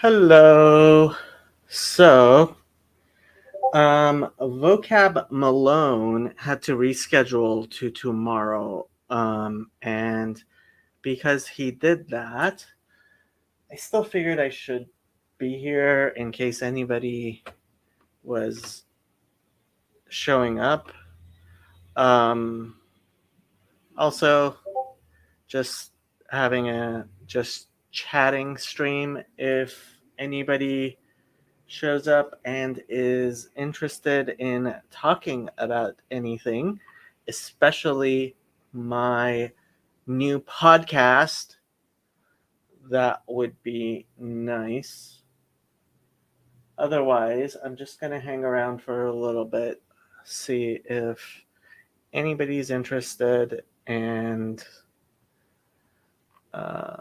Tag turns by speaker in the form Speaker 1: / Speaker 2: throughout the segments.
Speaker 1: Hello. So, Vocab Malone had to reschedule to tomorrow. And because he did that, I still figured I should be here in case anybody was showing up. Um, Also, just having a just chatting stream if anybody shows up and is interested in talking about anything, especially my new podcast, that would be nice. Otherwise, I'm just going to hang around for a little bit, see if anybody's interested, and uh,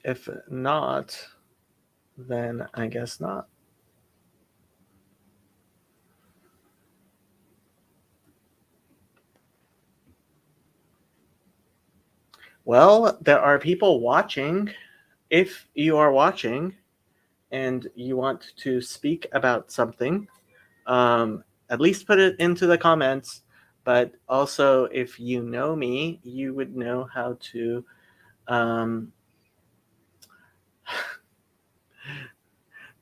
Speaker 1: if not, then I guess not. Well, there are people watching. If you are watching and you want to speak about something, at least put it into the comments. But also, if you know me, you would know how to. Um,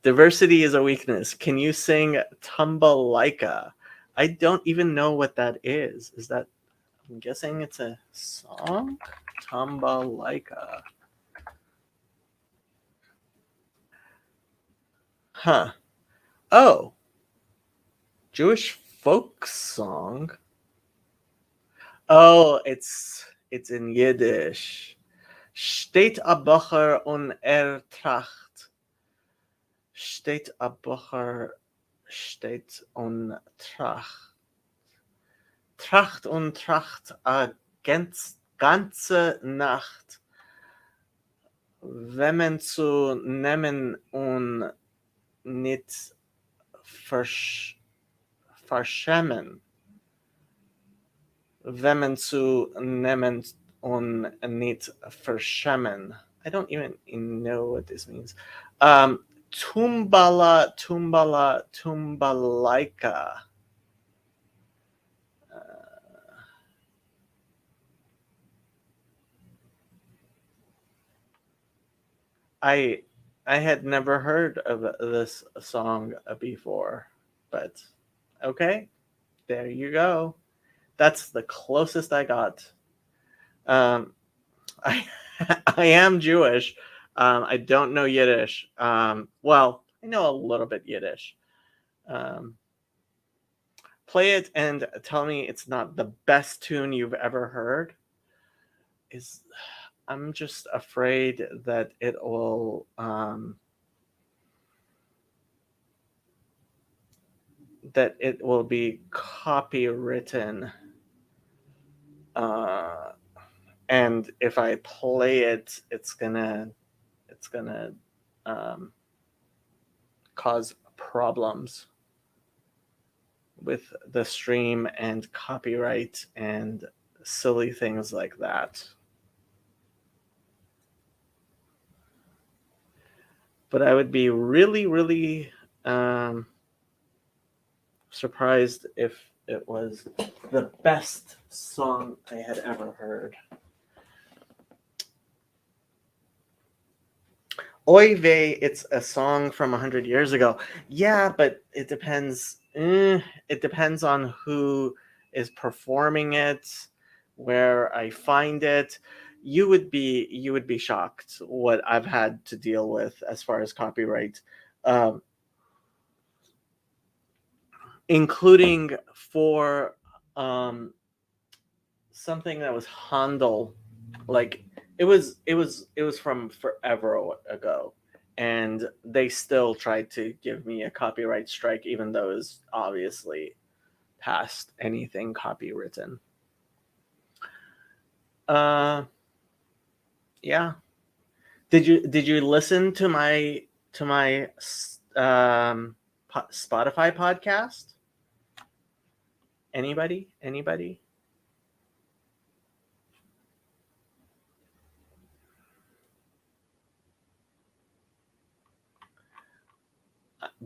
Speaker 1: Diversity is a weakness. Can you sing Tumbalika? I don't even know what that is. Is that? I'm guessing it's a song. Tumbalika. Huh. Oh, Jewish folk song. Oh, it's in Yiddish. Steht a Bocher und Tracht. Steht a Bocher, steht und Tracht. Tracht und Tracht a ganze Nacht. Wenn man zu nehmen und nicht verschämen. Wenn man zu nehmen und nicht verschämen. I don't even know what this means. Tumbala, Tumbala, Tumbalaika. I I had never heard of this song before, but okay, there you go. That's the closest I got. Um, I I am Jewish. I don't know Yiddish. Well, I know a little bit Yiddish. Um, Play it and tell me it's not the best tune you've ever heard. Is I'm just afraid that it will be copywritten, uh, and if I play it, it's gonna um, cause problems with the stream and copyright and silly things like that. But I would be really, really surprised if it was the best song I had ever heard. Oy vey, it's a song from 100 years ago. Yeah, but it depends. It depends on who is performing it, where I find it. You would be shocked what I've had to deal with as far as copyright, um, including for um, something that was Handel. Like it was from forever ago, and they still tried to give me a copyright strike, even though it was obviously past anything copywritten. Uh, yeah. Did you listen to my Spotify podcast? Anybody?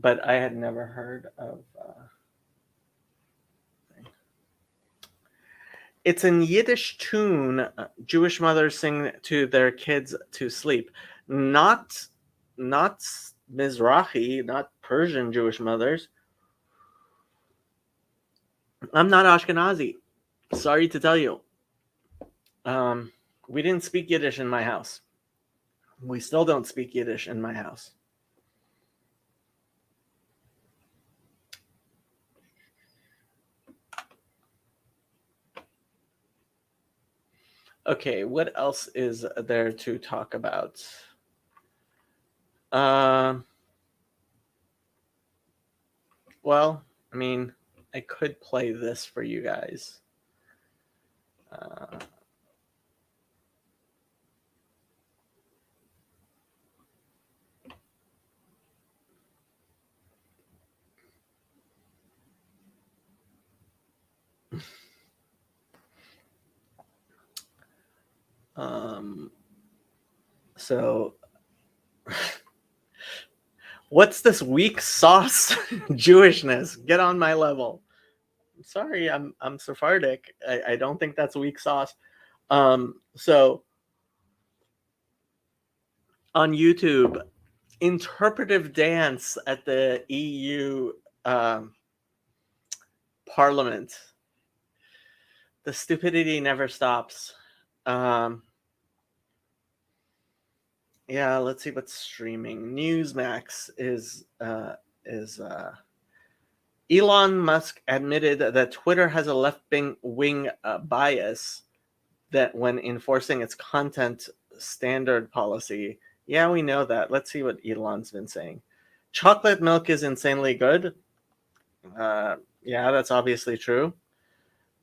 Speaker 1: but I had never heard of. It's in Yiddish tune. Jewish mothers sing to their kids to sleep, not not Mizrahi, not Persian Jewish mothers. I'm not Ashkenazi. Sorry to tell you. Um, we didn't speak Yiddish in my house. We still don't speak Yiddish in my house. Okay, what else is there to talk about? Um, well, I mean, I could play this for you guys. Uh, um, so, what's this weak sauce Jewishness? Get on my level. Sorry, I'm Sephardic. I don't think that's weak sauce. So on YouTube, interpretive dance at the EU Parliament. The stupidity never stops. Um, yeah, let's see what's streaming. Newsmax is Elon Musk admitted that Twitter has a left-wing bias that when enforcing its content standard policy. Yeah, we know that. Let's see what Elon's been saying. Chocolate milk is insanely good. Yeah, that's obviously true.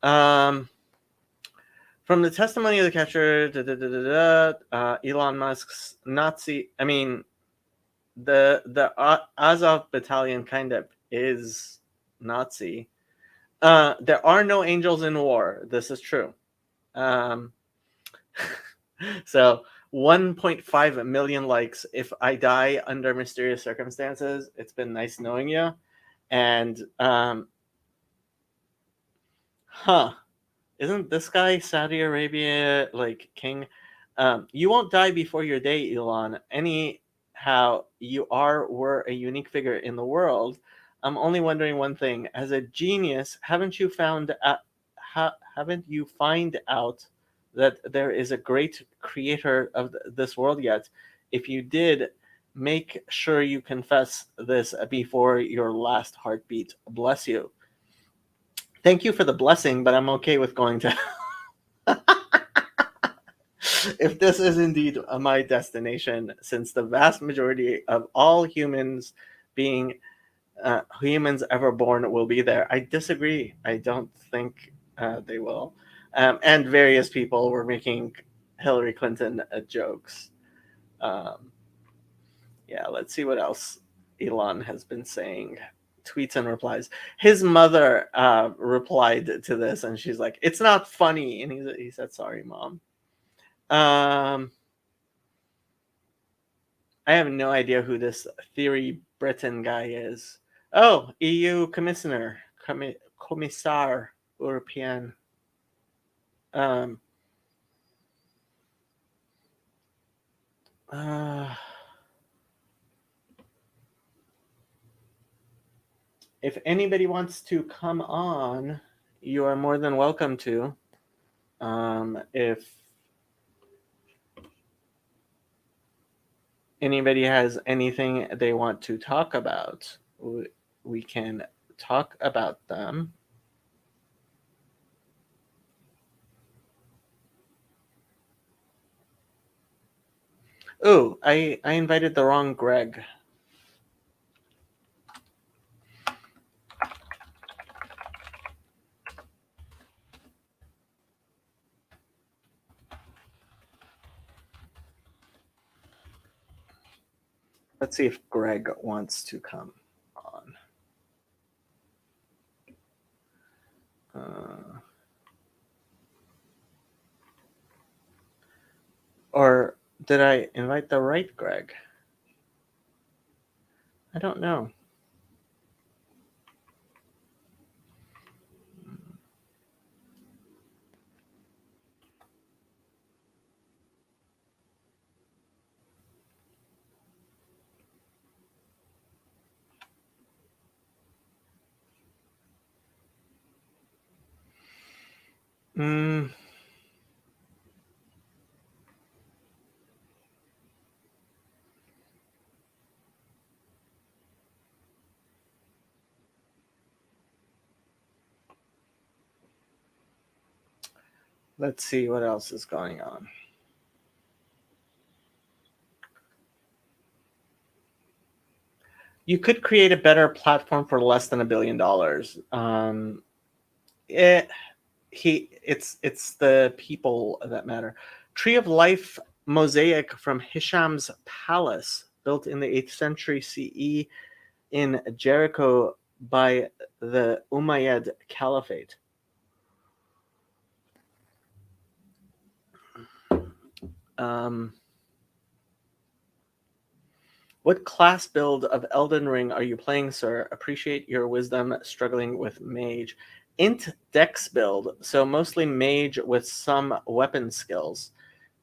Speaker 1: Um, from the testimony of the catcher, Elon Musk's Nazi. I mean, the Azov battalion kind of is Nazi. There are no angels in war. This is true. Um, so 1.5 million likes. If I die under mysterious circumstances, it's been nice knowing you. And isn't this guy Saudi Arabia like king? You won't die before your day, Elon. Anyhow, were a unique figure in the world. I'm only wondering one thing: as a genius, haven't you find out that there is a great creator of this world yet? If you did, make sure you confess this before your last heartbeat. Bless you. Thank you for the blessing, but I'm okay with going to if this is indeed my destination, since the vast majority of all humans ever born will be there. I disagree. I don't think they will. And various people were making Hillary Clinton jokes. Um, yeah, let's see what else Elon has been saying. Tweets and replies. His mother replied to this, and she's like, "It's not funny," and he said, "Sorry, mom." Um, I have no idea who this Theory Britain guy is. Oh, EU Commissioner, Commissar European. Um, uh, if anybody wants to come on, you are more than welcome to. If anybody has anything they want to talk about, we can talk about them. Oh, I invited the wrong Greg. Let's see if Greg wants to come on. Or did I invite the right Greg? I don't know. Mm, let's see what else is going on. You could create a better platform for less than $1 billion. It it's the people that matter. Tree of Life mosaic from Hisham's palace, built in the 8th century CE in Jericho by the Umayyad Caliphate. Um, what class build of Elden Ring are you playing, sir? Appreciate your wisdom struggling with mage. Int Dex build, so mostly mage with some weapon skills.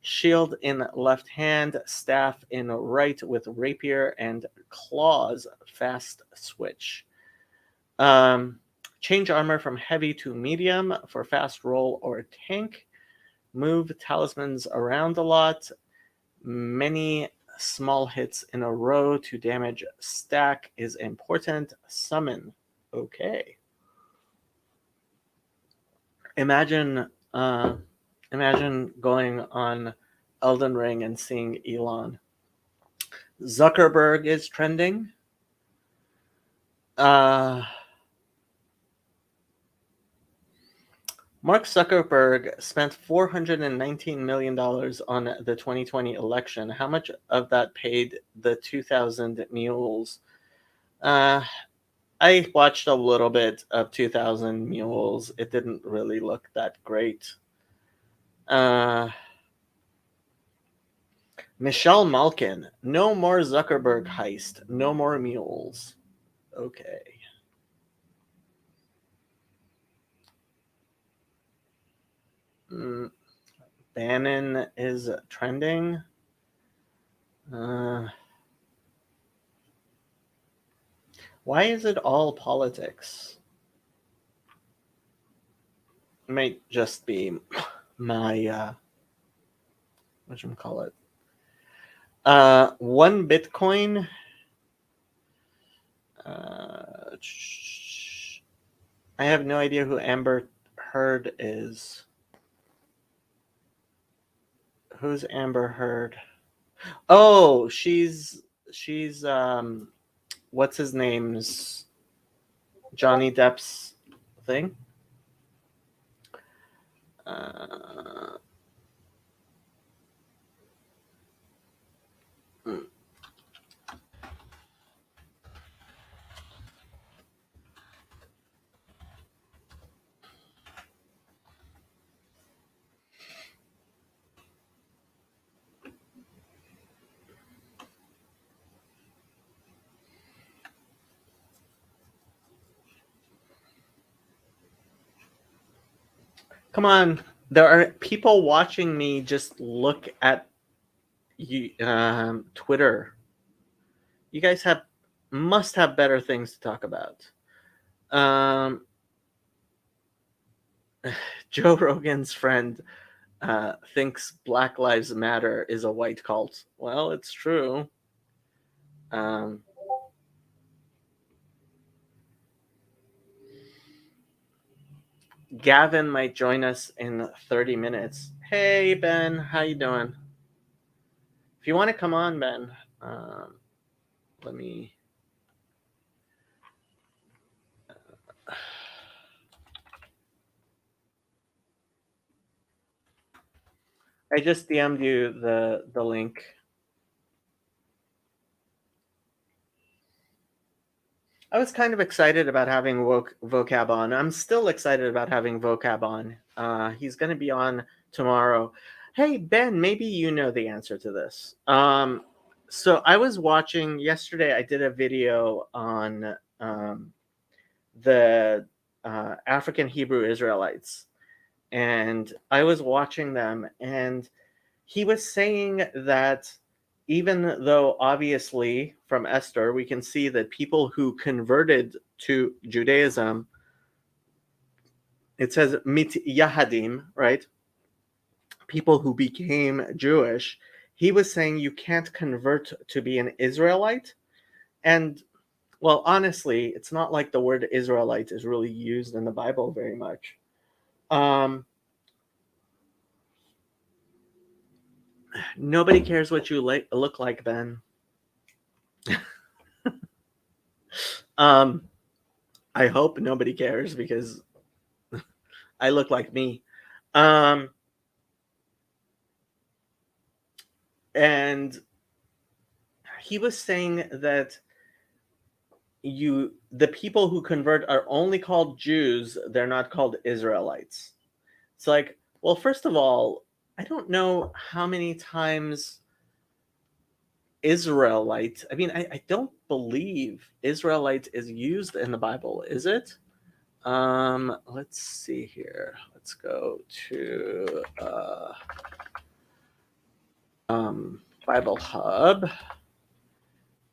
Speaker 1: Shield in left hand, staff in right with rapier and claws, fast switch. Um, change armor from heavy to medium for fast roll or tank. Move talismans around a lot. Many small hits in a row to damage stack is important. Summon. Okay. Imagine imagine going on Elden Ring and seeing Elon. Zuckerberg is trending. Uh, Mark Zuckerberg spent $419 million on the 2020 election. How much of that paid the 2,000 Mules? Uh, I watched a little bit of 2,000 Mules. It didn't really look that great. Uh, Michelle Malkin. No more Zuckerberg heist. No more mules. Okay. Mm, Bannon is trending. Uh, why is it all politics? It might just be my whatchamacallit. One Bitcoin. Uh, I have no idea who Amber Heard is. Who's Amber Heard? Oh, she's what's his name's Johnny Depp's thing. Uh, hmm. Come on, there are people watching me just look at Twitter. You guys have must have better things to talk about. Um, Joe Rogan's friend thinks Black Lives Matter is a white cult. Well, it's true. Um, Gavin might join us in 30 minutes. Hey, Ben, how you doing? If you want to come on, Ben, um, let me. I just DM'd you the link. I was kind of excited about having Vocab on. I'm still excited about having Vocab on. He's going to be on tomorrow. Hey, Ben, maybe you know the answer to this. So I was watching yesterday, I did a video on the African Hebrew Israelites. And I was watching them, and he was saying that even though obviously from Esther we can see that people who converted to Judaism, it says mit yahadim, right? People who became Jewish. He was saying you can't convert to be an Israelite. And well, honestly, it's not like the word Israelite is really used in the Bible very much. Um, Nobody cares what you look like, Ben. um, I hope nobody cares because I look like me. Um, and he was saying that the people who convert are only called Jews, they're not called Israelites. It's like, well, first of all, I don't know how many times Israelite, I mean, I don't believe Israelite is used in the Bible, is it? Let's see here. Let's go to Bible Hub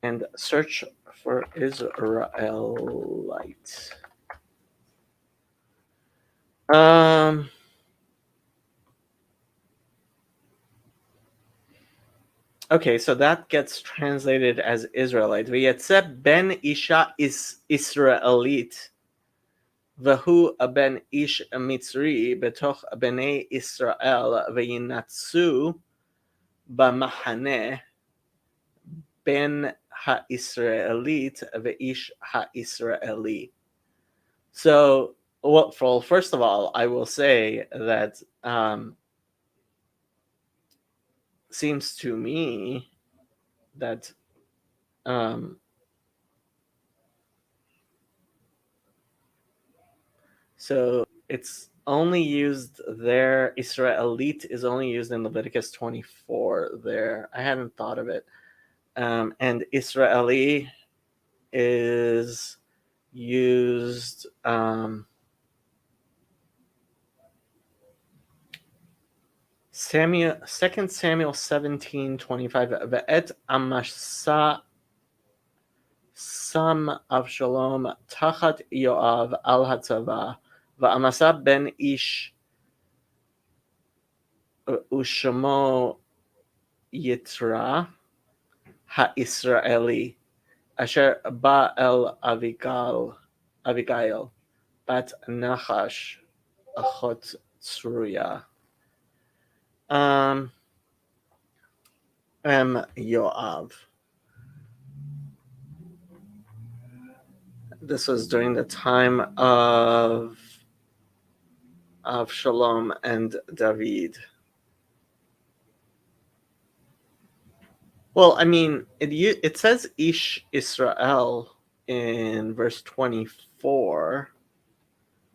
Speaker 1: and search for Israelite. Um, okay, so that gets translated as Israelite. V'yetzeh ben isha Israelite, v'hu ben ish mitzri betoch bnei Israel v'yinatzu b'machaneh ben ha-Israelite v'ish ha-Israeli. So, well, first of all, I will say that seems to me that so it's only used there. Israelite is only used in Leviticus 24 there. I hadn't thought of it. And Israeli is used Samuel 2 Samuel 17:25 Ve'et Amasa Sam Avshalom Tachat Yoav al Hatzava Va'amasa ben Ish Ushamo Yitra Ha-Israeli Asher Ba'el Avigail Bat Nachash Achot Tzruya Yoav. This was during the time of Shalom and David. Well, I mean, it says Ish Israel in verse 24,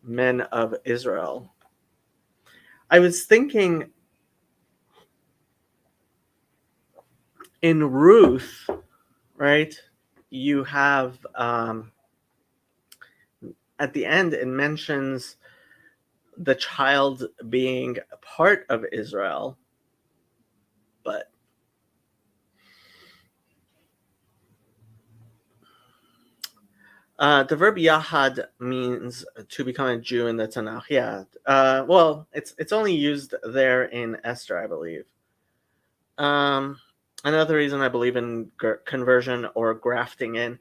Speaker 1: men of Israel. I was thinking in Ruth, right? You have at the end it mentions the child being a part of Israel, but the verb yahad means to become a Jew in the Tanakh. Yeah. Well, it's only used there in Esther, I believe. Another reason I believe in conversion or grafting in.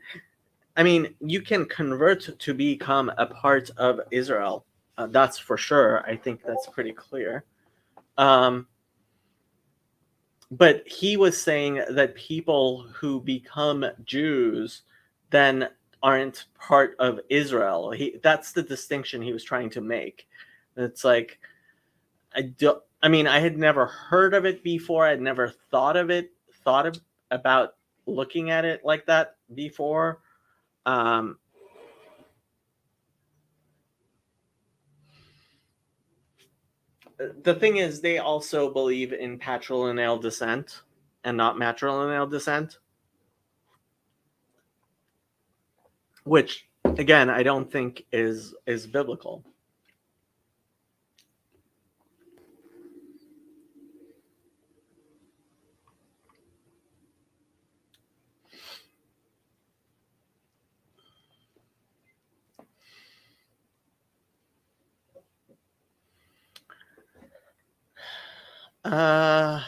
Speaker 1: I mean, you can convert to become a part of Israel. That's for sure. I think that's pretty clear. But he was saying that people who become Jews then aren't part of Israel. That's the distinction he was trying to make. It's like I mean, I had never heard of it before. I'd never thought about looking at it like that before. The thing is, they also believe in patrilineal descent and not matrilineal descent, which again I don't think is biblical. Uh,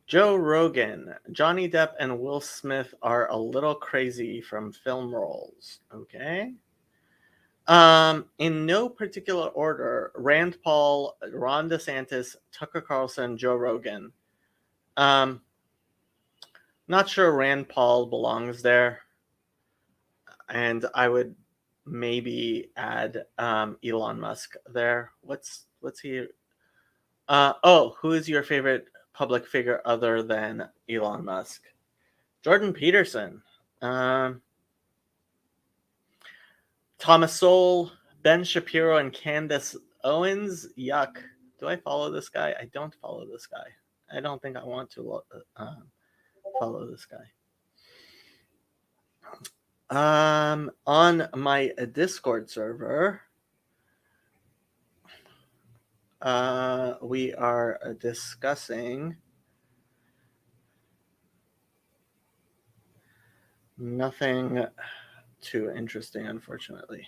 Speaker 1: Joe Rogan, Johnny Depp, and Will Smith are a little crazy from film roles. Okay. In no particular order, Rand Paul, Ron DeSantis, Tucker Carlson, Joe Rogan. Um, Not sure Rand Paul belongs there, and I would maybe add Elon Musk there. What's he? Who is your favorite public figure other than Elon Musk? Jordan Peterson, um, Thomas Sowell, Ben Shapiro, and Candace Owens. Yuck. Do I follow this guy? I don't follow this guy. I don't think I want to follow this guy. On my Discord server, we are discussing nothing too interesting, unfortunately.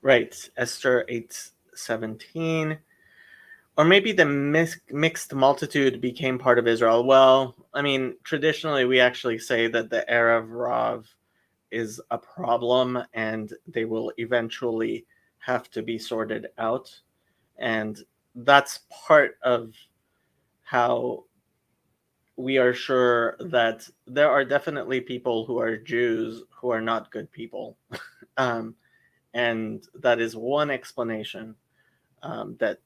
Speaker 1: Right, Esther 8:17. Or maybe the mixed multitude became part of Israel. Well, I mean, traditionally, we actually say that the Erev Rav is a problem and they will eventually have to be sorted out. And that's part of how we are sure that there are definitely people who are Jews who are not good people. And that is one explanation, that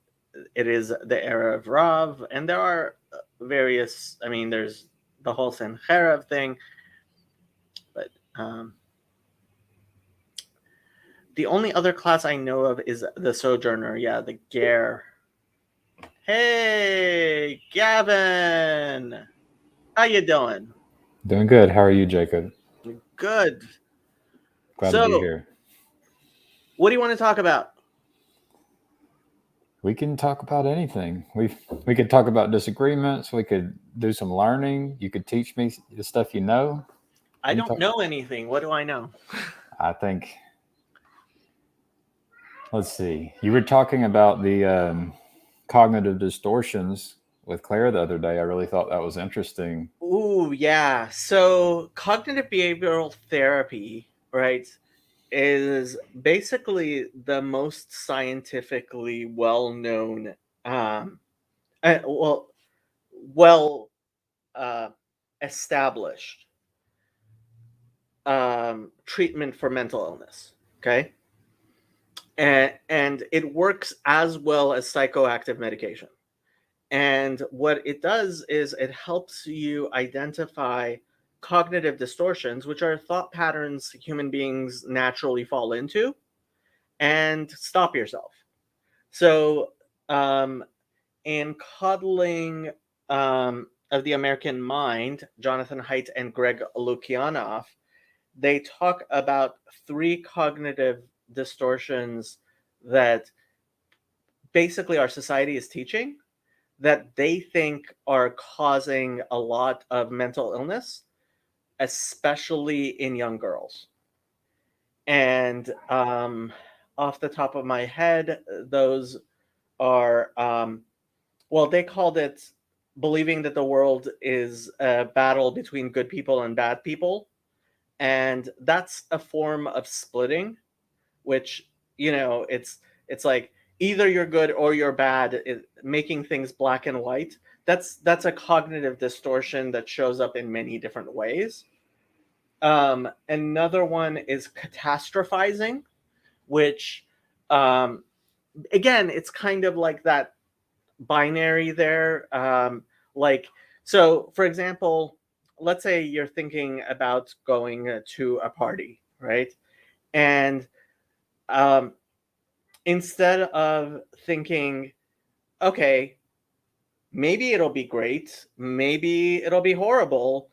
Speaker 1: it is the Erev Rav, and there are various. I mean, there's the whole Sencherev thing, but the only other class I know of is the Sojourner. Yeah, the Ger. Hey, Gavin, how you doing?
Speaker 2: Doing good. How are you, Jacob?
Speaker 1: Good.
Speaker 2: Glad to be
Speaker 1: So,
Speaker 2: here.
Speaker 1: what do you want to talk about?
Speaker 2: We can talk about anything. We could talk about disagreements. We could do some learning. You could teach me the stuff you know.
Speaker 1: I
Speaker 2: We can
Speaker 1: don't
Speaker 2: talk.
Speaker 1: know anything. What do I know?
Speaker 2: I think. Let's see. You were talking about the cognitive distortions with Claire the other day. I really thought that was interesting.
Speaker 1: Ooh, yeah. So, cognitive behavioral therapy, right, is basically the most scientifically well-known, um, uh, well, well uh, established treatment for mental illness. Okay, and it works as well as psychoactive medication. And what it does is it helps you identify cognitive distortions, which are thought patterns human beings naturally fall into, and stop yourself. So, um, in Coddling of the American Mind, Jonathan Haidt and Greg Lukianoff, they talk about three cognitive distortions that basically our society is teaching that they think are causing a lot of mental illness, especially in young girls. And off the top of my head, those are, well, they called it believing that the world is a battle between good people and bad people. And that's a form of splitting, which, it's like either you're good or you're bad, making things black and white. That's a cognitive distortion that shows up in many different ways. Another one is catastrophizing, which, um, again, it's kind of like that binary there. Like, so for example, let's say you're thinking about going to a party, right? And um, instead of thinking, okay, maybe it'll be great, maybe it'll be horrible,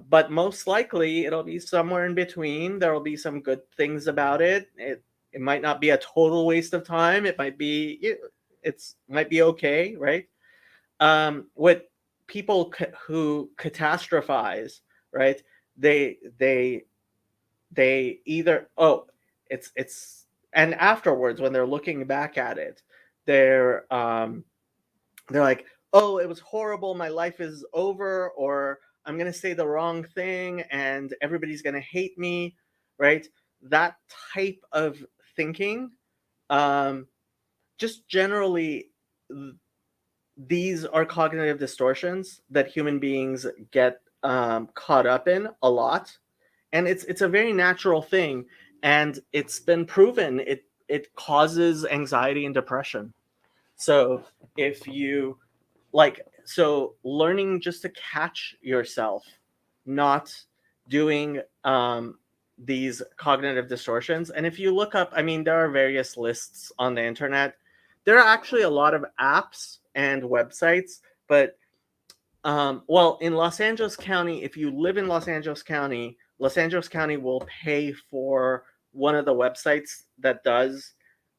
Speaker 1: but most likely it'll be somewhere in between. There'll be some good things about it. It might not be a total waste of time. It might be, it's might be okay, right? What people who catastrophize, right? They they either it's and afterwards when they're looking back at it, they're um they're like, oh, it was horrible, my life is over, or I'm going to say the wrong thing and everybody's going to hate me, right? That type of thinking, um just generally, these are cognitive distortions that human beings get caught up in a lot, and it's a very natural thing, and it's been proven it causes anxiety and depression. So if you like, so learning just to catch yourself not doing these cognitive distortions. And if you look up, I mean, there are various lists on the internet. There are actually a lot of apps and websites, but well, in Los Angeles County, if you live in Los Angeles County will pay for one of the websites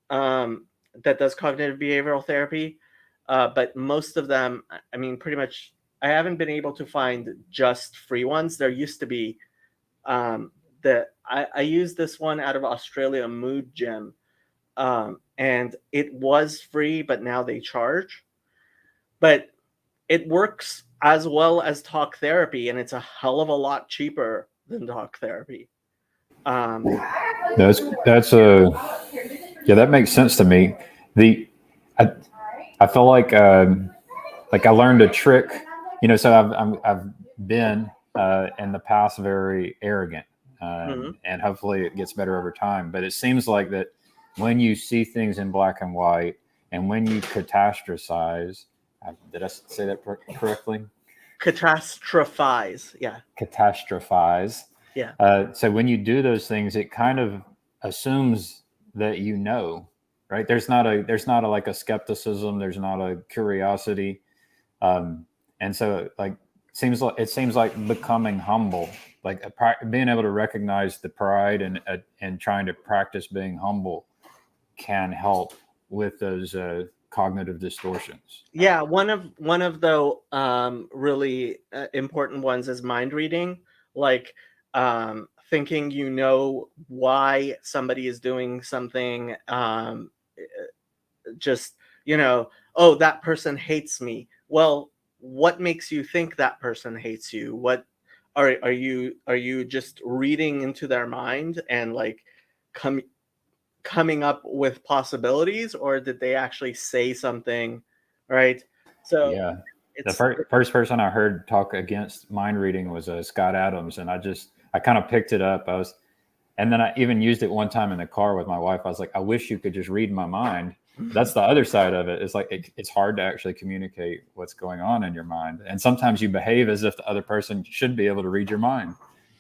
Speaker 1: um, that does cognitive behavioral therapy. But most of them, I mean, pretty much, I haven't been able to find just free ones. There used to be I used this one out of Australia, Mood Gym, and it was free, but now they charge. But it works as well as talk therapy, and it's a hell of a lot cheaper than talk therapy. Um,
Speaker 2: That's a yeah, that makes sense to me. The I, I feel like I learned a trick, So I've been in the past very arrogant,
Speaker 1: mhm.
Speaker 2: and hopefully it gets better over time. But it seems like that when you see things in black and white, and when you catastrophize, did I say that correctly?
Speaker 1: Catastrophize, yeah,
Speaker 2: Catastrophize.
Speaker 1: yeah,
Speaker 2: So when you do those things, it kind of assumes that right? There's not a like a skepticism. There's not a curiosity, and so like it seems like becoming humble, like being able to recognize the pride and trying to practice being humble can help with those cognitive distortions.
Speaker 1: yeah. One of the really important ones is mind reading, like thinking you know why somebody is doing something. Just oh, that person hates me. Well, what makes you think that person hates you? What are you just reading into their mind and like com- coming up with possibilities, or did they actually say something, right? So
Speaker 2: Yeah. The
Speaker 1: it's
Speaker 2: first person I heard talk against mind reading was Scott Adams, and I kind of picked it up. And then I even used it one time in the car with my wife. I was like, I wish you could just read my mind. That's the other side of it. It's like it's hard to actually communicate what's going on in your mind, and sometimes you behave as if the other person should be able to read your mind.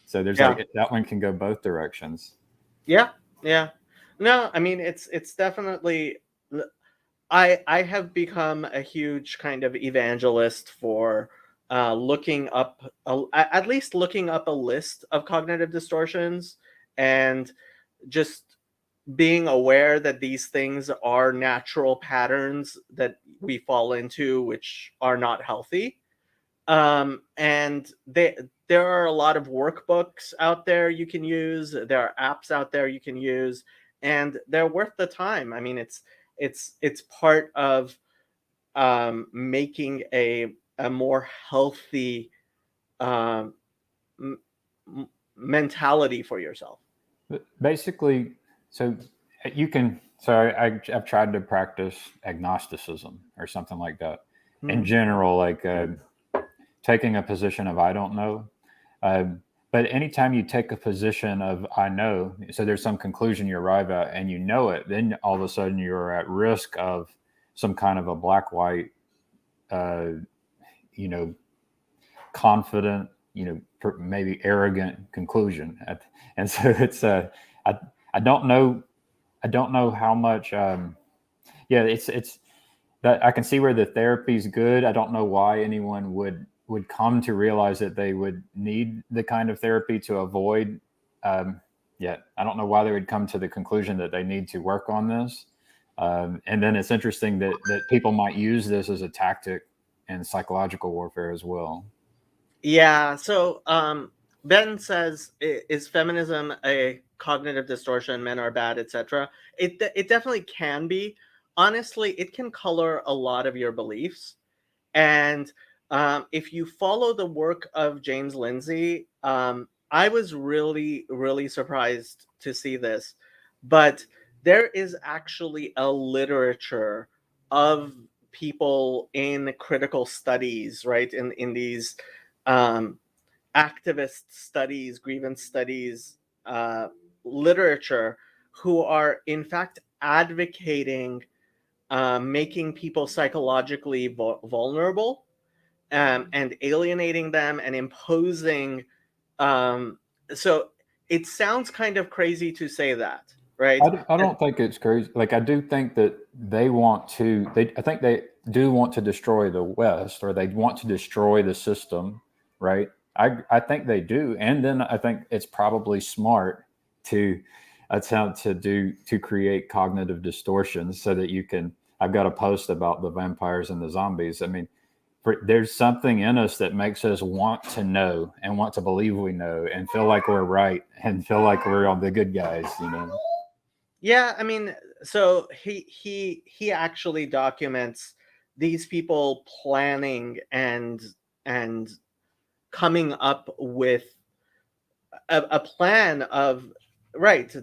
Speaker 2: So there's
Speaker 1: yeah,
Speaker 2: like that one can go both directions.
Speaker 1: yeah, yeah. No, I mean it's definitely. I have become a huge kind of evangelist for looking up at least looking up a list of cognitive distortions, and just being aware that these things are natural patterns that we fall into, which are not healthy. And there are a lot of workbooks out there you can use. There are apps out there you can use, and they're worth the time. I mean, it's part of making a more healthy um, m- mentality for yourself.
Speaker 2: But basically, so you can. So I've tried to practice agnosticism or something like that. In
Speaker 1: Mhm.
Speaker 2: general, like taking a position of I don't know. But anytime you take a position of I know, so there's some conclusion you arrive at and you know it, then all of a sudden you're at risk of some kind of a black white, uh, you know, confident, maybe arrogant conclusion. And so I, I don't know, I don't know how much. Yeah, it's that I can see where the therapy is good. I don't know why anyone would come to realize that they would need the kind of therapy to avoid. Um, Yet I don't know why they would come to the conclusion that they need to work on this. And then it's interesting that people might use this as a tactic in psychological warfare as well.
Speaker 1: Yeah. So Ben says, is feminism a cognitive distortion? Men are bad, etc. It definitely can be. Honestly, it can color a lot of your beliefs. And if you follow the work of James Lindsay, I was really, really surprised to see this. But there is actually a literature of people in critical studies, right? In these um, activist studies, grievance studies, literature, who are in fact advocating making people psychologically vulnerable, and alienating them and imposing. Um, so it sounds kind of crazy to say that, right?
Speaker 2: I
Speaker 1: And
Speaker 2: don't think it's crazy. Like I do think that they want to. I think they do want to destroy the West, or they want to destroy the system, right? I think they do, and then I think it's probably smart to attempt to create cognitive distortions so that you can. I've got a post about the vampires and the zombies. I mean, there's something in us that makes us want to know and want to believe we know and feel like we're right and feel like we're all the good guys, you know.
Speaker 1: yeah, I mean, so he actually documents these people planning and coming up with a plan of, right,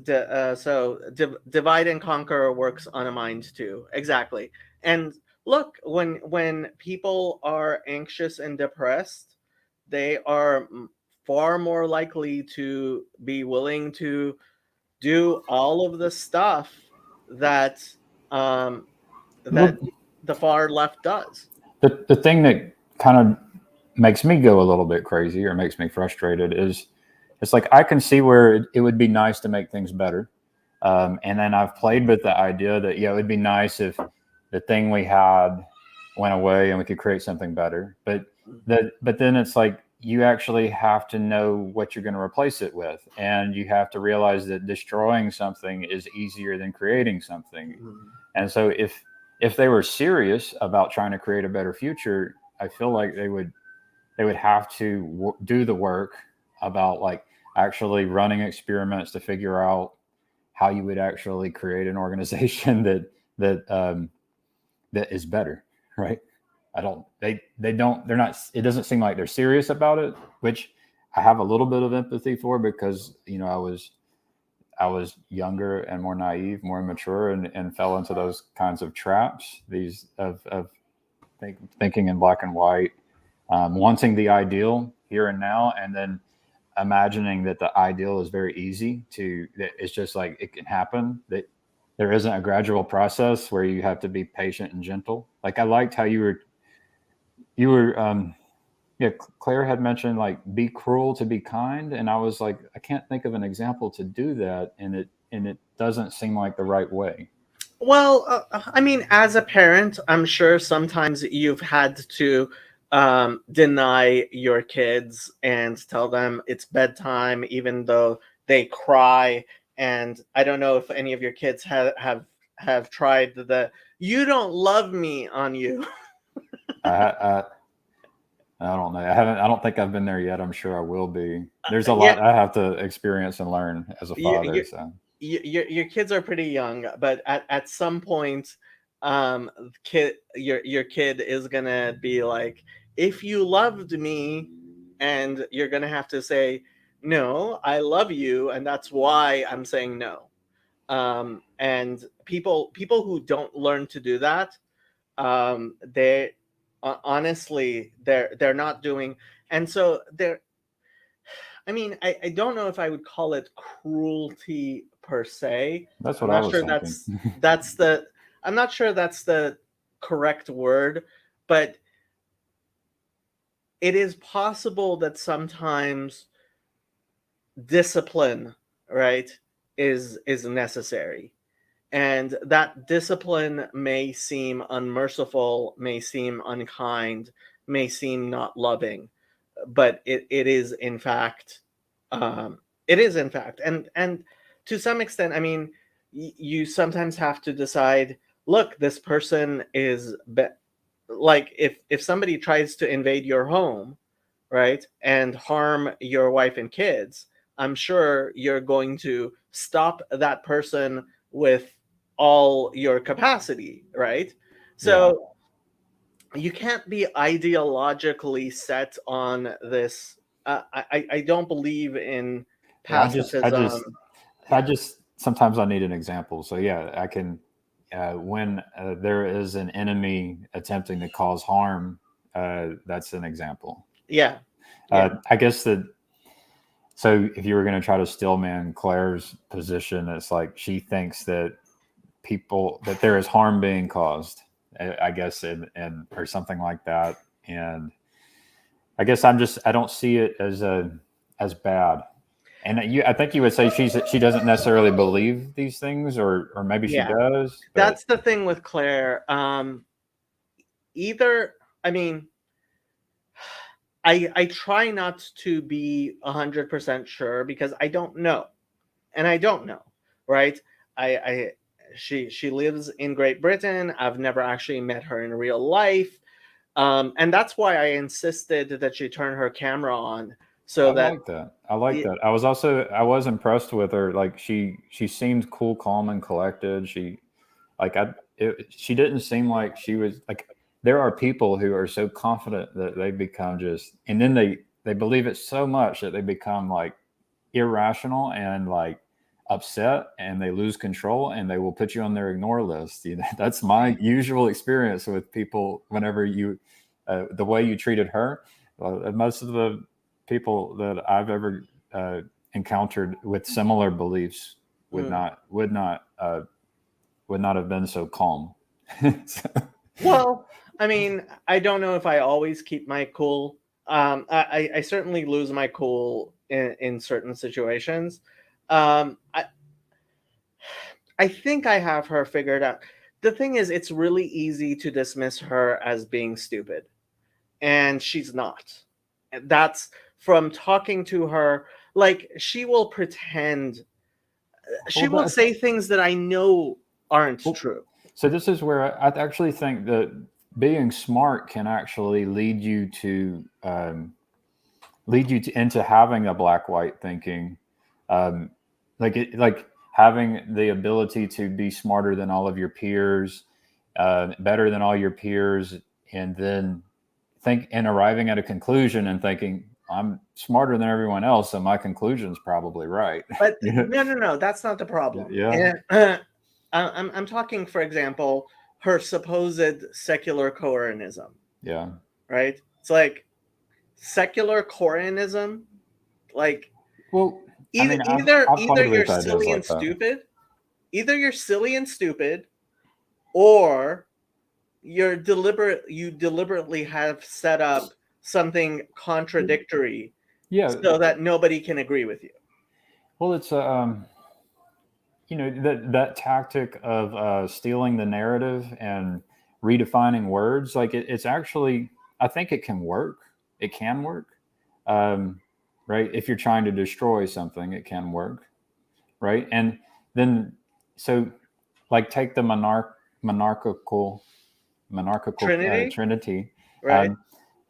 Speaker 1: divide and conquer works on a mind too, exactly. And look, when people are anxious and depressed, they are far more likely to be willing to do all of the stuff that um that
Speaker 2: Well,
Speaker 1: the far left does.
Speaker 2: the thing that kind of makes me go a little bit crazy or makes me frustrated is it's like I can see where it would be nice to make things better. And then I've played with the idea that, yeah, it would be nice if the thing we had went away and we could create something better. But then it's like you actually have to know what you're going to replace it with. And you have to realize that destroying something is easier than creating something.
Speaker 1: Mhm.
Speaker 2: And so if they were serious about trying to create a better future, I feel like they would have to do the work about like actually running experiments to figure out how you would actually create an organization that is better, right? I don't they don't they're not it doesn't seem like they're serious about it, which I have a little bit of empathy for because I was younger and more naive, more immature, and fell into those kinds of traps. These of thinking in black and white, wanting the ideal here and now, and then imagining that the ideal is very easy to. That it's just like it can happen. That there isn't a gradual process where you have to be patient and gentle. Like I liked how you were yeah, Claire had mentioned like be cruel to be kind, and I was like, I can't think of an example to do that, and it doesn't seem like the right way.
Speaker 1: Well, I mean, as a parent, I'm sure sometimes you've had to deny your kids and tell them it's bedtime, even though they cry. And I don't know if any of your kids have tried the "you don't love me" on you.
Speaker 2: I, I I don't know. I haven't. I don't think I've been there yet. I'm sure I will be. There's a
Speaker 1: Yeah,
Speaker 2: lot I have to experience and learn as a
Speaker 1: you,
Speaker 2: father.
Speaker 1: you,
Speaker 2: So
Speaker 1: your kids are pretty young, but at some point, your kid is gonna be like, if you loved me, and you're gonna have to say, no, I love you, and that's why I'm saying no. And people who don't learn to do that, they honestly they're not doing. And so they're, I mean, I don't know if I would call it cruelty per se.
Speaker 2: that's
Speaker 1: I'm
Speaker 2: what I
Speaker 1: not
Speaker 2: was
Speaker 1: sure
Speaker 2: thinking.
Speaker 1: that's the I'm not sure that's the correct word, but it is possible that sometimes discipline, right, is necessary. And that discipline may seem unmerciful, may seem unkind, may seem not loving, but it is in fact, um, it is in fact, and to some extent, I mean, you sometimes have to decide. Look, this person is like, if somebody tries to invade your home, right, and harm your wife and kids, I'm sure you're going to stop that person with all your capacity, right?
Speaker 2: Yeah.
Speaker 1: So you can't be ideologically set on this. I don't believe in
Speaker 2: Yeah,
Speaker 1: pacifism.
Speaker 2: I
Speaker 1: Yeah,
Speaker 2: just sometimes I need an example. So yeah, I can when there is an enemy attempting to cause harm, that's an example.
Speaker 1: yeah, yeah.
Speaker 2: I guess that. So if you were going to try to stillman Claire's position, it's like she thinks that that there is harm being caused, I guess, and or something like that. And I guess I don't see it as bad. And I think you would say she doesn't necessarily believe these things, or maybe she
Speaker 1: Yeah,
Speaker 2: does, but
Speaker 1: that's the thing with Claire. Either, I mean, I try not to be 100% sure because I don't know, and I don't know, right? I she lives in Great Britain. I've never actually met her in real life, and that's why I insisted that she turn her camera on so
Speaker 2: I
Speaker 1: that
Speaker 2: like that. I like that. I was impressed with her. Like she seemed cool, calm, and collected. She didn't seem like she was like. There are people who are so confident that they become just, and then they believe it so much that they become like irrational and like upset, and they lose control, and they will put you on their ignore list. That's my usual experience with people. Whenever the way you treated her, most of the people that I've ever encountered with similar beliefs would
Speaker 1: mm.
Speaker 2: not would not would not have been so calm. So,
Speaker 1: Well, I mean, I don't know if I always keep my cool. I certainly lose my cool in certain situations. I think I have her figured out. The thing is, it's really easy to dismiss her as being stupid, and she's not. And that's from talking to her. Like, she will pretend, she
Speaker 2: well,
Speaker 1: will say things that I know aren't
Speaker 2: well,
Speaker 1: true.
Speaker 2: so this is where I actually think that being smart can actually lead you into having a black white thinking, um, like having the ability to be smarter than all of your peers, better than all your peers, and then think and arriving at a conclusion and thinking I'm smarter than everyone else, so my conclusion's probably right.
Speaker 1: But
Speaker 2: Yeah,
Speaker 1: no, no, no, that's not the problem.
Speaker 2: yeah,
Speaker 1: And I'm talking, for example, her supposed secular Coranism,
Speaker 2: yeah.
Speaker 1: right? It's like secular Coranism, like
Speaker 2: Well, I mean, I've
Speaker 1: either
Speaker 2: played
Speaker 1: you're
Speaker 2: with ideas
Speaker 1: silly and
Speaker 2: like that.
Speaker 1: stupid, either you're silly and stupid, or you deliberately have set up something contradictory
Speaker 2: Yeah.
Speaker 1: so that nobody can agree with you.
Speaker 2: Well, it's that tactic of stealing the narrative and redefining words, like it's actually, I think it can work. It can work, um, right? If you're trying to destroy something, it can work, right? And then so like take the monarchical
Speaker 1: Trinity,
Speaker 2: trinity.
Speaker 1: right?
Speaker 2: um,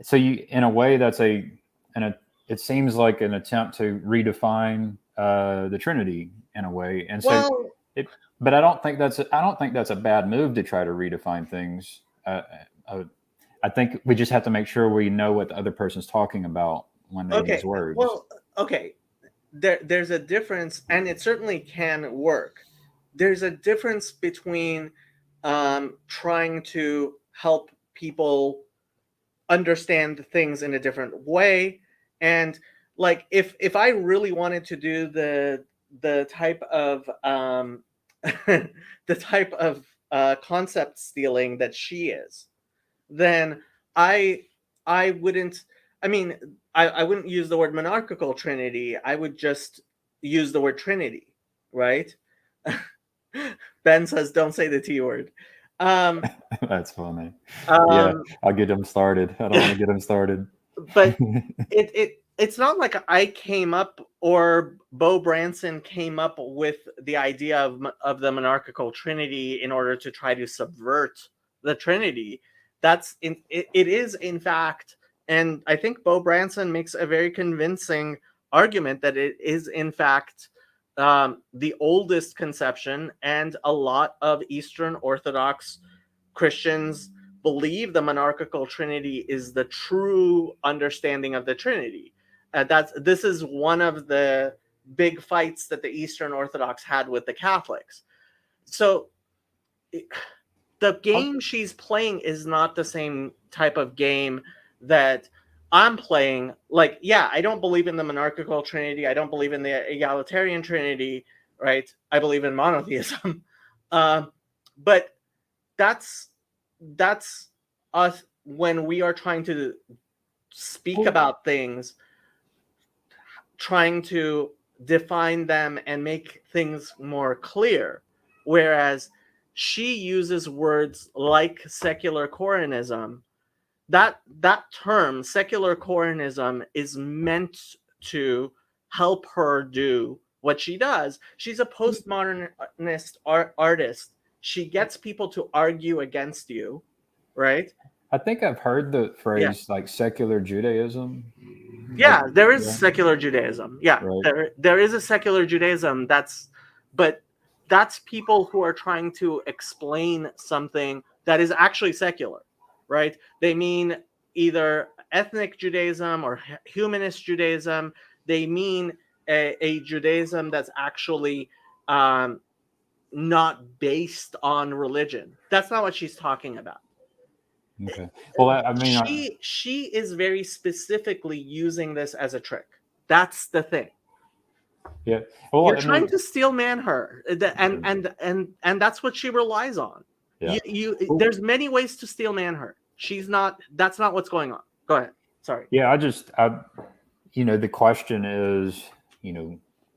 Speaker 2: so you, in a way, it seems like an attempt to redefine the trinity in a way, and so
Speaker 1: Well,
Speaker 2: it, but I don't think that's a bad move to try to redefine things. Uh, I think we just have to make sure we know what the other person's talking about when they use
Speaker 1: okay.
Speaker 2: words.
Speaker 1: Well, okay. There's a difference, and it certainly can work. There's a difference between trying to help people understand things in a different way, and like if I really wanted to do the type of the type of concept stealing that she is, then I I wouldn't. I mean, I wouldn't use the word monarchical trinity. I would just use the word trinity, right? Ben says, "Don't say the T word." Um,
Speaker 2: That's funny. Yeah,
Speaker 1: um,
Speaker 2: I'll get him started. I don't want to get him started.
Speaker 1: but it's not like I came up or Bo Branson came up with the idea of the monarchical trinity in order to try to subvert the trinity. It is in fact And I think Bo Branson makes a very convincing argument that it is, in fact, the oldest conception, and a lot of Eastern Orthodox Christians believe the monarchical Trinity is the true understanding of the Trinity. This is one of the big fights that the Eastern Orthodox had with the Catholics. So the game she's playing is not the same type of game that I'm playing. Like, yeah, I don't believe in the monarchical Trinity. I don't believe in the egalitarian Trinity, right? I believe in monotheism. But that's us when we are trying to speak about things, trying to define them and make things more clear. Whereas she uses words like secular Coranism. That term, secular Coranism, is meant to help her do what she does. She's a postmodernist artist. She gets people to argue against you, right?
Speaker 2: I think I've heard the phrase like secular Judaism.
Speaker 1: Yeah,
Speaker 2: Like,
Speaker 1: there is
Speaker 2: yeah,
Speaker 1: secular Judaism. Yeah,
Speaker 2: right.
Speaker 1: there is a secular Judaism. But that's people who are trying to explain something that is actually secular, right? They mean either ethnic Judaism or humanist Judaism. They mean a Judaism that's actually not based on religion. That's not what she's talking about.
Speaker 2: Okay. Well, I mean,
Speaker 1: She is very specifically using this as a trick. That's the thing.
Speaker 2: yeah. Well,
Speaker 1: You're
Speaker 2: I
Speaker 1: trying
Speaker 2: mean,
Speaker 1: to steel man her, and that's what she relies on.
Speaker 2: yeah.
Speaker 1: There's many ways to steel man her. She's not. That's not what's going on. Go ahead. Sorry.
Speaker 2: Yeah, the question is,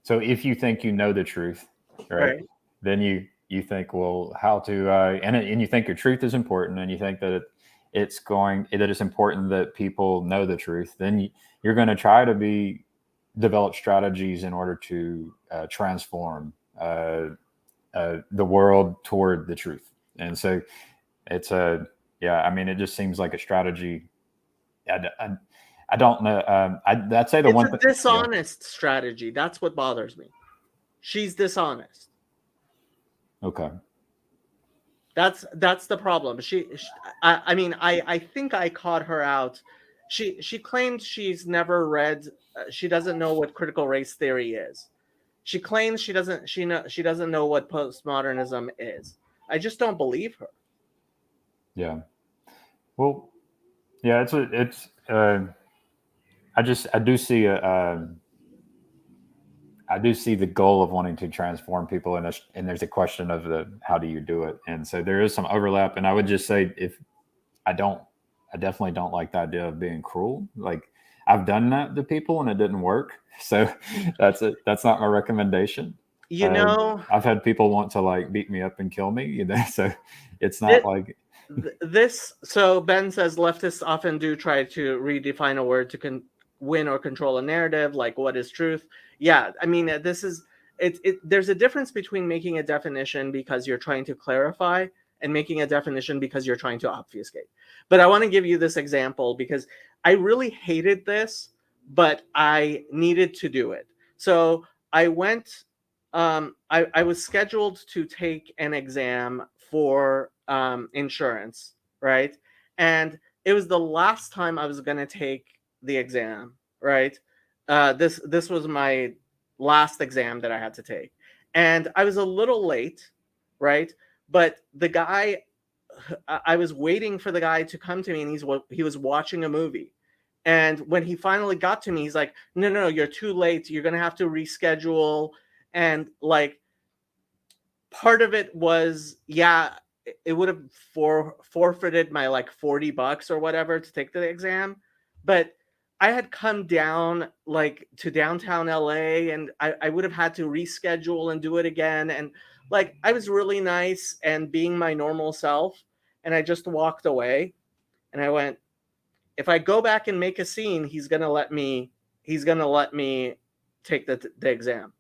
Speaker 2: so if you think you know the truth, right? Then you think, well, how to, and you think your truth is important, and you think that it's important that people know the truth. Then you're going to try to develop strategies in order to transform the world toward the truth. And so it's it just seems like a strategy. I don't know. I'd say
Speaker 1: It's a dishonest strategy. That's what bothers me. She's dishonest.
Speaker 2: Okay.
Speaker 1: That's the problem. I think I caught her out. She claimed she's never read. She doesn't know what critical race theory is. She claims she doesn't know what postmodernism is. I just don't believe her.
Speaker 2: Yeah. Well, yeah. I do see the goal of wanting to transform people, and there's a question of how do you do it, and so there is some overlap. And I would just say, I definitely don't like the idea of being cruel. Like, I've done that to people and it didn't work, so that's it. That's not my recommendation. I've had people want to like beat me up and kill me, so it's not like
Speaker 1: this. So Ben says leftists often do try to redefine a word to win or control a narrative, like what is truth. Yeah, I mean, this is there's a difference between making a definition because you're trying to clarify and making a definition because you're trying to obfuscate. But I want to give you this example because I really hated this, but I needed to do it. So I went, I was scheduled to take an exam for insurance, right? And it was the last time I was going to take the exam, right? This was my last exam that I had to take. And I was a little late, right? But the guy, I was waiting for the guy to come to me, and he was watching a movie. And when he finally got to me, he's like, no, you're too late. You're going to have to reschedule. And like, part of it was, yeah, it would have forfeited my like $40 or whatever to take the exam. But I had come down like to downtown LA, and I would have had to reschedule and do it again. And like, I was really nice and being my normal self. And I just walked away, and I went, if I go back and make a scene, he's going to let me take the exam.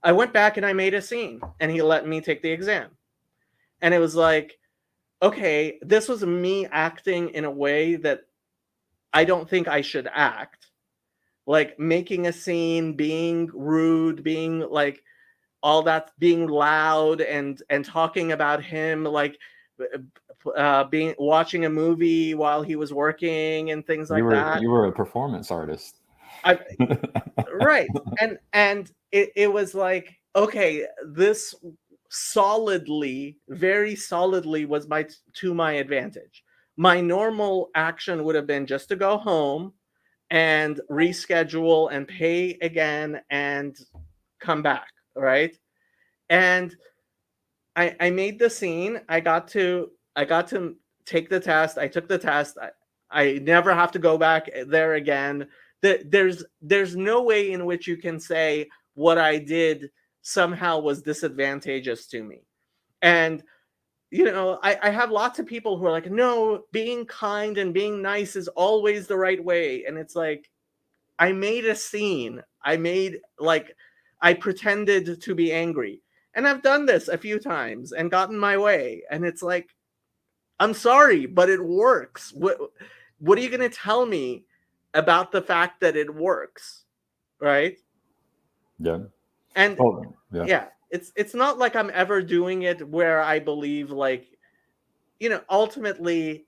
Speaker 1: I went back and I made a scene, and he let me take the exam. And it was like, okay, this was me acting in a way that I don't think I should act. Like making a scene, being rude, being like all that, being loud and talking about him, like being watching a movie while he was working and things like that.
Speaker 2: You were a performance artist.
Speaker 1: I right. And it was like, okay, this solidly, very solidly was to my advantage. My normal action would have been just to go home and reschedule and pay again and come back, right? And I made the scene. I got to take the test. I took the test. I never have to go back there again. There's no way in which you can say what I did somehow was disadvantageous to me. And I have lots of people who are like, no, being kind and being nice is always the right way. And it's like, I made a scene. I pretended to be angry. And I've done this a few times and gotten my way. And it's like, I'm sorry, but it works. What are you going to tell me about the fact that it works? Right?
Speaker 2: Yeah.
Speaker 1: And yeah, it's not like I'm ever doing it where I believe like, ultimately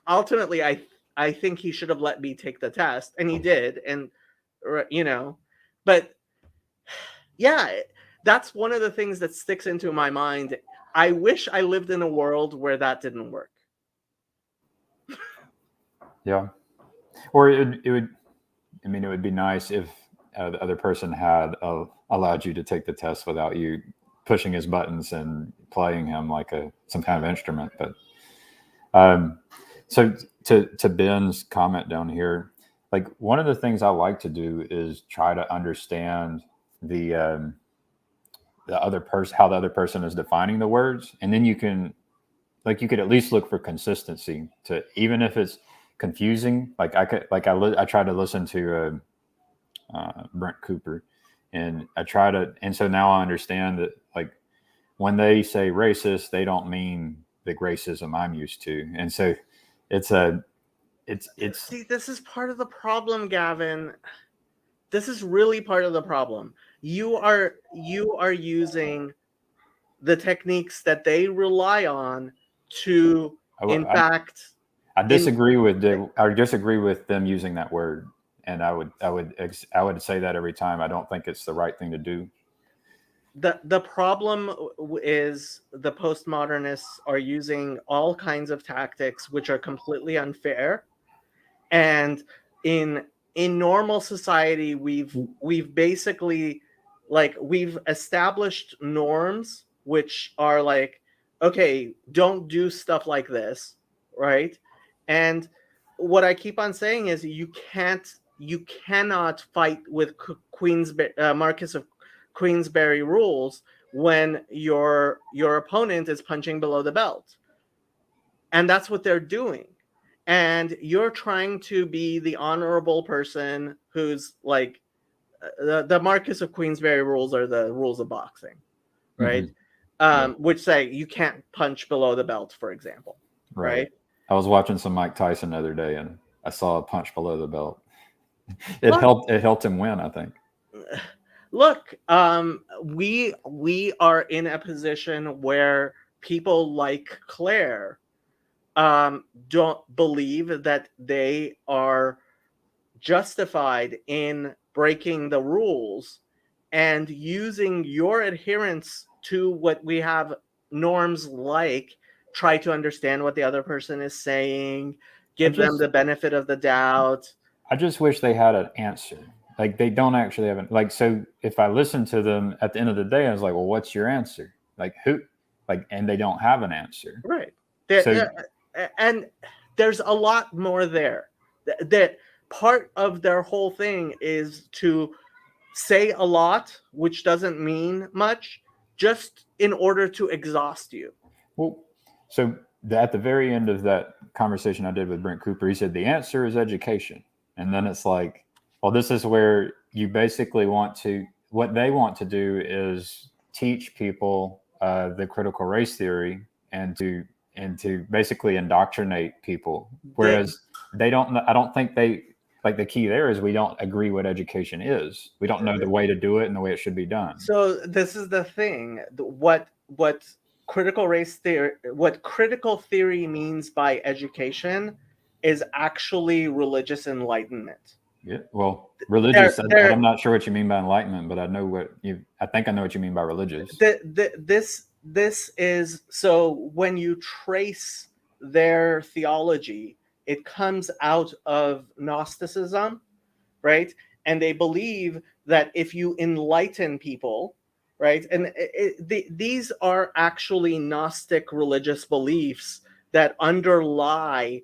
Speaker 1: I think he should have let me take the test, and he did. And but yeah, that's one of the things that sticks into my mind. I wish I lived in a world where that didn't work.
Speaker 2: Yeah. Or it would be nice if the other person had allowed you to take the test without you pushing his buttons and playing him like some kind of instrument. But so to Ben's comment down here, like one of the things I like to do is try to understand the other person, how the other person is defining the words, and then you could at least look for consistency to, even if it's confusing. Like I try to listen to Brent Cooper, and so now I understand that like when they say racist, they don't mean the racism I'm used to, and so it's
Speaker 1: See, this is part of the problem, Gavin. This is really part of the problem. You are using the techniques that they rely on to, in fact,
Speaker 2: I disagree with them using that word, and I would say that every time. I don't think it's the right thing to do.
Speaker 1: The problem is the postmodernists are using all kinds of tactics which are completely unfair, and in normal society we've basically we've established norms which are like, okay, don't do stuff like this, right? And what I keep on saying is you cannot fight with Marcus of Queensberry rules when your opponent is punching below the belt. And that's what they're doing. And you're trying to be the honorable person who's like, the Marcus of Queensberry rules are the rules of boxing, right? Mm-hmm. Which say you can't punch below the belt, for example, right?
Speaker 2: I was watching some Mike Tyson the other day, and I saw a punch below the belt. It helped him win, I think.
Speaker 1: Look, we are in a position where people like Claire don't believe that they are justified in breaking the rules and using your adherence to what we have norms like, try to understand what the other person is saying, give them the benefit of the doubt.
Speaker 2: I just wish they had an answer. Like they don't actually have it. Like, so if I listen to them at the end of the day, I was like, well, what's your answer? Like who, like, and they don't have an answer.
Speaker 1: Right. And there's a lot more there. That part of their whole thing is to say a lot, which doesn't mean much, just in order to exhaust you.
Speaker 2: Well, so at the very end of that conversation I did with Brent Cooper, he said the answer is education. And then it's like, well, this is where you basically what they want to do is teach people the critical race theory and to basically indoctrinate people. Whereas they don't. I don't think they like the key there is we don't agree what education is. We don't know the way to do it and the way it should be done.
Speaker 1: So this is the thing. What critical theory means by education is actually religious enlightenment.
Speaker 2: Yeah. Well, religious. I'm not sure what you mean by enlightenment, but I know what you. I think I know what you mean by religious.
Speaker 1: This is so when you trace their theology, it comes out of Gnosticism, right? And they believe that if you enlighten people, right, and these are actually Gnostic religious beliefs that underlie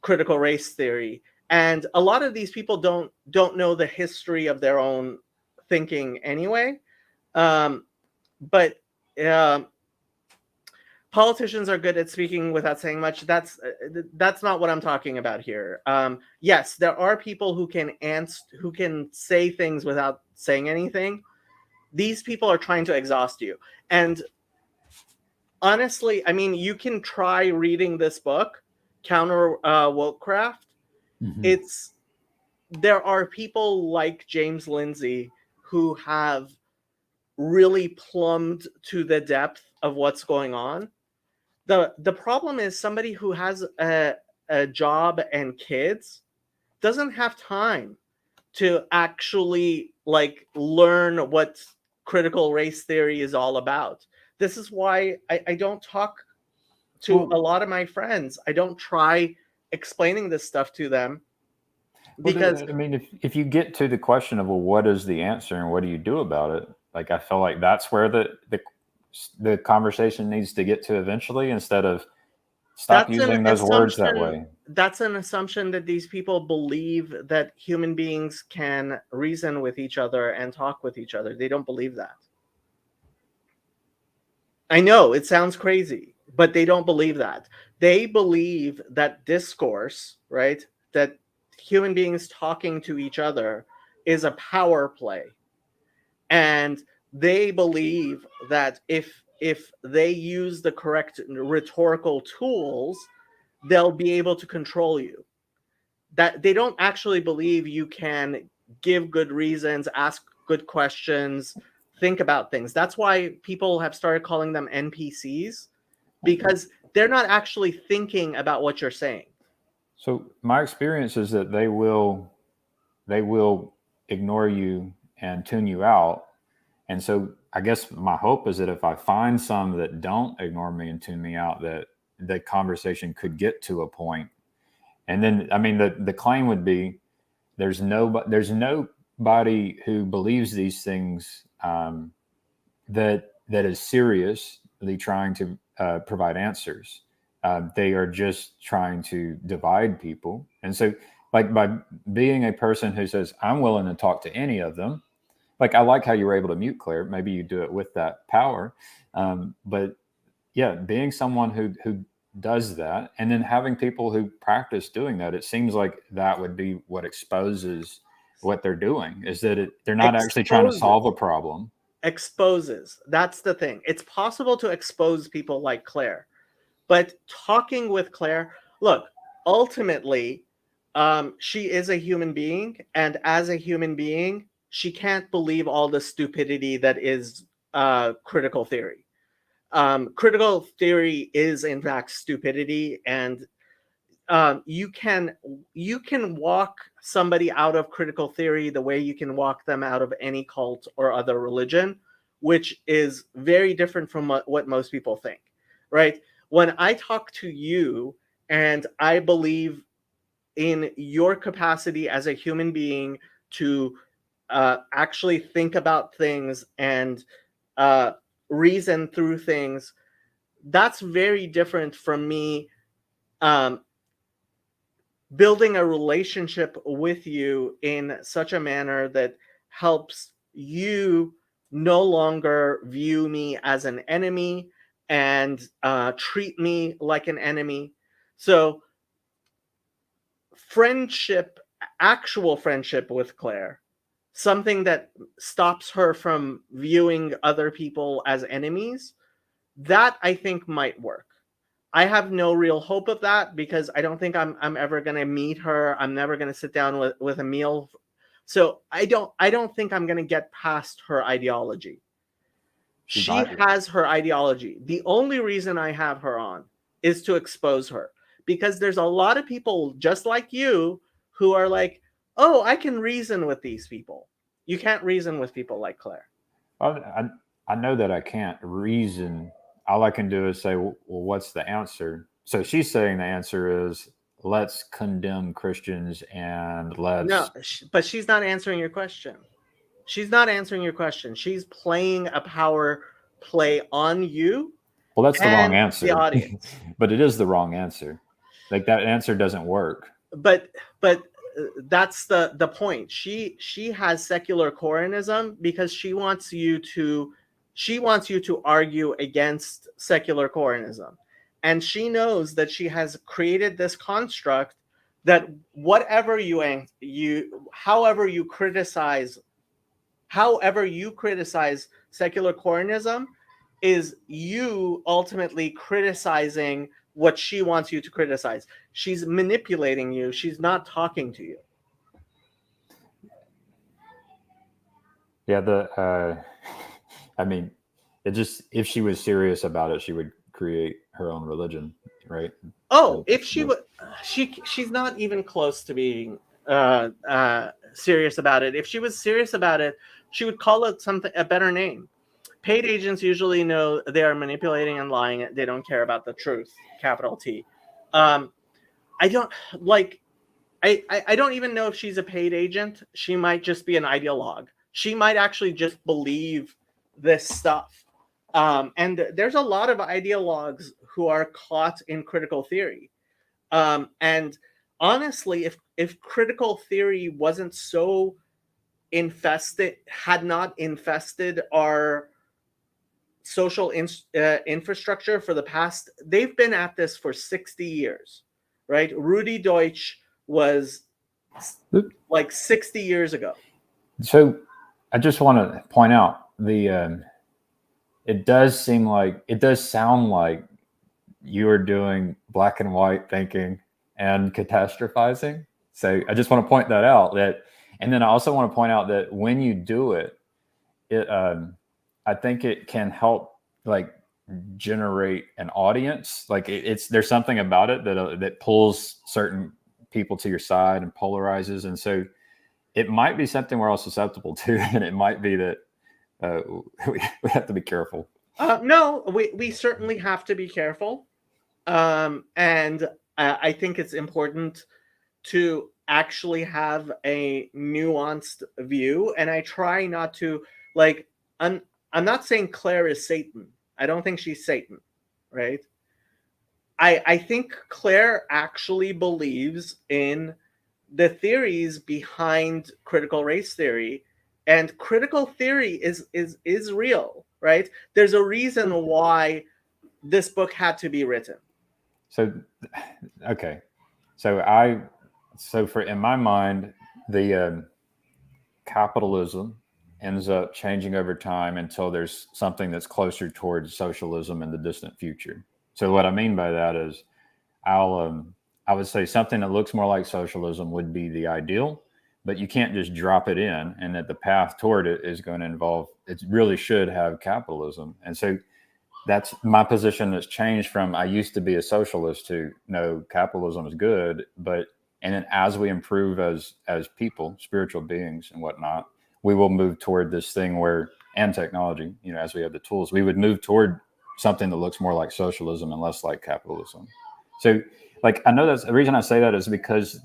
Speaker 1: critical race theory, and a lot of these people don't know the history of their own thinking anyway. But politicians are good at speaking without saying much. That's not what I'm talking about here. Yes, there are people who can say things without saying anything. These people are trying to exhaust you. And honestly, I mean, you can try reading this book, Counter Wokecraft.
Speaker 2: Mm-hmm.
Speaker 1: There are people like James Lindsay who have really plumbed to the depth of what's going on. The problem is somebody who has a job and kids doesn't have time to actually like learn what critical race theory is all about. This is why I don't talk to a lot of my friends. I don't try explaining this stuff to them because
Speaker 2: I mean, if you get to the question of, well, what is the answer and what do you do about it? Like, I feel like that's where the conversation needs to get to eventually, instead of stop using those words that way.
Speaker 1: That's an assumption that these people believe that human beings can reason with each other and talk with each other. They don't believe that. I know it sounds crazy, but they don't believe that. They believe that discourse, right, that human beings talking to each other is a power play. And they believe that if they use the correct rhetorical tools, they'll be able to control you. That they don't actually believe you can give good reasons, ask good questions, think about things. That's why people have started calling them NPCs, because they're not actually thinking about what you're saying.
Speaker 2: So my experience is that they will ignore you and tune you out. And so I guess my hope is that if I find some that don't ignore me and tune me out, that the conversation could get to a point. And then, I mean, the claim would be there's nobody who believes these things that is seriously trying to provide answers. They are just trying to divide people. And so, like, by being a person who says, I'm willing to talk to any of them, like, I like how you were able to mute Claire. Maybe you do it with that power. But yeah, being someone who does that, and then having people who practice doing that, it seems like that would be what exposes what they're doing, is that they're not actually trying to solve a problem.
Speaker 1: Exposes. That's the thing. It's possible to expose people like Claire, but talking with Claire, look, ultimately, she is a human being, and as a human being, she can't believe all the stupidity that is critical theory. Critical theory is in fact stupidity, and you can walk somebody out of critical theory the way you can walk them out of any cult or other religion, which is very different from what most people think, right? When I talk to you and I believe in your capacity as a human being to actually think about things and reason through things, that's very different from me building a relationship with you in such a manner that helps you no longer view me as an enemy and treat me like an enemy. So friendship, actual friendship with Claire, something that stops her from viewing other people as enemies, that I think might work. I have no real hope of that because I don't think I'm ever going to meet her. I'm never going to sit down with a meal. So I don't think I'm going to get past her ideology. She has her ideology. The only reason I have her on is to expose her, because there's a lot of people just like you who are like, oh, I can reason with these people. You can't reason with people like Claire.
Speaker 2: I know that I can't reason. All I can do is say, well, what's the answer? So she's saying the answer is, let's condemn Christians and let's.
Speaker 1: No, but she's not answering your question. She's not answering your question. She's playing a power play on you.
Speaker 2: Well, that's the wrong
Speaker 1: and
Speaker 2: answer.
Speaker 1: The audience.
Speaker 2: But it is the wrong answer. Like, that answer doesn't work.
Speaker 1: But that's the point. She has secular Coranism because she wants you to argue against secular Coranism. And she knows that she has created this construct that however you criticize secular Coranism is you ultimately criticizing what she wants you to criticize. She's manipulating you. She's not talking to you.
Speaker 2: Yeah, I mean, if she was serious about it, she would create her own religion, right?
Speaker 1: Oh, if she would, she's not even close to being serious about it. If she was serious about it, she would call it a better name. Paid agents usually know they are manipulating and lying. They don't care about the truth, capital T. I don't even know if she's a paid agent. She might just be an ideologue. She might actually just believe this stuff. And there's a lot of ideologues who are caught in critical theory. And honestly, if critical theory wasn't so had not infested our social infrastructure for the past, they've been at this for 60 years, right? Rudi Deutsch was like 60 years ago.
Speaker 2: So I just want to point out it does sound like you are doing black and white thinking and catastrophizing. So I just want to point that out, and then I also want to point out that when you do it, I think it can help like generate an audience. Like there's something about it that pulls certain people to your side and polarizes. And so it might be something we're all susceptible to. And it might be that we have to be careful.
Speaker 1: No, we certainly have to be careful. And I think it's important to actually have a nuanced view. And I try not to I'm not saying Claire is Satan. I don't think she's Satan, right? I think Claire actually believes in the theories behind critical race theory, and critical theory is real, right? There's a reason why this book had to be written.
Speaker 2: So, okay. So in my mind, the capitalism ends up changing over time until there's something that's closer towards socialism in the distant future. So what I mean by that is I would say something that looks more like socialism would be the ideal, but you can't just drop it in, and that the path toward it is going to involve, it really should have capitalism. And so that's my position that's changed from, I used to be a socialist to no, capitalism is good, and then as we improve as people, spiritual beings and whatnot, we will move toward this thing where, and technology, as we have the tools, we would move toward something that looks more like socialism and less like capitalism. So I know that's the reason I say that is because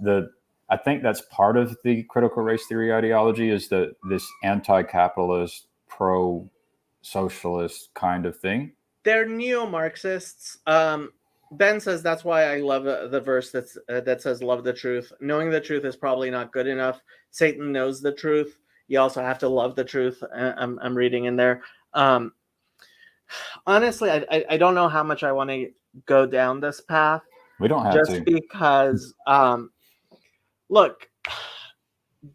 Speaker 2: I think that's part of the critical race theory ideology is this anti-capitalist, pro-socialist kind of thing.
Speaker 1: They're neo-Marxists. Ben says that's why I love the verse that says, love the truth. Knowing the truth is probably not good enough. Satan knows the truth. You also have to love the truth. I'm reading in there. Honestly, I don't know how much I want to go down this path.
Speaker 2: We don't have
Speaker 1: just
Speaker 2: to.
Speaker 1: Because, look,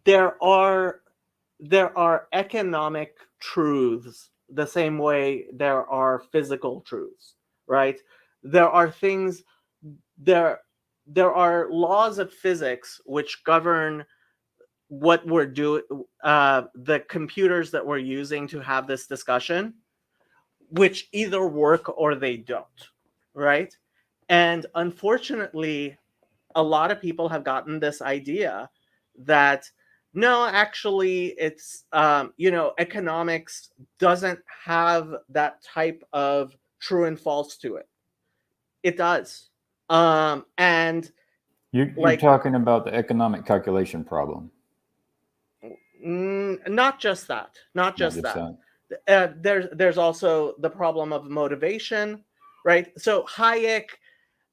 Speaker 1: there are economic truths the same way there are physical truths, right? there are things there are laws of physics which govern what we're doing, the computers that we're using to have this discussion, which either work or they don't, right? And unfortunately, a lot of people have gotten this idea that no, actually, it's economics doesn't have that type of true and false to it. It does, and
Speaker 2: You're
Speaker 1: like
Speaker 2: talking about the economic calculation problem,
Speaker 1: not just that, not
Speaker 2: not
Speaker 1: just
Speaker 2: just
Speaker 1: that.
Speaker 2: that.
Speaker 1: There's also the problem of motivation, right? So Hayek,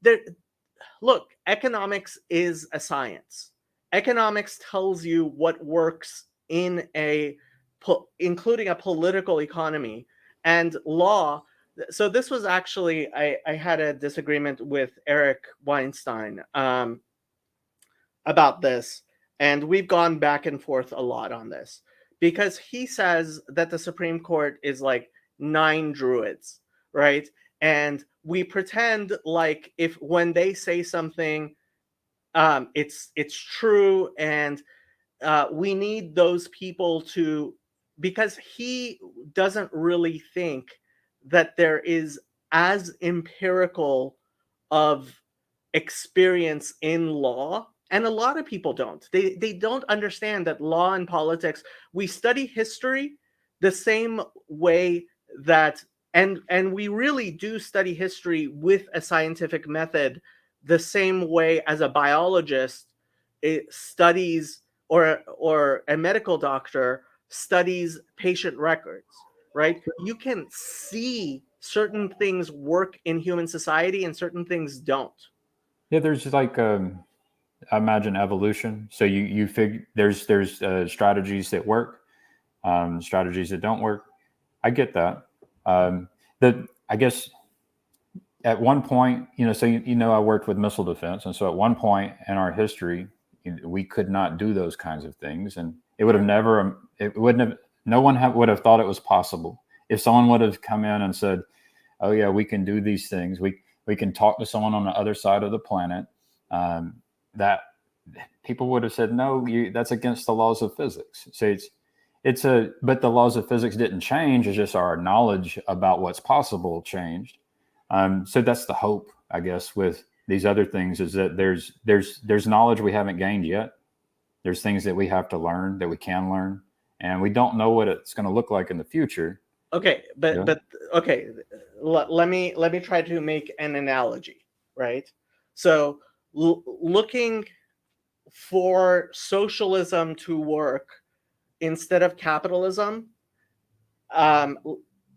Speaker 1: there, look, economics is a science. Economics tells you what works in including a political economy, and law. So this was actually, I had a disagreement with Eric Weinstein about this, and we've gone back and forth a lot on this because he says that the Supreme Court is like 9 druids, right? And we pretend like if when they say something, it's true, and we need those people to, because he doesn't really think that there is as empirical of experience in law, and a lot of people don't, they don't understand that law and politics, we study history the same way that, and we really do study history with a scientific method the same way as a biologist studies, or a medical doctor studies patient records, right? You can see certain things work in human society and certain things don't.
Speaker 2: Yeah, there's like I imagine evolution. So you figure there's strategies that work, strategies that don't work. I get that. I guess at one point, so I worked with missile defense, and so at one point in our history, we could not do those kinds of things, and it would have never, it wouldn't have, no one would have thought it was possible if someone would have come in and said, "Oh yeah, we can do these things. We can talk to someone on the other side of the planet." That people would have said, "No, that's against the laws of physics." So but the laws of physics didn't change. It's just our knowledge about what's possible changed. So that's the hope, I guess, with these other things, is that there's knowledge we haven't gained yet. There's things that we have to learn, that we can learn, and we don't know what it's going to look like in the future.
Speaker 1: Okay, but okay, let me try to make an analogy, right? So looking for socialism to work instead of capitalism,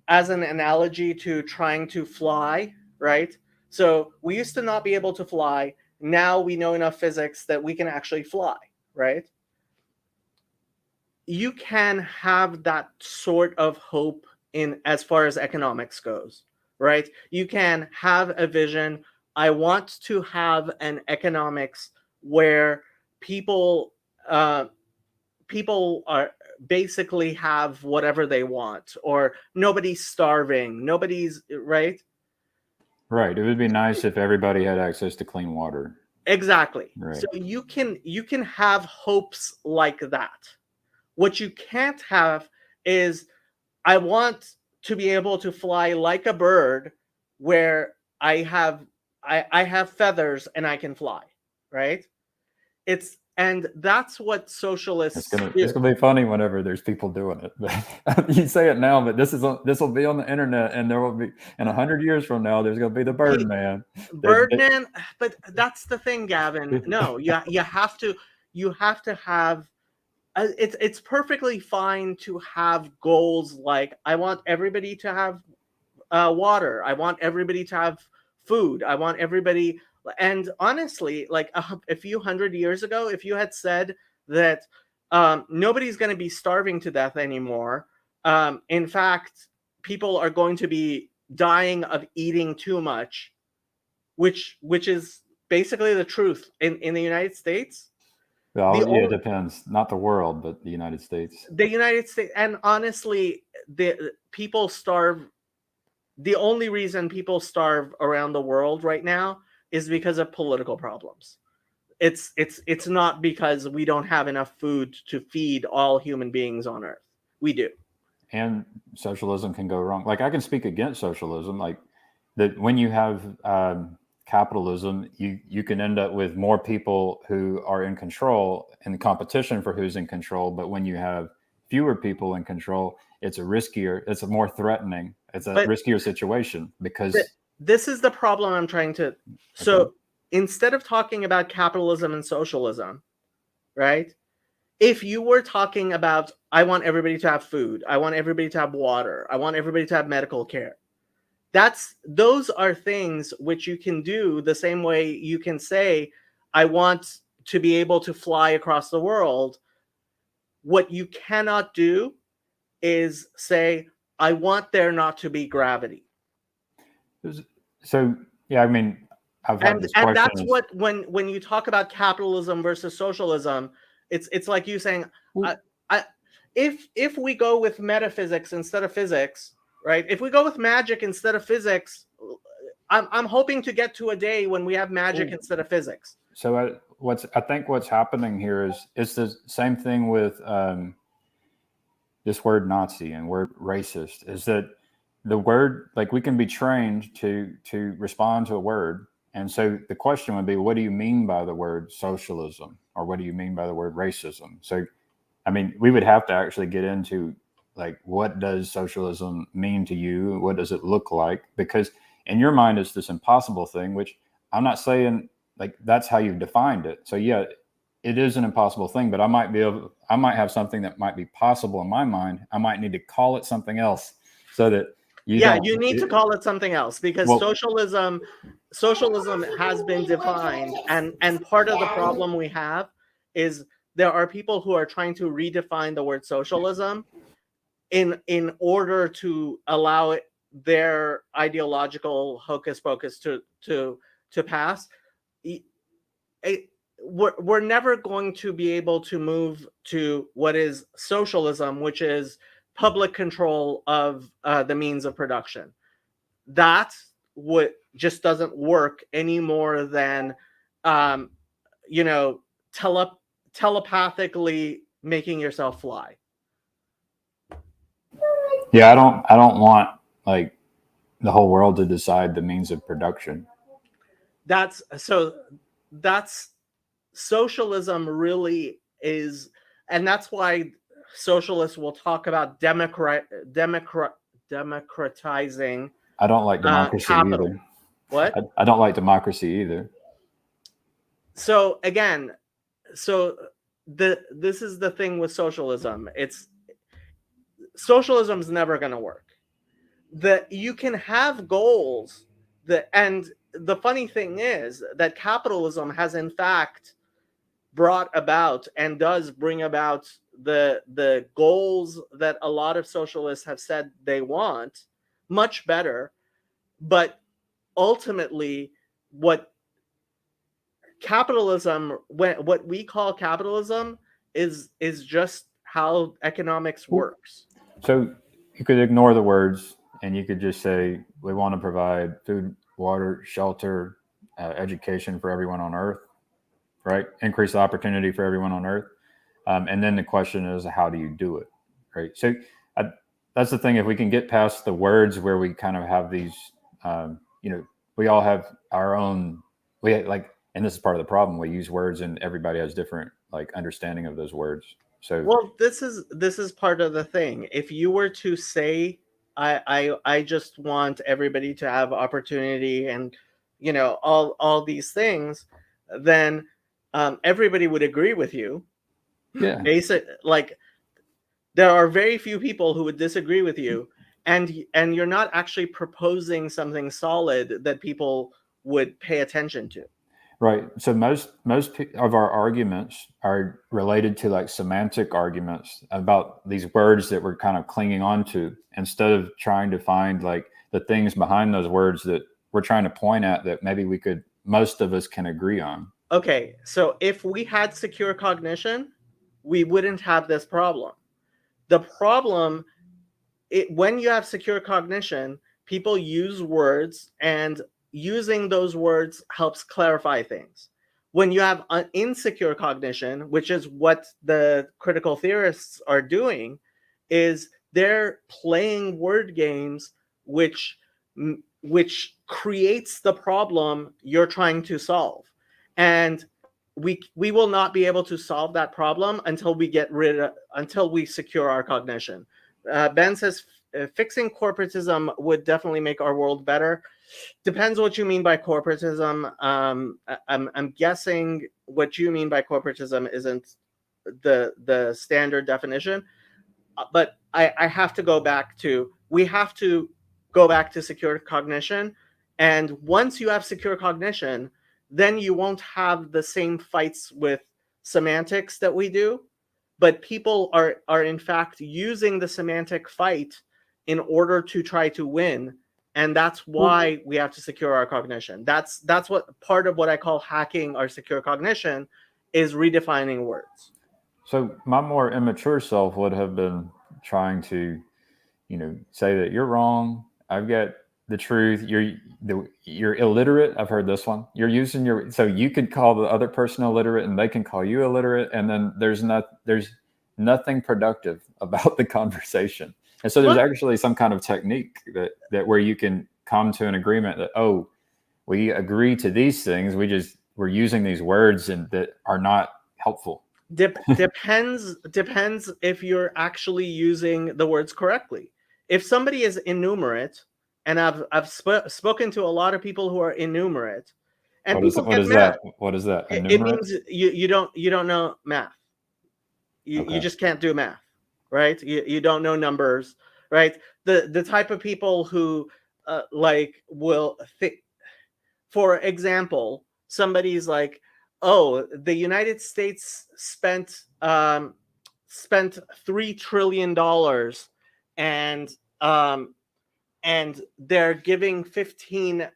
Speaker 1: as an analogy to trying to fly, right? So we used to not be able to fly. Now we know enough physics that we can actually fly, right? You can have that sort of hope in as far as economics goes, right? You can have a vision. I want to have an economics where people people are basically have whatever they want, or nobody's starving, nobody's, right?
Speaker 2: Right. It would be nice if everybody had access to clean water.
Speaker 1: Exactly.
Speaker 2: Right.
Speaker 1: So you can have hopes like that. What you can't have is, I want to be able to fly like a bird, where I have feathers and I can fly, right? And that's what socialists
Speaker 2: It's gonna be funny whenever there's people doing it. But you say it now, but this will be on the internet, and there will be in 100 years from now. There's gonna be the Birdman.
Speaker 1: Birdman, but that's the thing, Gavin. No, you have to have. It's perfectly fine to have goals like, I want everybody to have water. I want everybody to have food. I want everybody. And honestly, like a few hundred years ago, if you had said that nobody's going to be starving to death anymore, in fact, people are going to be dying of eating too much, which is basically the truth in the United States.
Speaker 2: Well, yeah, it depends. Not the world, but the United States.
Speaker 1: The United States, and honestly, the people starve the only reason people starve around the world right now is because of political problems. It's not because we don't have enough food to feed all human beings on Earth. We do.
Speaker 2: And socialism can go wrong. Like I can speak against socialism. Like that when you have capitalism, you can end up with more people who are in control and the competition for who's in control. But when you have fewer people in control, it's a more threatening, it's a
Speaker 1: But
Speaker 2: riskier situation because
Speaker 1: this is the problem I'm trying to. So
Speaker 2: Okay.
Speaker 1: instead of talking about capitalism and socialism, right? If you were talking about, I want everybody to have food, I want everybody to have water, I want everybody to have medical care. Those are things which you can do the same way you can say, I want to be able to fly across the world. What you cannot do is say, I want there not to be gravity.
Speaker 2: So yeah, I mean, I've had this question.
Speaker 1: And that's what when you talk about capitalism versus socialism, it's like you saying, if we go with metaphysics instead of physics, right? If we go with magic instead of physics, I'm hoping to get to a day when we have magic instead of physics.
Speaker 2: So I think what's happening here is it's the same thing with this word Nazi and word racist. Is that the word, like we can be trained to respond to a word, and so the question would be, what do you mean by the word socialism, or what do you mean by the word racism? So, I mean, we would have to actually get into like, what does socialism mean to you? What does it look like? Because in your mind, it's this impossible thing, which I'm not saying like that's how you've defined it. So yeah, it is an impossible thing, but I might have something that might be possible in my mind. I might need to call it something else so that
Speaker 1: you need to call it something else, because
Speaker 2: Well-
Speaker 1: socialism has been defined, and part of the problem we have is there are people who are trying to redefine the word socialism in order to allow it, their ideological hocus pocus to pass. We're never going to be able to move to what is socialism, which is public control of the means of production. That just doesn't work any more than telepathically making yourself fly.
Speaker 2: Yeah, I don't want like the whole world to decide the means of production.
Speaker 1: That's socialism really is, and that's why socialists will talk about democratizing.
Speaker 2: I don't like democracy
Speaker 1: capital.
Speaker 2: either.
Speaker 1: What?
Speaker 2: I don't like democracy either.
Speaker 1: So again, this is the thing with socialism. Socialism's never going to work. That you can have goals and the funny thing is that capitalism has in fact brought about and does bring about the goals that a lot of socialists have said they want much better, but ultimately what we call capitalism is just how economics works.
Speaker 2: So you could ignore the words and you could just say, we want to provide food, water, shelter, education for everyone on Earth, right? Increase the opportunity for everyone on Earth. And then the question is, how do you do it, right? So that's the thing. If we can get past the words where we kind of have these, we all have our own, and this is part of the problem. We use words and everybody has different like understanding of those words. So,
Speaker 1: well, this is part of the thing. If you were to say, I just want everybody to have opportunity and all these things, then everybody would agree with you.
Speaker 2: Yeah.
Speaker 1: Like there are very few people who would disagree with you, and you're not actually proposing something solid that people would pay attention to.
Speaker 2: Right. So most of our arguments are related to like semantic arguments about these words that we're kind of clinging on to, instead of trying to find like the things behind those words that we're trying to point at that maybe most of us can agree on.
Speaker 1: Okay, so if we had secure cognition, we wouldn't have this problem. The problem, when you have secure cognition, people use words, and using those words helps clarify things. When you have insecure cognition, which is what the critical theorists are doing, is they're playing word games, which creates the problem you're trying to solve. And we will not be able to solve that problem until we secure our cognition. Ben says fixing corporatism would definitely make our world better. Depends what you mean by corporatism. I'm guessing what you mean by corporatism isn't the standard definition, but I have to go back to secure cognition. And once you have secure cognition, then you won't have the same fights with semantics that we do. But people are in fact using the semantic fight in order to try to win. And that's why we have to secure our cognition. That's what part of what I call hacking our secure cognition is, redefining words.
Speaker 2: So my more immature self would have been trying to, say that you're wrong. I've got the truth. You're illiterate. I've heard this one. You're using so you could call the other person illiterate, and they can call you illiterate, and then there's nothing productive about the conversation. And so there's actually some kind of technique that where you can come to an agreement that, oh, we agree to these things. We're using these words and that are not helpful.
Speaker 1: Depends if you're actually using the words correctly. If somebody is innumerate, and I've spoken to a lot of people who are innumerate, and
Speaker 2: what is that? What is that?
Speaker 1: It means you don't know math. You just can't do math, right? You don't know numbers, right? The type of people who will think. For example, somebody's like, oh, the United States spent $3 trillion, and they're giving $15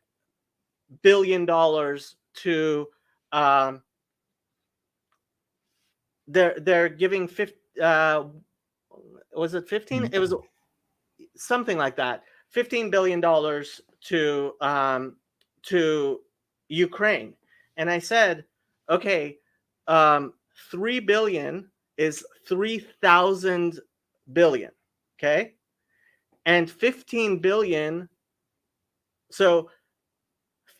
Speaker 1: billion to they're giving was it 15? It was something like that. $15 billion to Ukraine. And I said, okay, 3 billion is 3,000 billion. Okay. And 15 billion. So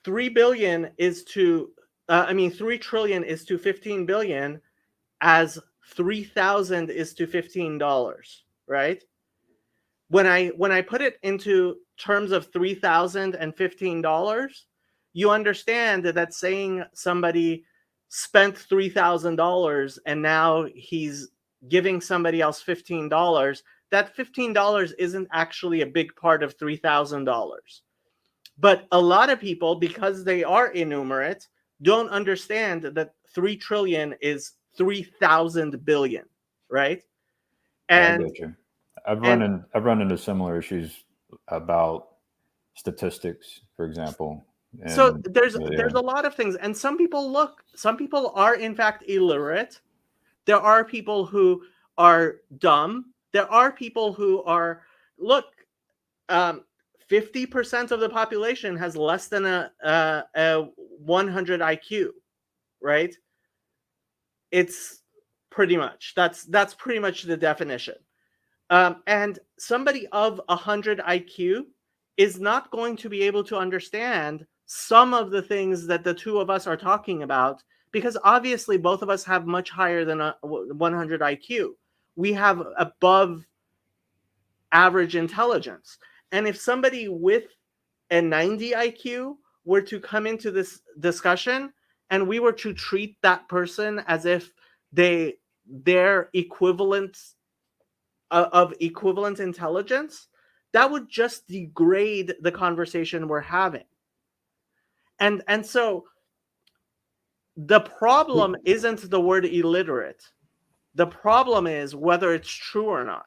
Speaker 1: 3 billion is to, 3 trillion is to 15 billion, as 3,000 is to $15, right? When I put it into terms of 3,000 and $15, you understand that saying somebody spent $3,000 and now he's giving somebody else $15, that $15 isn't actually a big part of $3,000. But a lot of people, because they are innumerate, don't understand that 3 trillion is 3,000 billion, right? And
Speaker 2: I get you. I've run into similar issues about statistics, for example. And
Speaker 1: so there's a lot of things, and some people are in fact illiterate. There are people who are dumb. There are people who are 50% of the population has less than a 100 IQ, right? It's pretty much that's pretty much the definition. And somebody of 100 IQ is not going to be able to understand some of the things that the two of us are talking about, because obviously both of us have much higher than a 100 IQ. We have above average intelligence. And if somebody with a 90 IQ were to come into this discussion and we were to treat that person as if their equivalent of equivalent intelligence, that would just degrade the conversation we're having. And so the problem isn't the word illiterate. The problem is whether it's true or not.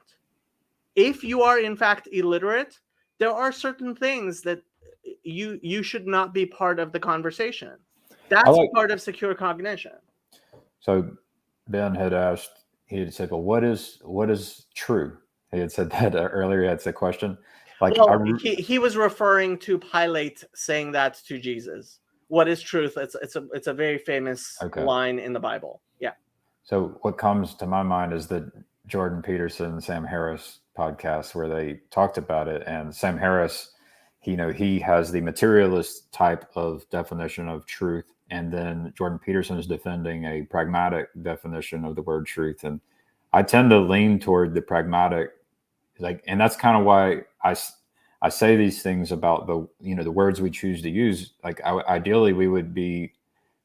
Speaker 1: If you are in fact illiterate, there are certain things that you should not be part of the conversation. That's part of secure cognition.
Speaker 2: So Ben had asked, he had said, well, what is true? He had said that earlier. He had said question, Like,
Speaker 1: Well, he was referring to Pilate saying that to Jesus. What is truth? It's a very famous line in the Bible. Yeah.
Speaker 2: So what comes to my mind is the Jordan Peterson, Sam Harris podcast where they talked about it, and Sam Harris, he has the materialist type of definition of truth, and then Jordan Peterson is defending a pragmatic definition of the word truth, and I tend to lean toward the pragmatic, and that's kind of why I say these things about the words we choose to use. Like, ideally, we would be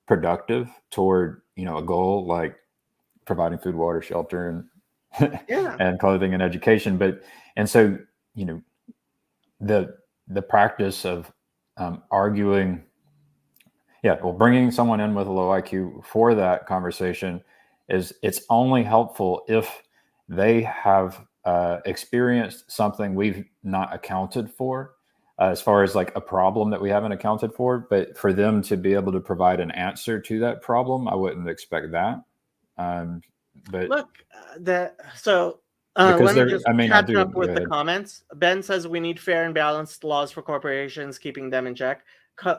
Speaker 2: productive toward a goal like providing food, water, shelter, and and clothing and education. And so the practice of arguing, bringing someone in with a low IQ for that conversation it's only helpful if they have experienced something we've not accounted for, as far as like a problem that we haven't accounted for. But for them to be able to provide an answer to that problem, I wouldn't expect that. But
Speaker 1: look, let me just catch up with the comments. Ben says we need fair and balanced laws for corporations, keeping them in check.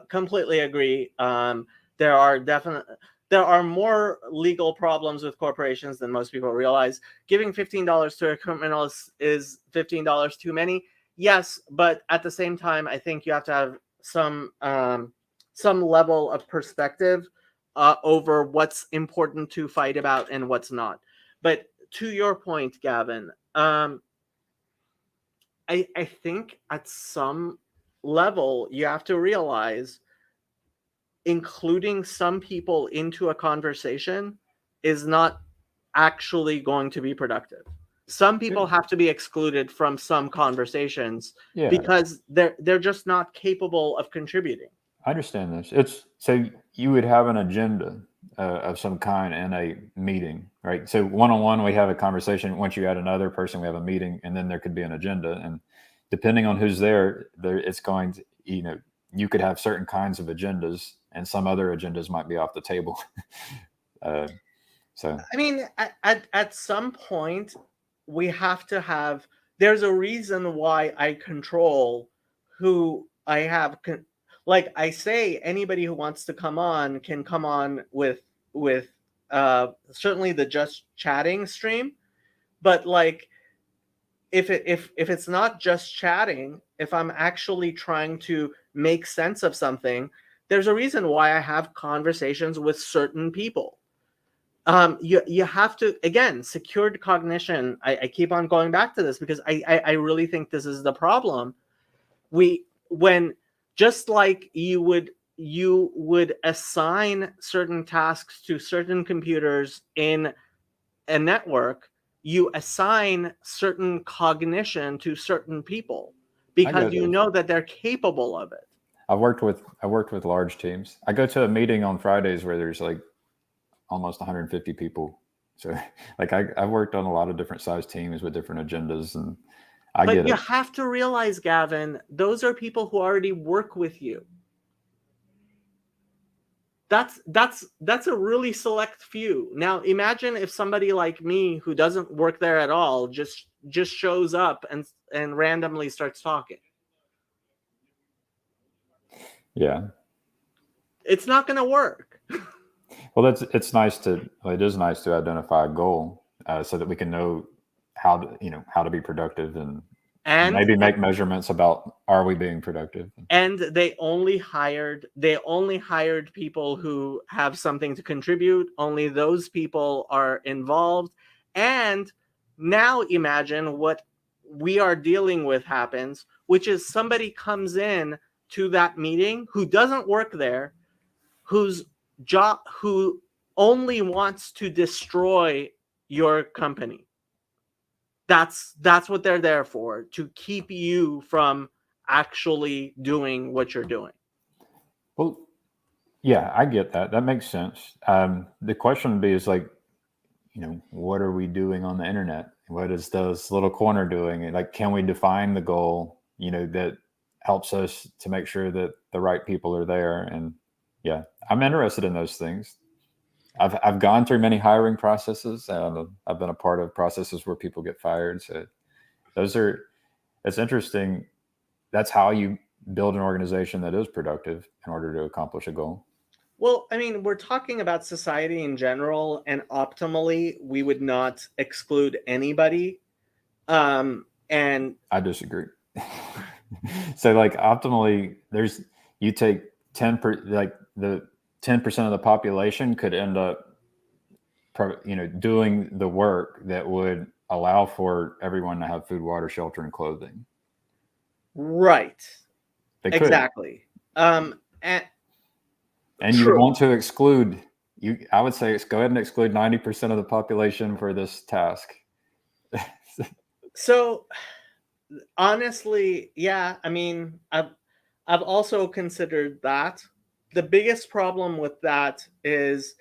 Speaker 1: Completely agree. There are more legal problems with corporations than most people realize. Giving $15 to a criminal is $15 too many. Yes, but at the same time, I think you have to have some level of perspective over what's important to fight about and what's not. But to your point, Gavin, I think at some level you have to realize including some people into a conversation is not actually going to be productive. Some people have to be excluded from some conversations because they're just not capable of contributing.
Speaker 2: I understand this. It's so you would have an agenda of some kind in a meeting, right? So one-on-one, we have a conversation. Once you add another person, we have a meeting, and then there could be an agenda. And depending on who's there, it's going to, you could have certain kinds of agendas, and some other agendas might be off the table. So
Speaker 1: I mean, at some point, we have to have. There's a reason why I control who I have. Like I say, anybody who wants to come on can come on with certainly the Just Chatting stream, but like if it's not just chatting, if I'm actually trying to make sense of something, there's a reason why I have conversations with certain people. You have to, again, secured cognition. I keep on going back to this because I really think this is the problem. When just like you would assign certain tasks to certain computers in a network, you assign certain cognition to certain people because you know that they're capable of it.
Speaker 2: I worked with large teams. I go to a meeting on Fridays where there's like almost 150 people. So like I've worked on a lot of different size teams with different agendas, and
Speaker 1: but you have to realize, Gavin, those are people who already work with you. That's a really select few. Now imagine if somebody like me who doesn't work there at all just shows up and randomly starts talking.
Speaker 2: Yeah.
Speaker 1: It's not going to work.
Speaker 2: Well, it is nice to identify a goal so that we can know how to be productive and maybe make measurements about, are we being productive?
Speaker 1: And they only hired people who have something to contribute. Only those people are involved. And now imagine what we are dealing with happens, which is somebody comes in to that meeting who doesn't work there, who only wants to destroy your company. That's what they're there for, to keep you from actually doing what you're doing.
Speaker 2: Well, yeah, I get that. That makes sense. The question would be is like, what are we doing on the internet? What is this little corner doing? Like, can we define the goal, that helps us to make sure that the right people are there? And yeah, I'm interested in those things. I've gone through many hiring processes. I've been a part of processes where people get fired. So it's interesting. that's how you build an organization that is productive in order to accomplish a goal.
Speaker 1: Well, I mean, we're talking about society in general, and optimally, we would not exclude anybody. And
Speaker 2: I disagree. So like optimally, you take 10%, like the 10% of the population could end up, doing the work that would allow for everyone to have food, water, shelter, and clothing.
Speaker 1: right,
Speaker 2: They could.
Speaker 1: exactly. And
Speaker 2: you would
Speaker 1: true.
Speaker 2: want to exclude I would say go ahead and exclude 90% of the population for this task.
Speaker 1: So honestly, yeah, I mean, I've also considered that. The biggest problem with that is,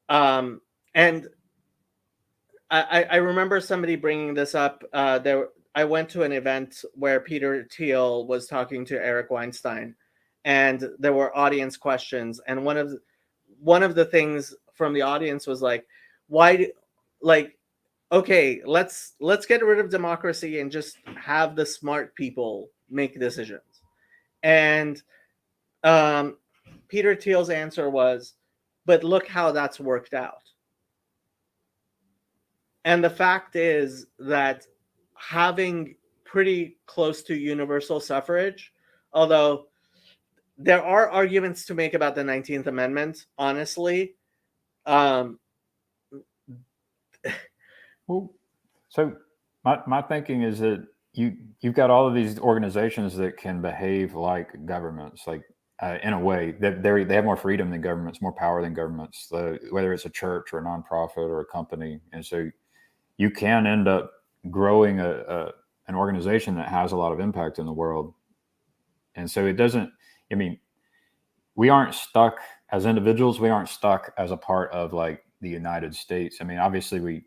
Speaker 1: and I remember somebody bringing this up. I went to an event where Peter Thiel was talking to Eric Weinstein, and there were audience questions. And one of the things from the audience was like, why, like, okay, let's get rid of democracy and just have the smart people make decisions. And Peter Thiel's answer was, but look how that's worked out. And the fact is that having pretty close to universal suffrage, although there are arguments to make about the 19th Amendment, honestly.
Speaker 2: Well, so my thinking is that you've got all of these organizations that can behave like governments, like in a way that they have more freedom than governments, more power than governments, whether it's a church or a nonprofit or a company. And so you can end up growing an organization that has a lot of impact in the world. And so it doesn't, I mean, we aren't stuck as individuals. We aren't stuck as a part of like the United States. I mean, obviously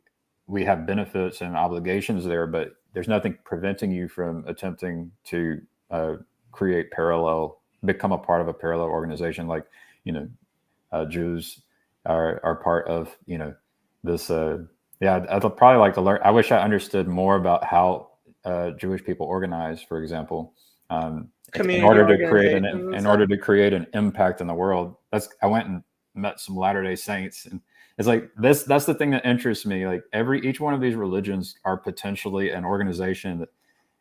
Speaker 2: we have benefits and obligations there, but there's nothing preventing you from attempting to become a part of a parallel organization. Like, Jews are part of, this, yeah, I'd probably like to learn. I wish I understood more about how Jewish people organize, for example, in order to create an impact in the world. I went and met some Latter-day Saints, and it's like that's the thing that interests me. Like each one of these religions are potentially an organization that,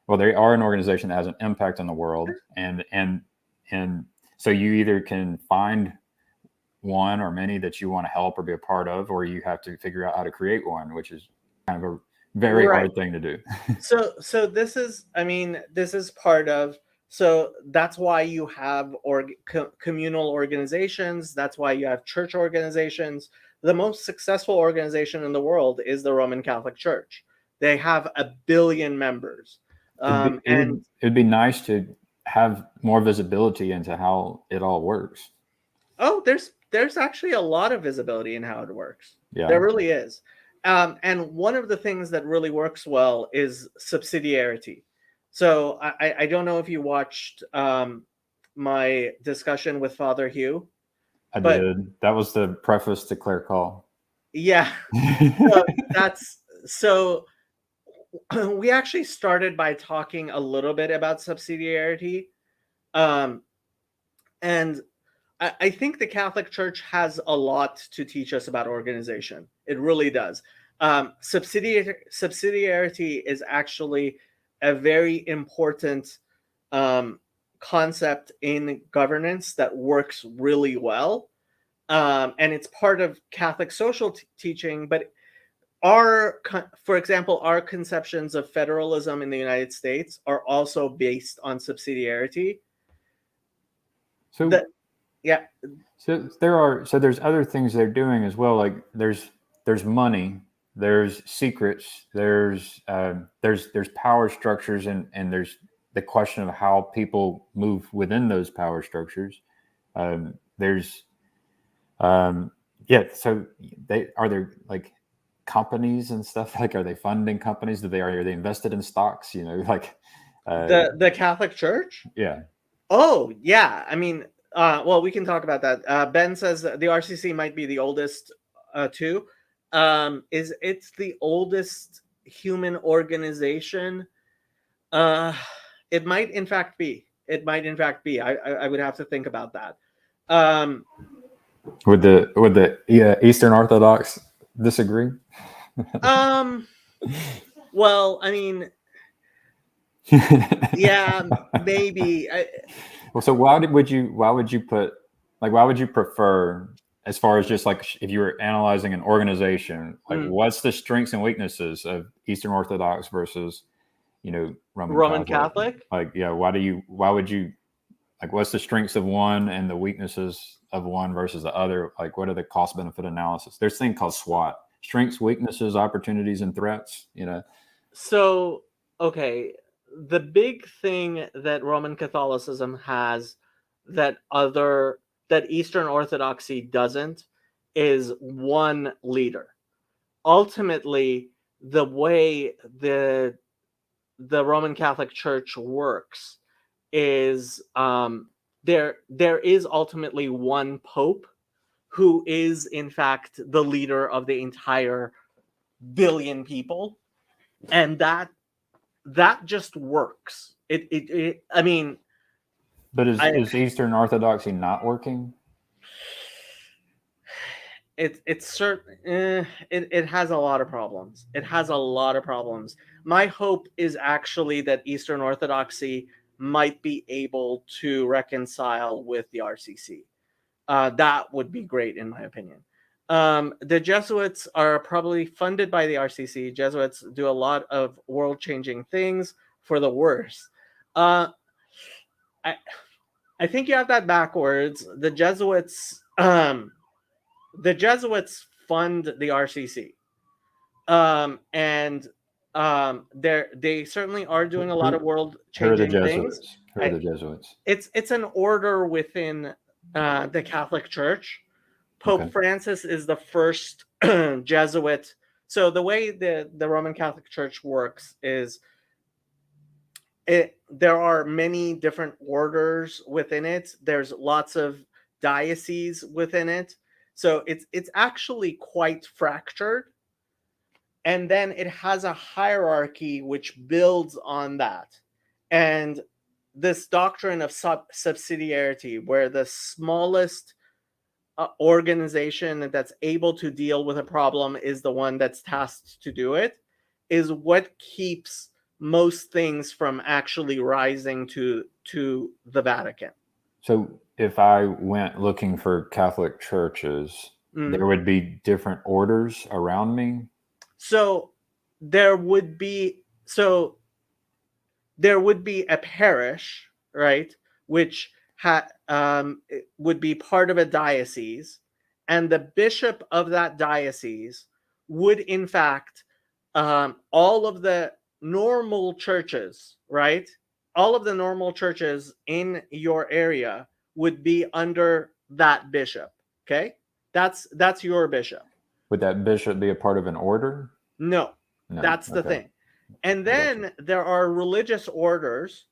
Speaker 2: well, they are an organization that has an impact on the world, and so you either can find one or many that you want to help or be a part of, or you have to figure out how to create one, which is kind of a very hard thing to do.
Speaker 1: So this is, I mean, this is part of, so that's why you have communal organizations. That's why you have church organizations. The most successful organization in the world is the Roman Catholic Church. They have 1 billion members.
Speaker 2: It'd be nice to have more visibility into how it all works.
Speaker 1: Oh, there's actually a lot of visibility in how it works.
Speaker 2: Yeah,
Speaker 1: there really is. And one of the things that really works well is subsidiarity. So I don't know if you watched my discussion with Father Hugh.
Speaker 2: I did. That was the preface to Claire Call.
Speaker 1: Yeah. So we actually started by talking a little bit about subsidiarity. And I think the Catholic Church has a lot to teach us about organization. It really does. Subsidiarity is actually a very important concept in governance that works really well. And it's part of Catholic social teaching. But for example, our conceptions of federalism in the United States are also based on subsidiarity. Yeah.
Speaker 2: So there's other things they're doing as well. Like there's money, there's secrets, there's power structures, and there's the question of how people move within those power structures. So are there like companies and stuff? Like, are they funding companies? Are they invested in stocks? Like
Speaker 1: the Catholic Church?
Speaker 2: Yeah.
Speaker 1: Oh yeah. I mean, well, we can talk about that. Ben says the RCC might be the oldest too. It's the oldest human organization? It might in fact be. It might in fact be. I would have to think about that. Um,
Speaker 2: Would the Eastern Orthodox disagree?
Speaker 1: um, well, I mean, yeah, maybe.
Speaker 2: Well, so why would you put like why would you prefer as far as just like if you were analyzing an organization, like what's the strengths and weaknesses of Eastern Orthodox versus Roman
Speaker 1: Roman
Speaker 2: Catholic?
Speaker 1: Catholic.
Speaker 2: Like, yeah, why would you like what's the strengths of one and the weaknesses of one versus the other? Like, what are the cost benefit analysis? There's a thing called SWOT: strengths, weaknesses, opportunities, and threats.
Speaker 1: So, okay, the big thing that Roman Catholicism has that Eastern Orthodoxy doesn't is one leader. Ultimately, the way the Roman Catholic Church works is there is ultimately one pope who is in fact the leader of the entire billion people, and that just works. I mean,
Speaker 2: But
Speaker 1: I
Speaker 2: is Eastern Orthodoxy not working?
Speaker 1: it's certain it has a lot of problems. It has a lot of problems. My hope is actually that Eastern Orthodoxy might be able to reconcile with the RCC. That would be great, in my opinion. The Jesuits are probably funded by the RCC. Jesuits do a lot of world-changing things for the worse. Uh, I I think you have that backwards. The Jesuits fund the RCC, and they certainly are doing a lot of
Speaker 2: Who are the
Speaker 1: world-changing things.
Speaker 2: Jesuits? Who are
Speaker 1: I,
Speaker 2: the Jesuits?
Speaker 1: it's an order within the Catholic Church. Pope
Speaker 2: Okay.
Speaker 1: Francis is the first Jesuit. So the way the Roman Catholic Church works is there are many different orders within it. There's lots of dioceses within it. So it's actually quite fractured. And then it has a hierarchy which builds on that. And this doctrine of subsidiarity, where the smallest organization that's able to deal with a problem is the one that's tasked to do it, is what keeps most things from actually rising to the Vatican.
Speaker 2: So if I went looking for Catholic churches, there would be different orders around me.
Speaker 1: So there would be a parish, right, which would be part of a diocese, and the bishop of that diocese would, in fact, all of the normal churches, right? All of the normal churches in your area would be under that bishop. Okay, that's your bishop.
Speaker 2: Would that bishop be a part of an order?
Speaker 1: No,
Speaker 2: No.
Speaker 1: that's the
Speaker 2: Okay.
Speaker 1: thing. And
Speaker 2: I got you.
Speaker 1: then there are religious orders,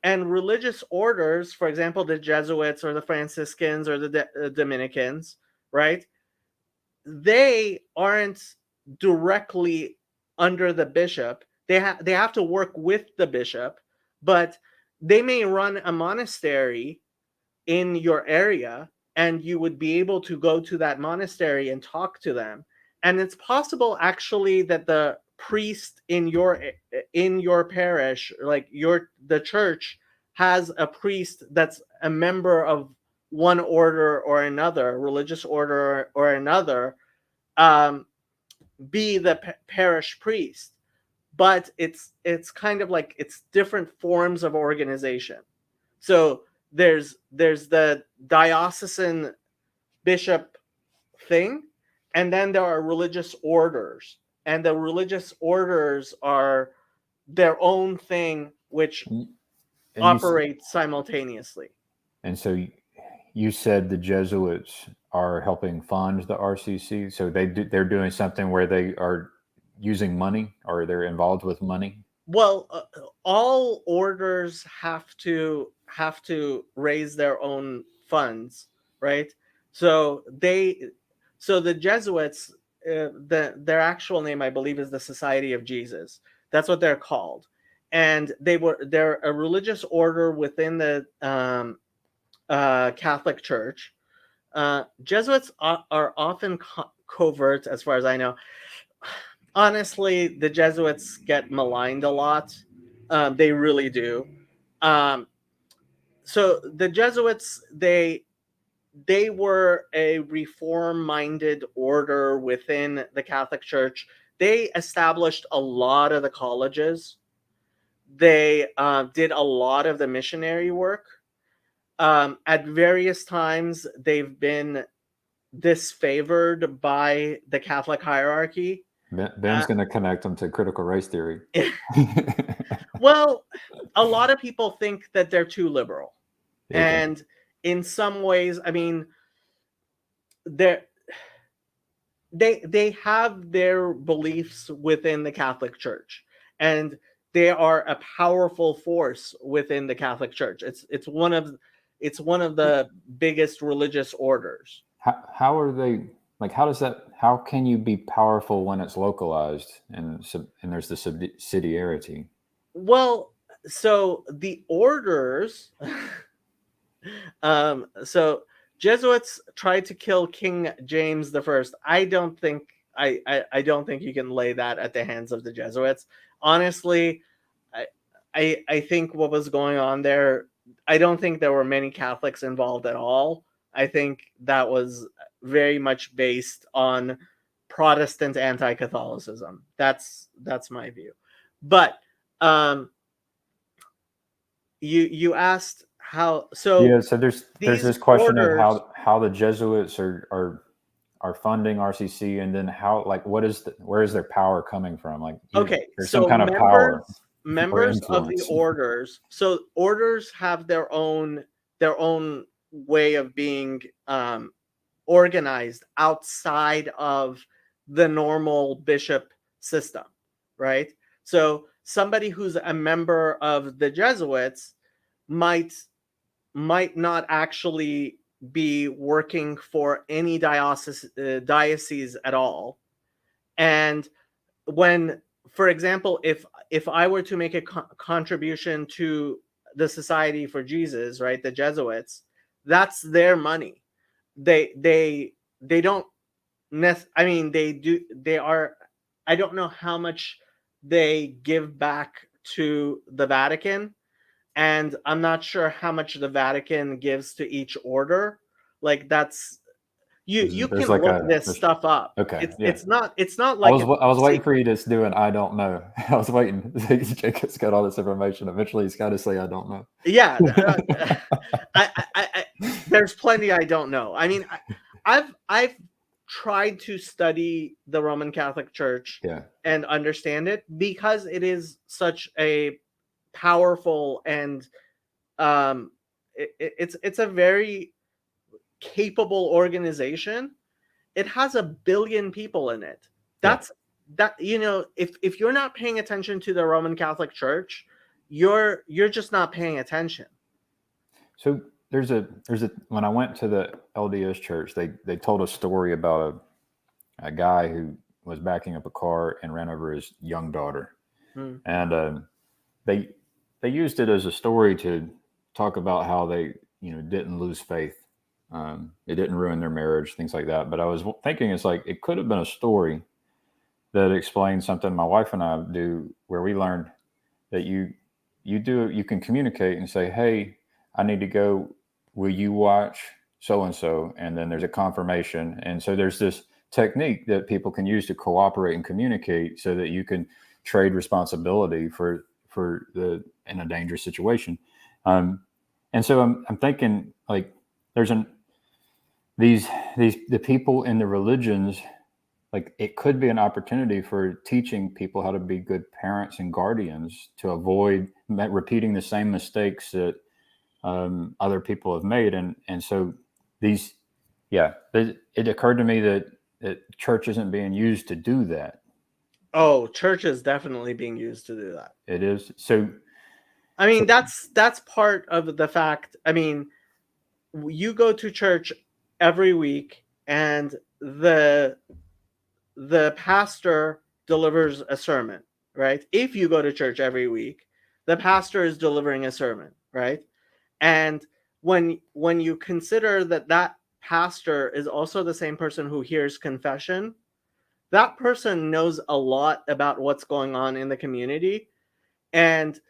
Speaker 1: and religious orders, for example, the Jesuits or the Franciscans or the Dominicans, right? They aren't directly under the bishop. They have to work with the bishop, but they may run a monastery in your area, and you would be able to go to that monastery and talk to them. And it's possible actually that the priest in your parish, like the church, has a priest that's a member of one order or another, religious order or another, um, be the parish priest. But it's kind of like it's different forms of organization. So there's the diocesan bishop thing, and then there are religious orders, and the religious orders are their own thing which
Speaker 2: And
Speaker 1: operate simultaneously.
Speaker 2: and so you said the Jesuits are helping fund the RCC, so they're doing something where they are using money or they're involved with money.
Speaker 1: Well, all orders have to raise their own funds, right? So the Jesuits, their actual name, I believe, is the Society of Jesus. That's what they're called. and they're a religious order within the Catholic Church. Jesuits are often covert, as far as I know. Honestly, the Jesuits get maligned a lot. They really do. So the Jesuits, they were a reform-minded order within the Catholic Church. They established a lot of the colleges. They did a lot of the missionary work. At various times, they've been disfavored by the Catholic hierarchy.
Speaker 2: Ben's going to connect them to critical race theory.
Speaker 1: Well, a lot of people think that they're too liberal.
Speaker 2: Okay.
Speaker 1: And in some ways, I mean, they have their beliefs within the Catholic Church, and they are a powerful force within the Catholic Church. It's one of the biggest religious orders.
Speaker 2: How are they, like, how can you be powerful when it's localized and there's the subsidiarity?
Speaker 1: Well, so the orders so Jesuits tried to kill King James I. I don't think you can lay that at the hands of the Jesuits. Honestly, I think what was going on there, I don't think there were many Catholics involved at all. I think that was very much based on Protestant anti-Catholicism. That's my view. But you asked how, so
Speaker 2: yeah, so there's this question
Speaker 1: orders,
Speaker 2: of how the Jesuits are funding RCC, and then how, like, where is their power coming from? Like,
Speaker 1: okay,
Speaker 2: there's
Speaker 1: so
Speaker 2: some kind of power.
Speaker 1: Members of the orders, so orders have their own way of being organized outside of the normal bishop system, right? So somebody who's a member of the Jesuits might not actually be working for any diocese at all. And when, for example, if I were to make a contribution to the Society for Jesus, right, the Jesuits, that's their money. They don't I mean, they are, I don't know how much they give back to the Vatican, and I'm not sure how much the Vatican gives to each order. Like, that's, you can
Speaker 2: like
Speaker 1: look this stuff up.
Speaker 2: Okay,
Speaker 1: it's not like
Speaker 2: I was waiting for you to do an I don't know. I was waiting. Jacob's got all this information. Eventually, he's got to say I don't know.
Speaker 1: Yeah, I there's plenty I don't know. I mean, I've tried to study the Roman Catholic Church, and understand it, because it is such a powerful and it's a very capable organization. It has 1 billion people in it. That's if you're not paying attention to the Roman Catholic Church, you're just not paying attention.
Speaker 2: So there's a when I went to the LDS church, they told a story about a guy who was backing up a car and ran over his young daughter, and they used it as a story to talk about how they didn't lose faith. It didn't ruin their marriage, things like that. But I was thinking, it's like, it could have been a story that explains something my wife and I do, where we learned that you can communicate and say, hey, I need to go. Will you watch so-and-so? And then there's a confirmation. And so there's this technique that people can use to cooperate and communicate, so that you can trade responsibility for in a dangerous situation. And so I'm thinking, like, there's the people in the religions, like, it could be an opportunity for teaching people how to be good parents and guardians, to avoid repeating the same mistakes that other people have made. And so it occurred to me that church isn't being used to do that.
Speaker 1: Oh, church is definitely being used to do that.
Speaker 2: It is. So,
Speaker 1: I mean, that's part of the fact. I mean, you go to church every week, and the pastor delivers a sermon, right? If you go to church every week, the pastor is delivering a sermon, right? And when you consider that that pastor is also the same person who hears confession, that person knows a lot about what's going on in the community, and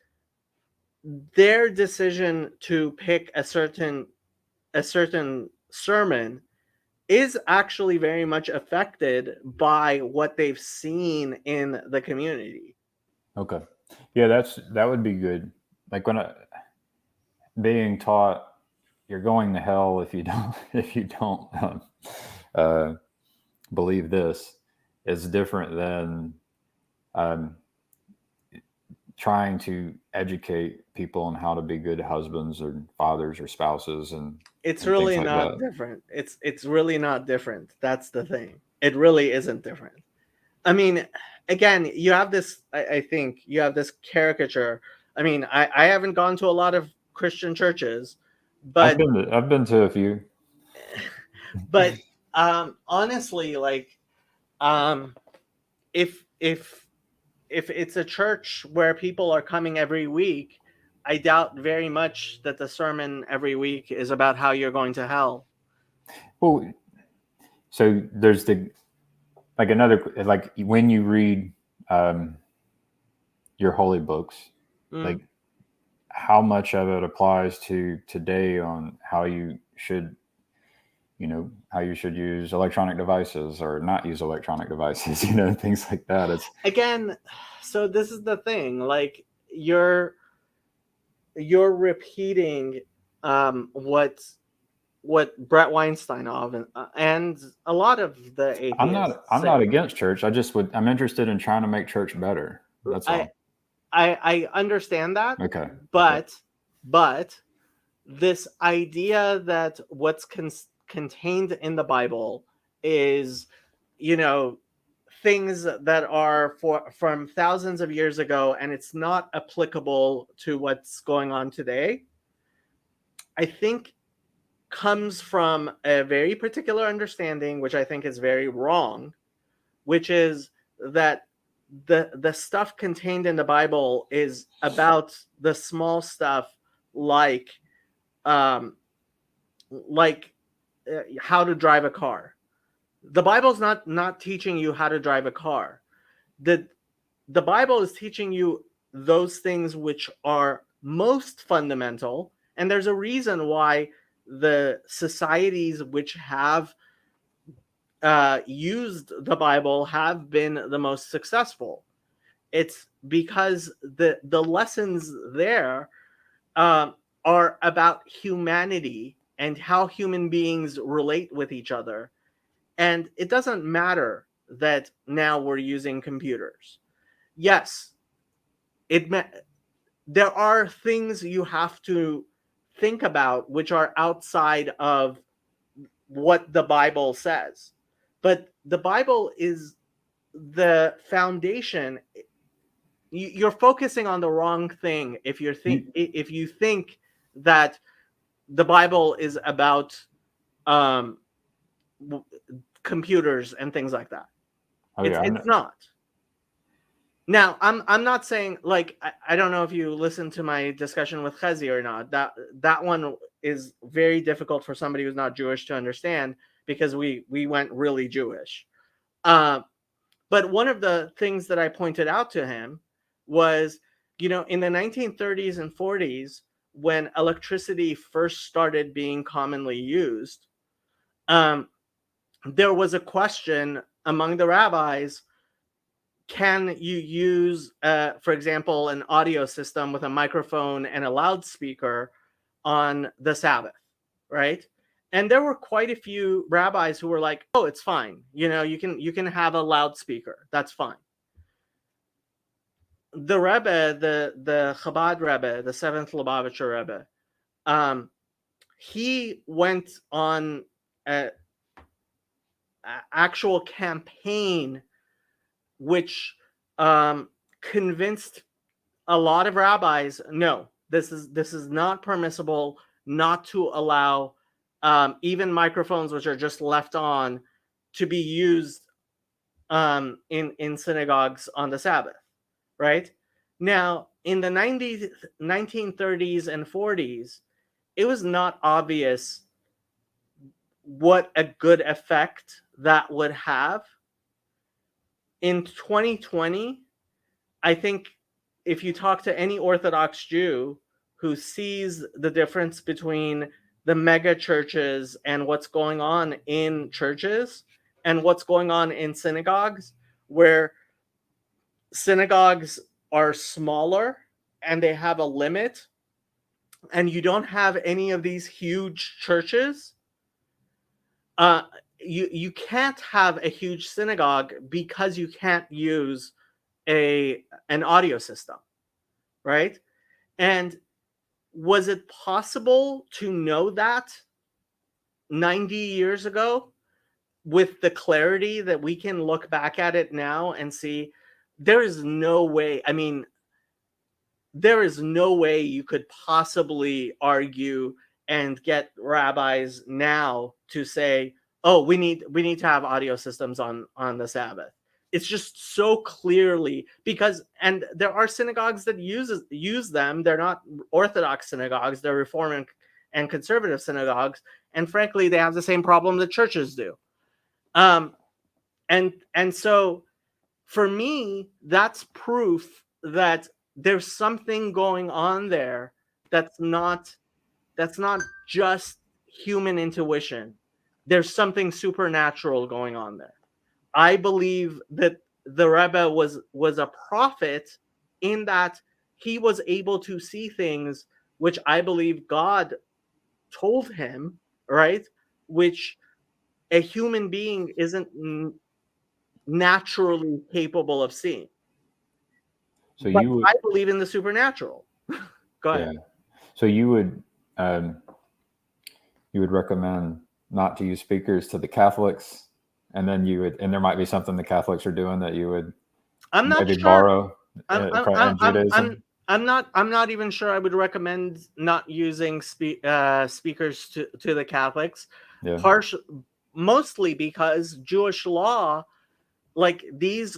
Speaker 1: their decision to pick a certain sermon is actually very much affected by what they've seen in the community.
Speaker 2: Okay. Yeah, that would be good. Like when being taught you're going to hell if you don't uh, believe this is different than um, trying to educate people on how to be good husbands or fathers or spouses and
Speaker 1: It's
Speaker 2: things
Speaker 1: really
Speaker 2: like
Speaker 1: not
Speaker 2: that.
Speaker 1: different. It's really not different. That's the thing. It really isn't different. I mean, again, you have this. I think you have this caricature. I mean, I haven't gone to a lot of Christian churches, but
Speaker 2: I've been to a few.
Speaker 1: but honestly, like if it's a church where people are coming every week, I doubt very much that the sermon every week is about how you're going to hell.
Speaker 2: Well, so there's the like another like when you read your holy books, like how much of it applies to today on how you should how you should use electronic devices or not use electronic devices, things like that. It's
Speaker 1: again, so this is the thing, like you're repeating what Brett Weinstein of and a lot of the atheists
Speaker 2: I'm
Speaker 1: say.
Speaker 2: not against church. I'm interested in trying to make church better. That's all.
Speaker 1: I understand that,
Speaker 2: Okay.
Speaker 1: but this idea that what's contained in the Bible is, things that are from thousands of years ago, and it's not applicable to what's going on today, I think comes from a very particular understanding, which I think is very wrong, which is that the stuff contained in the Bible is about the small stuff, like how to drive a car. The Bible's not teaching you how to drive a car. The Bible is teaching you those things which are most fundamental, and there's a reason why the societies which have used the Bible have been the most successful. It's because the lessons there are about humanity and how human beings relate with each other. And it doesn't matter that now we're using computers. Yes, there are things you have to think about which are outside of what the Bible says. But the Bible is the foundation. You're focusing on the wrong thing if if you think that the Bible is about um, computers and things like that.
Speaker 2: Oh yeah,
Speaker 1: It's not. Now, I'm not saying, like, I don't know if you listened to my discussion with Chazi or not. That one is very difficult for somebody who's not Jewish to understand, because we went really Jewish. But one of the things that I pointed out to him was, in the 1930s and 40s, when electricity first started being commonly used, there was a question among the rabbis: can you use, for example, an audio system with a microphone and a loudspeaker on the Sabbath, right? And there were quite a few rabbis who were like, "Oh, it's fine. You can have a loudspeaker. That's fine." The Rebbe, the Chabad Rebbe, the seventh Lubavitcher Rebbe, he went on an actual campaign which convinced a lot of rabbis, no, this is not permissible, not to allow even microphones which are just left on to be used in synagogues on the Sabbath, right? Now, in the 1930s and 40s, it was not obvious what a good effect that would have. In 2020, I think if you talk to any Orthodox Jew who sees the difference between the mega churches and what's going on in churches and what's going on in synagogues, where synagogues are smaller and they have a limit, and you don't have any of these huge churches, you can't have a huge synagogue because you can't use an audio system, right? And was it possible to know that 90 years ago with the clarity that we can look back at it now and see there is no way? I mean, there is no way you could possibly argue and get rabbis now to say, oh, we need to have audio systems on the Sabbath. It's just so clearly, because, and there are synagogues that use them. They're not Orthodox synagogues, they're Reform and conservative synagogues, and frankly they have the same problem that churches do. And so for me, that's proof that there's something going on there that's not just human intuition. There's something supernatural going on there. I believe that the Rebbe was a prophet in that he was able to see things which I believe God told him, right? Which a human being isn't naturally capable of seeing.
Speaker 2: So
Speaker 1: but I believe in the supernatural. Go ahead.
Speaker 2: Yeah. So you would recommend not to use speakers to the Catholics, and then and there might be something the Catholics are doing that you would maybe borrow in Judaism.
Speaker 1: I'm not even sure I would recommend not using speakers to the Catholics. Yeah. Mostly because Jewish law, like these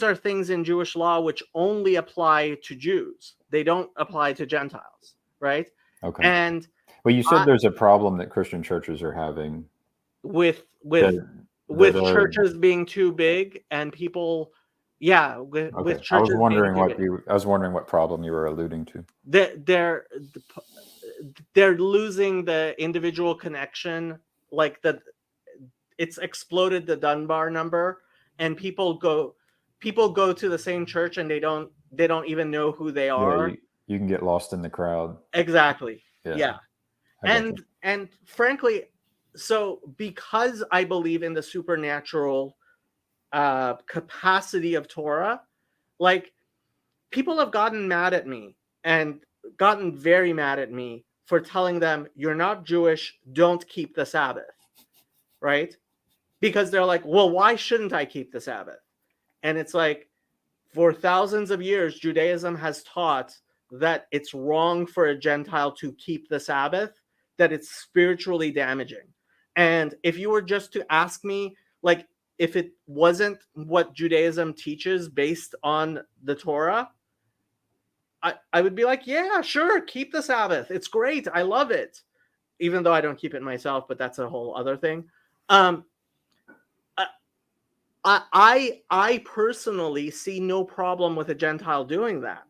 Speaker 1: are things in Jewish law which only apply to Jews. They don't apply to Gentiles, right?
Speaker 2: Okay.
Speaker 1: And
Speaker 2: well, you said there's a problem that Christian churches are having
Speaker 1: with churches being too big and people. Yeah, with churches.
Speaker 2: I was wondering what problem you were alluding to.
Speaker 1: They're losing the individual connection, like it's exploded the Dunbar number, and people go to the same church and they don't even know who they are.
Speaker 2: Yeah, you can get lost in the crowd.
Speaker 1: Exactly. Yeah. And frankly, so because I believe in the supernatural capacity of Torah, like people have gotten mad at me and gotten very mad at me for telling them, you're not Jewish, don't keep the Sabbath, right? Because they're like, well, why shouldn't I keep the Sabbath? And it's like, for thousands of years, Judaism has taught that it's wrong for a Gentile to keep the Sabbath, that it's spiritually damaging. And if you were just to ask me, like, if it wasn't what Judaism teaches based on the Torah, I would be like, yeah, sure, keep the Sabbath. It's great. I love it. Even though I don't keep it myself, but that's a whole other thing. I personally see no problem with a Gentile doing that.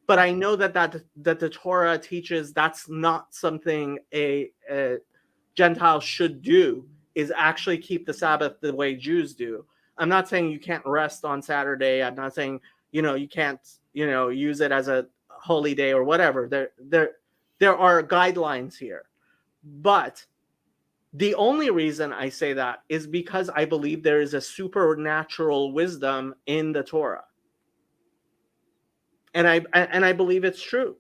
Speaker 1: But I know that the Torah teaches that's not something a Gentile should do, is actually keep the Sabbath the way Jews do. I'm not saying you can't rest on Saturday. I'm not saying, you can't, use it as a holy day or whatever. There are guidelines here. But the only reason I say that is because I believe there is a supernatural wisdom in the Torah. And I believe it's true.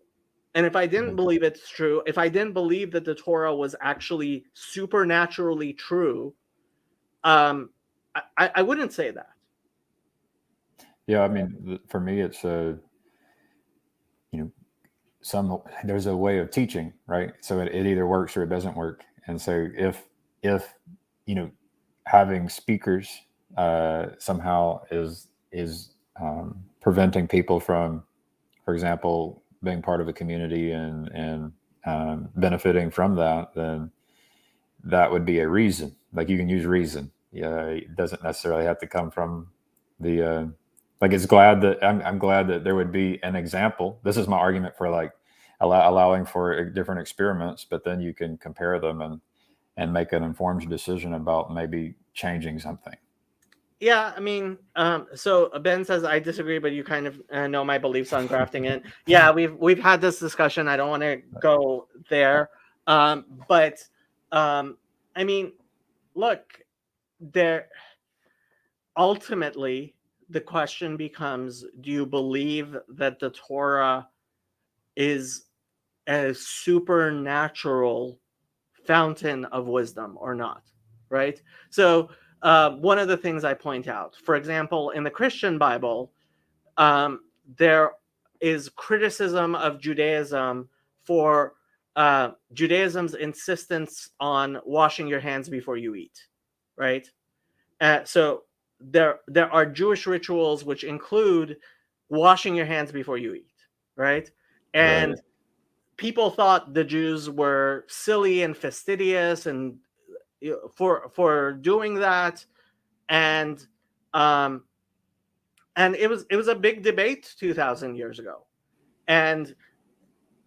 Speaker 1: And if I didn't believe it's true, if I didn't believe that the Torah was actually supernaturally true, I wouldn't say that.
Speaker 2: Yeah, I mean, for me, it's there's a way of teaching, right? So it either works or it doesn't work. And so if having speakers somehow is preventing people from for example, being part of a community and benefiting from that, then that would be a reason. Like you can use reason. Yeah, it doesn't necessarily have to come from the. Like it's glad that I'm glad that there would be an example. This is my argument for like allowing for different experiments, but then you can compare them and make an informed decision about maybe changing something.
Speaker 1: Yeah, I mean, so Ben says I disagree, but you kind of know my beliefs on grafting in. Yeah, we've had this discussion. I don't want to go there, but I mean, look, there. Ultimately, the question becomes: do you believe that the Torah is a supernatural fountain of wisdom or not? Right. So one of the things I point out, for example, in the Christian Bible, there is criticism of Judaism for Judaism's insistence on washing your hands before you eat, right? So there are Jewish rituals which include washing your hands before you eat, right? And
Speaker 2: Right.
Speaker 1: people thought the Jews were silly and fastidious and for doing that, and um, it was a big debate 2,000 years ago. And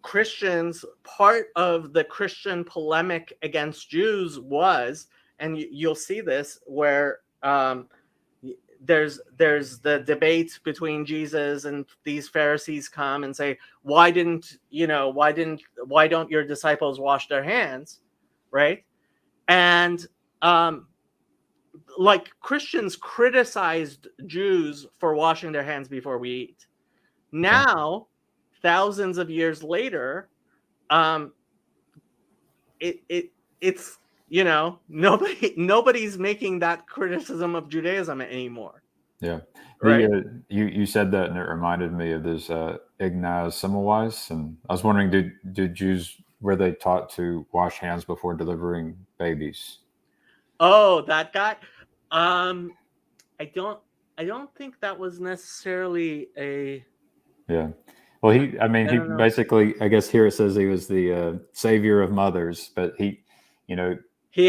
Speaker 1: Christians, part of the Christian polemic against Jews was, and you'll see this where there's the debate between Jesus and these Pharisees come and say, why don't your disciples wash their hands, right? And like Christians criticized Jews for washing their hands before we eat. Now, thousands of years later, it's nobody's making that criticism of Judaism anymore.
Speaker 2: Yeah.
Speaker 1: Right.
Speaker 2: You said that, and it reminded me of this Ignaz Semmelweis, and I was wondering, did Jews were they taught to wash hands before delivering babies?
Speaker 1: Oh, that guy. I don't think that was necessarily a.
Speaker 2: Yeah. Well, he
Speaker 1: don't know.
Speaker 2: basically, I guess here it says he was the savior of mothers, but he
Speaker 1: He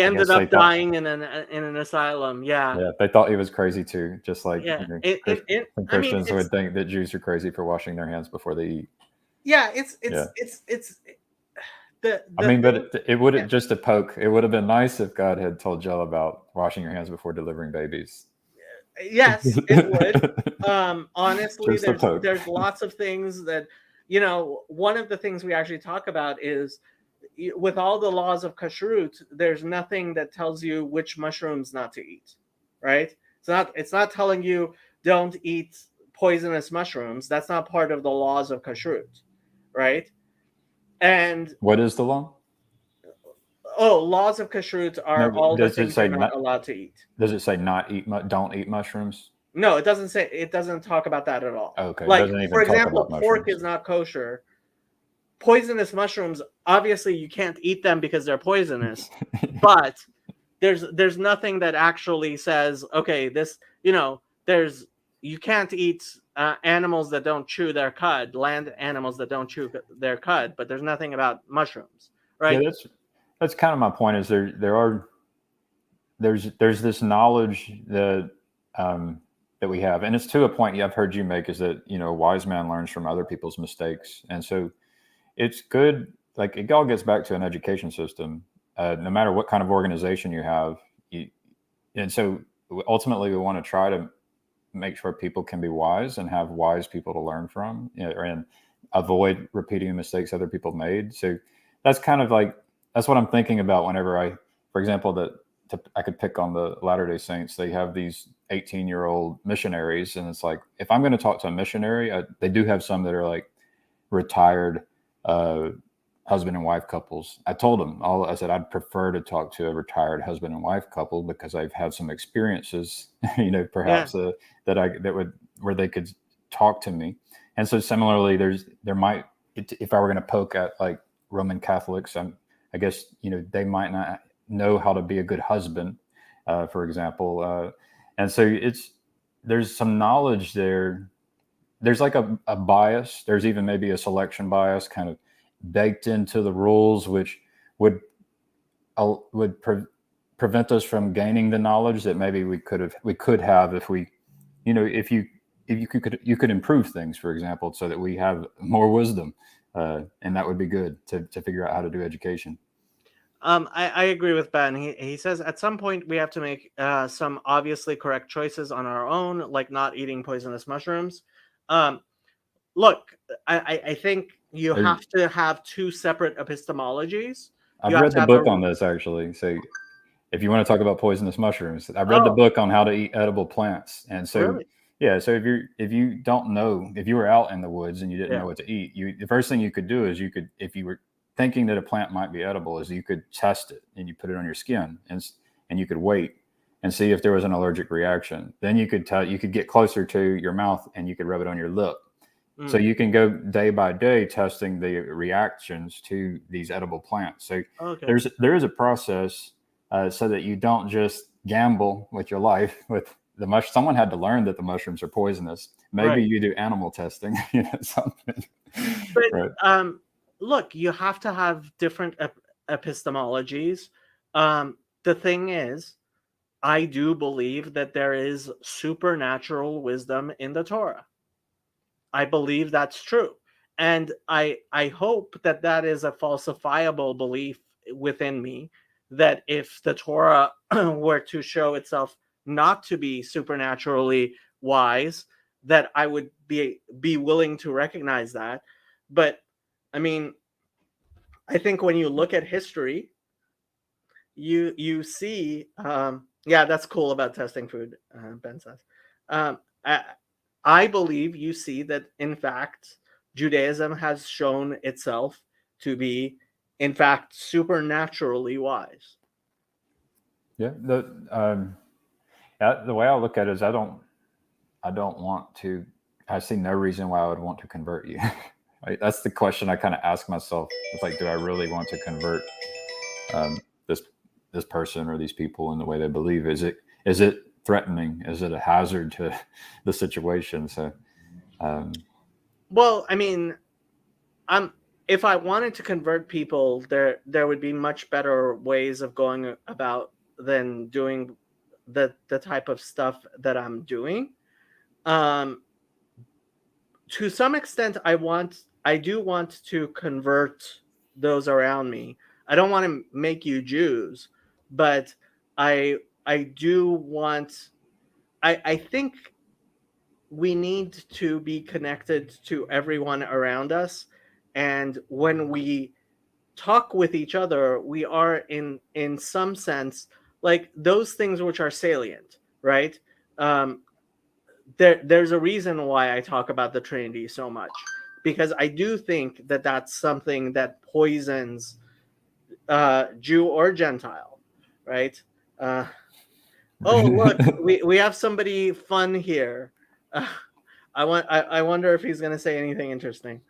Speaker 2: I
Speaker 1: ended
Speaker 2: guess they
Speaker 1: up
Speaker 2: thought,
Speaker 1: dying in an asylum. Yeah.
Speaker 2: yeah, they thought he was crazy too, just like
Speaker 1: Yeah.
Speaker 2: some
Speaker 1: I mean,
Speaker 2: Christians would think that Jews are crazy for washing their hands before they eat.
Speaker 1: yeah.
Speaker 2: Yeah.
Speaker 1: It's the
Speaker 2: I mean,
Speaker 1: thing.
Speaker 2: but it wouldn't just a poke. It would have been nice if God had told Jill about washing your hands before delivering babies.
Speaker 1: Yes, it would. Honestly,
Speaker 2: Just a poke.
Speaker 1: there's lots of things that one of the things we actually talk about is with all the laws of kashrut, there's nothing that tells you which mushrooms not to eat, right? It's not telling you don't eat poisonous mushrooms. That's not part of the laws of kashrut, right? And
Speaker 2: What is the law?
Speaker 1: laws of kashrut are
Speaker 2: No,
Speaker 1: all the
Speaker 2: does it
Speaker 1: things you're
Speaker 2: say
Speaker 1: not allowed to eat.
Speaker 2: Does it say don't eat mushrooms?
Speaker 1: No, it doesn't say. It doesn't talk about that at all.
Speaker 2: Okay, it
Speaker 1: Like,
Speaker 2: doesn't even
Speaker 1: for
Speaker 2: talk
Speaker 1: example,
Speaker 2: about
Speaker 1: pork
Speaker 2: mushrooms.
Speaker 1: is not kosher. Poisonous mushrooms, obviously, you can't eat them because they're poisonous. But there's nothing that actually says, okay, you can't eat animals that don't chew their cud, land animals that don't chew their cud. But there's nothing about mushrooms, right?
Speaker 2: Yeah, that's kind of my point. Is there's this knowledge that that we have, and it's to a point I've heard you make, is that a wise man learns from other people's mistakes, and so it's good. Like it all gets back to an education system, no matter what kind of organization you have, and so ultimately we want to try to make sure people can be wise and have wise people to learn from, and avoid repeating the mistakes other people made. So that's kind of like that's what I'm thinking about whenever for example, I could pick on the Latter-day Saints. They have these 18-year-old missionaries, and it's like if I'm going to talk to a missionary, they do have some that are like retired husband and wife couples. I told them I said I'd prefer to talk to a retired husband and wife couple because I've had some experiences, perhaps where they could talk to me. And so similarly, there might, if I were going to poke at like Roman Catholics, I guess they might not know how to be a good husband, for example, and so there's some knowledge there there's like a bias. There's even maybe a selection bias kind of baked into the rules, which would prevent us from gaining the knowledge that maybe we could have if we, if you could improve things, for example, so that we have more wisdom, and that would be good to figure out how to do education.
Speaker 1: I agree with Ben. He says at some point we have to make some obviously correct choices on our own, like not eating poisonous mushrooms. Look, I think you have to have two separate epistemologies.
Speaker 2: I've read the book on this, actually. So if you want to talk about poisonous mushrooms, I read the book on how to eat edible plants. And so,
Speaker 1: really?
Speaker 2: Yeah, so if you don't know, if you were out in the woods and you didn't know what to eat, the first thing you could do is if you were thinking that a plant might be edible, is you could test it and you put it on your skin and you could wait and see if there was an allergic reaction. Then you could get closer to your mouth and you could rub it on your lip. So you can go day by day testing the reactions to these edible plants. So there is a process so that you don't just gamble with your life with the mush. Someone had to learn that the mushrooms are poisonous. Maybe you do animal testing, something.
Speaker 1: But right. Look, you have to have different epistemologies. The thing is, I do believe that there is supernatural wisdom in the Torah. I believe that's true. And I hope that that is a falsifiable belief within me, that if the Torah were to show itself not to be supernaturally wise, that I would be willing to recognize that. But I mean, I think when you look at history, you see, yeah, that's cool about testing food, Ben says. I believe you see that, in fact, Judaism has shown itself to be, in fact, supernaturally wise.
Speaker 2: Yeah, the way I look at it is I don't want to. I see no reason why I would want to convert you. Right? That's the question I kind of ask myself. It's like, do I really want to convert this person or these people in the way they believe? Is it threatening? Is it a hazard to the situation? So,
Speaker 1: well, I mean, if I wanted to convert people, there would be much better ways of going about than doing the type of stuff that I'm doing. To some extent, I do want to convert those around me. I don't want to make you Jews, but I do want. I think we need to be connected to everyone around us, and when we talk with each other, we are in some sense like those things which are salient, right? There's a reason why I talk about the Trinity so much, because I do think that that's something that poisons Jew or Gentile, right? Oh, look, we have somebody fun here. I wonder if he's going to say anything interesting.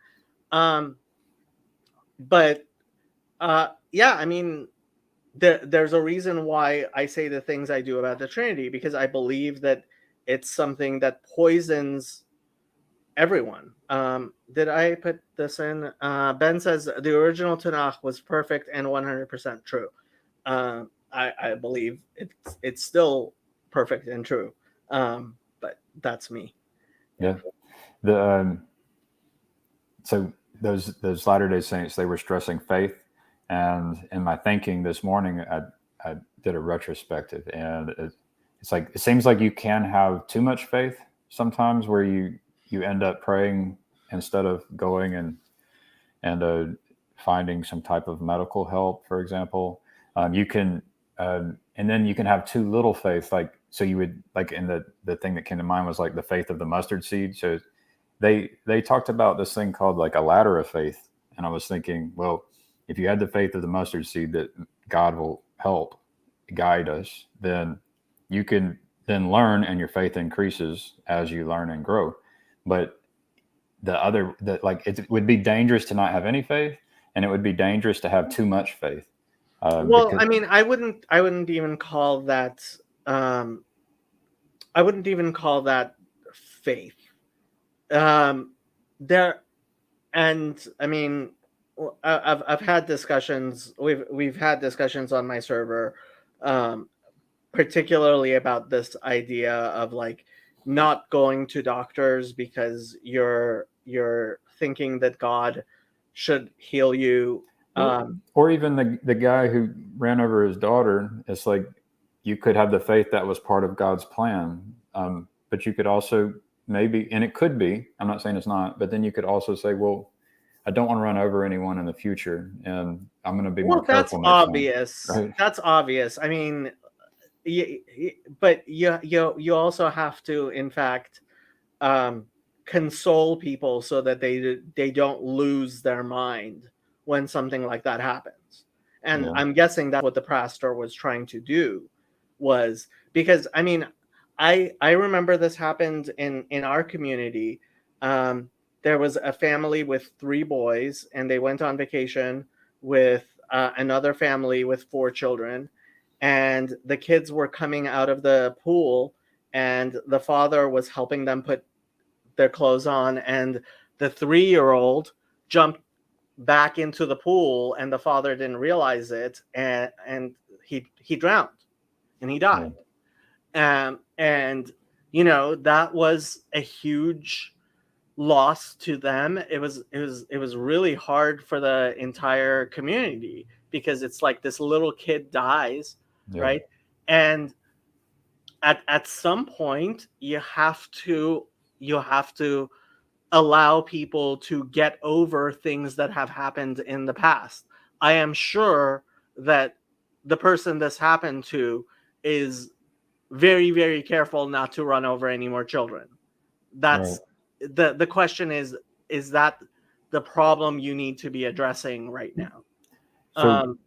Speaker 1: But yeah, I mean, there's a reason why I say the things I do about the Trinity, because I believe that it's something that poisons everyone. Did I put this in? Ben says the original Tanakh was perfect and 100% true. I believe it's still perfect and true. But that's me.
Speaker 2: Yeah. So those Latter-day Saints, they were stressing faith. And in my thinking this morning, I did a retrospective, and it's like, it seems like you can have too much faith sometimes, where you end up praying instead of going and finding some type of medical help, for example. You can, and then you can have too little faith. Like, so you would, like, in the thing that came to mind was like the faith of the mustard seed. So they talked about this thing called like a ladder of faith. And I was thinking, well, if you had the faith of the mustard seed that God will help guide us, then you can then learn, and your faith increases as you learn and grow. But it would be dangerous to not have any faith, and it would be dangerous to have too much faith.
Speaker 1: Well, I mean, I wouldn't even call that. I wouldn't even call that faith. there, and I mean, I've had discussions. We've had discussions on my server, um, particularly about this idea of like not going to doctors because you're thinking that God should heal you.
Speaker 2: Or even the guy who ran over his daughter. It's like you could have the faith that was part of God's plan, but you could also maybe, and it could be. I'm not saying it's not, but then you could also say, well, I don't want to run over anyone in the future, and I'm going to be more
Speaker 1: Well, that's
Speaker 2: careful next time.
Speaker 1: obvious.
Speaker 2: Right?
Speaker 1: That's obvious. I mean, but you also have to, in fact, um, console people so that they don't lose their mind when something like that happens. And
Speaker 2: Yeah.
Speaker 1: I'm guessing that's what the pastor was trying to do, was because I mean, I remember this happened in our community. There was a family with 3 boys, and they went on vacation with another family with 4 children, and the kids were coming out of the pool, and the father was helping them put their clothes on, and the 3-year-old jumped back into the pool, and the father didn't realize it, and he drowned and he died. And that was a huge loss to them. It was really hard for the entire community, because it's like this little kid dies,
Speaker 2: Yeah.
Speaker 1: right? And at some point you have to allow people to get over things that have happened in the past. I am sure that the person this happened to is very, very careful not to run over any more children. That's the question is that the problem you need to be addressing right now?
Speaker 2: So,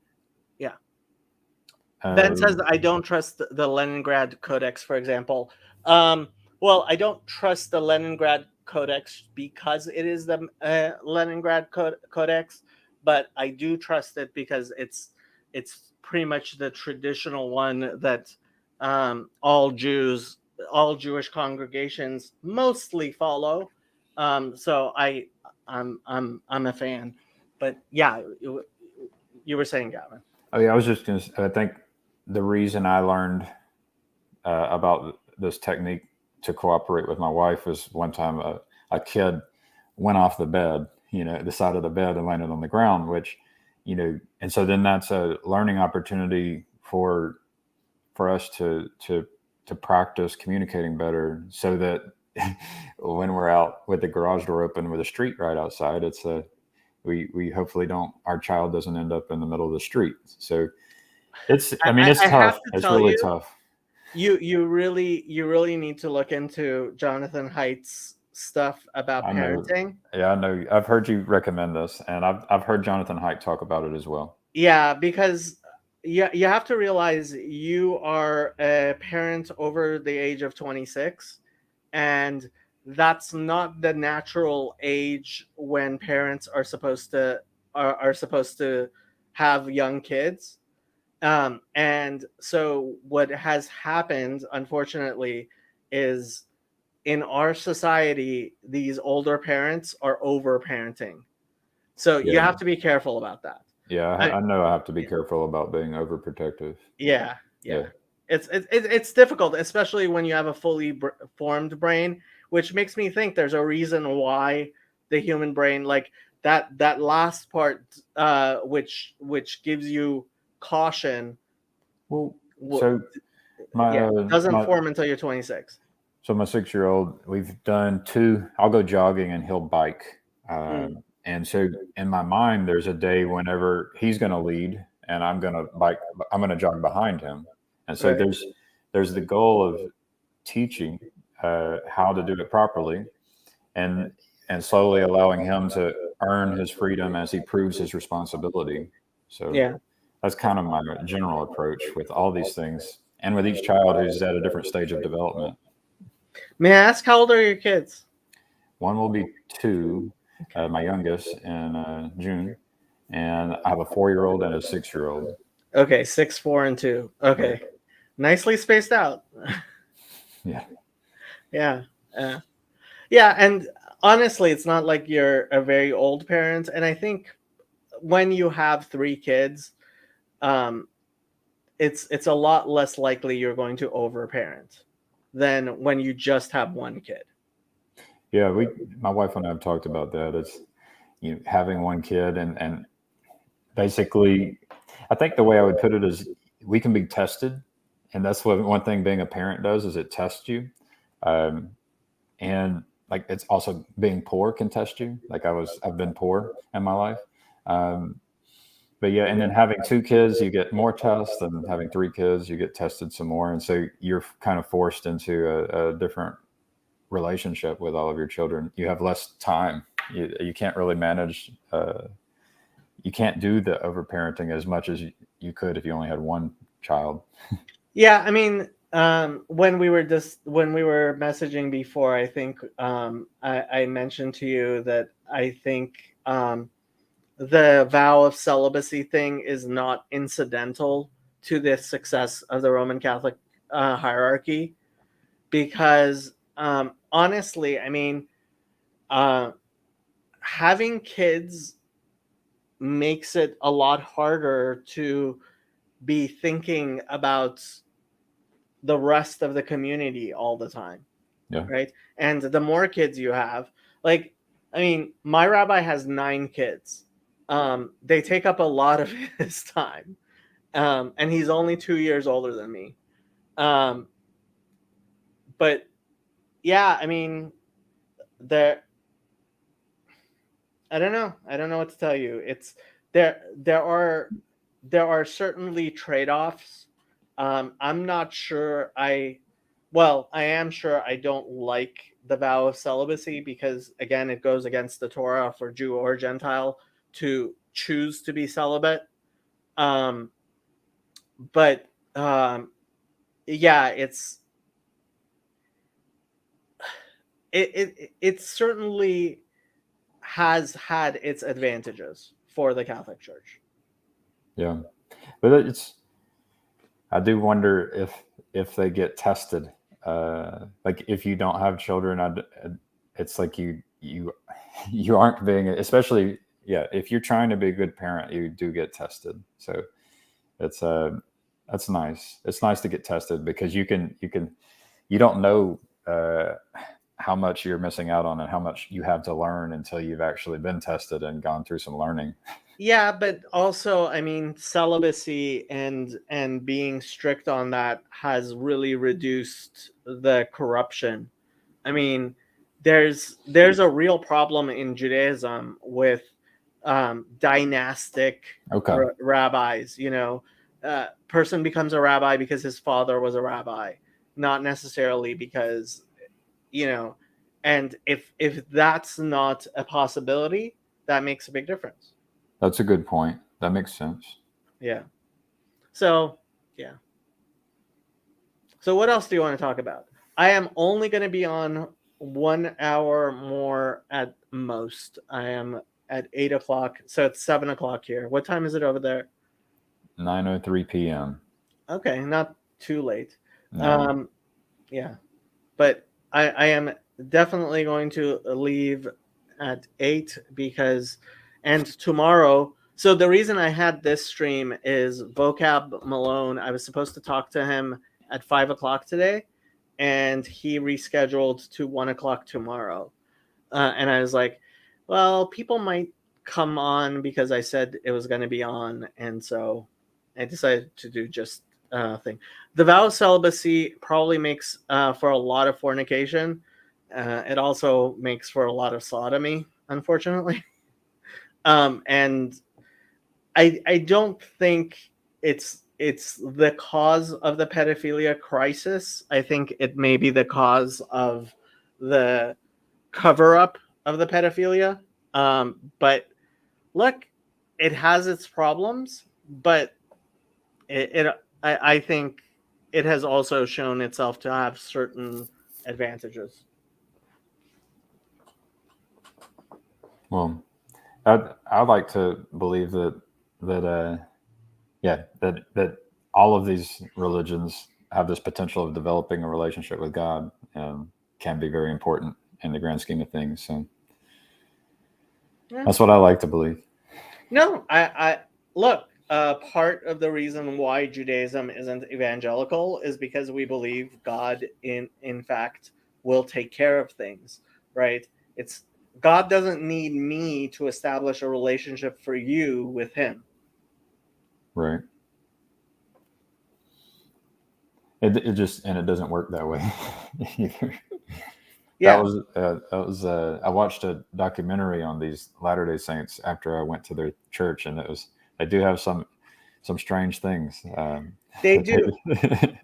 Speaker 1: Yeah. Ben says, I don't trust the Leningrad Codex, for example. Well, I don't trust the Leningrad Codex because it is the Leningrad Codex, but I do trust it because it's pretty much the traditional one that all Jewish congregations mostly follow. So I'm a fan. But yeah, you were saying, Gavin.
Speaker 2: Oh yeah, I was just going to. I think the reason I learned about this technique to cooperate with my wife was one time a kid went off the bed, the side of the bed, and landed on the ground, which, and so then that's a learning opportunity for us to practice communicating better, so that when we're out with the garage door open with a street right outside, it's we hopefully our child doesn't end up in the middle of the street. So it's tough. It's really tough.
Speaker 1: You really need to look into Jonathan Haidt's stuff about parenting.
Speaker 2: Yeah, I know. I've heard you recommend this, and I've heard Jonathan Haidt talk about it as well.
Speaker 1: Yeah, because you have to realize you are a parent over the age of 26, and that's not the natural age when parents are supposed to have young kids. And so what has happened, unfortunately, is in our society, these older parents are over parenting. So you have to be careful about that.
Speaker 2: Yeah, I know I have to be careful about being overprotective.
Speaker 1: Yeah. It's difficult, especially when you have a fully formed brain, which makes me think there's a reason why the human brain, like that last part, which gives you caution.
Speaker 2: Well, so
Speaker 1: doesn't form until you're 26.
Speaker 2: So my 6-year-old, we've done 2. I'll go jogging and he'll bike. And so in my mind, there's a day whenever he's going to lead and I'm going to bike. I'm going to jog behind him. And so there's the goal of teaching how to do it properly, and slowly allowing him to earn his freedom as he proves his responsibility. So that's kind of my general approach with all these things, and with each child who's at a different stage of development.
Speaker 1: May I ask, how old are your kids?
Speaker 2: One will be 2, my youngest, in June, and I have a 4-year-old and a 6-year-old.
Speaker 1: Okay, 6, 4, and 2. Okay, nicely spaced out.
Speaker 2: Yeah.
Speaker 1: Yeah, and honestly, it's not like you're a very old parent, and I think when you have 3 kids, um, it's a lot less likely you're going to overparent than when you just have 1 kid.
Speaker 2: Yeah, my wife and I have talked about that. It's having 1 kid and basically, I think the way I would put it is we can be tested, and that's what one thing being a parent does is it tests you, um, and like it's also being poor can test you. Like I've been poor in my life, um, but yeah, and then having 2 kids, you get more tests, and having 3 kids, you get tested some more, and so you're kind of forced into a different relationship with all of your children. You have less time. You can't really manage. You can't do the overparenting as much as you could if you only had one child.
Speaker 1: Yeah, I mean, when we were messaging before, I think I mentioned to you that I think the vow of celibacy thing is not incidental to the success of the Roman Catholic hierarchy, because honestly, I mean, uh, having kids makes it a lot harder to be thinking about the rest of the community all the time.
Speaker 2: Yeah.
Speaker 1: Right? And the more kids you have, like, I mean, my rabbi has 9 kids. They take up a lot of his time. And he's only 2 years older than me. But yeah, I mean, there, I don't know. I don't know what to tell you. It's there are certainly trade-offs. I'm not sure I am sure I don't like the vow of celibacy because again it goes against the Torah for Jew or Gentile to choose to be celibate. Um but yeah, it certainly has had its advantages for the Catholic Church.
Speaker 2: Yeah, but I do wonder if they get tested. Like if you don't have children, it's like you aren't being, especially, yeah, if you're trying to be a good parent, you do get tested. So it's that's nice. It's nice to get tested because you don't know how much you're missing out on and how much you have to learn until you've actually been tested and gone through some learning.
Speaker 1: Yeah, but also, I mean, celibacy and being strict on that has really reduced the corruption. I mean, there's a real problem in Judaism with dynastic
Speaker 2: Okay.
Speaker 1: rabbis. Person becomes a rabbi because his father was a rabbi, not necessarily because you know. And if that's not a possibility, that makes a big difference.
Speaker 2: That's a good point. That makes sense.
Speaker 1: Yeah. So yeah. So what else do you want to talk about? I am only going to be on 1 hour more at most. I am at 8 o'clock, so it's 7 o'clock here. What time is it over there?
Speaker 2: 9:03 p.m.
Speaker 1: Okay, not too late.
Speaker 2: No.
Speaker 1: Yeah, but I am definitely going to leave at 8 because, and tomorrow. So the reason I had this stream is Vocab Malone. I was supposed to talk to him at 5 o'clock today, and he rescheduled to 1 o'clock tomorrow. And I was like, well, people might come on because I said it was going to be on, and so I decided to do just thing. The vow of celibacy probably makes for a lot of fornication. It also makes for a lot of sodomy, unfortunately. And I don't think it's the cause of the pedophilia crisis. I think it may be the cause of the cover up of the pedophilia. But look, it has its problems, but I think it has also shown itself to have certain advantages.
Speaker 2: Well, I'd like to believe that that all of these religions have this potential of developing a relationship with God and can be very important in the grand scheme of things. So
Speaker 1: Yeah.
Speaker 2: That's what I like to believe.
Speaker 1: No, I look. Part of the reason why Judaism isn't evangelical is because we believe God, in fact, will take care of things. Right? It's God doesn't need me to establish a relationship for you with Him.
Speaker 2: Right. It just, and it doesn't work that way either.
Speaker 1: Yeah.
Speaker 2: I watched a documentary on these Latter Day Saints after I went to their church, and they do have some strange things.
Speaker 1: They do.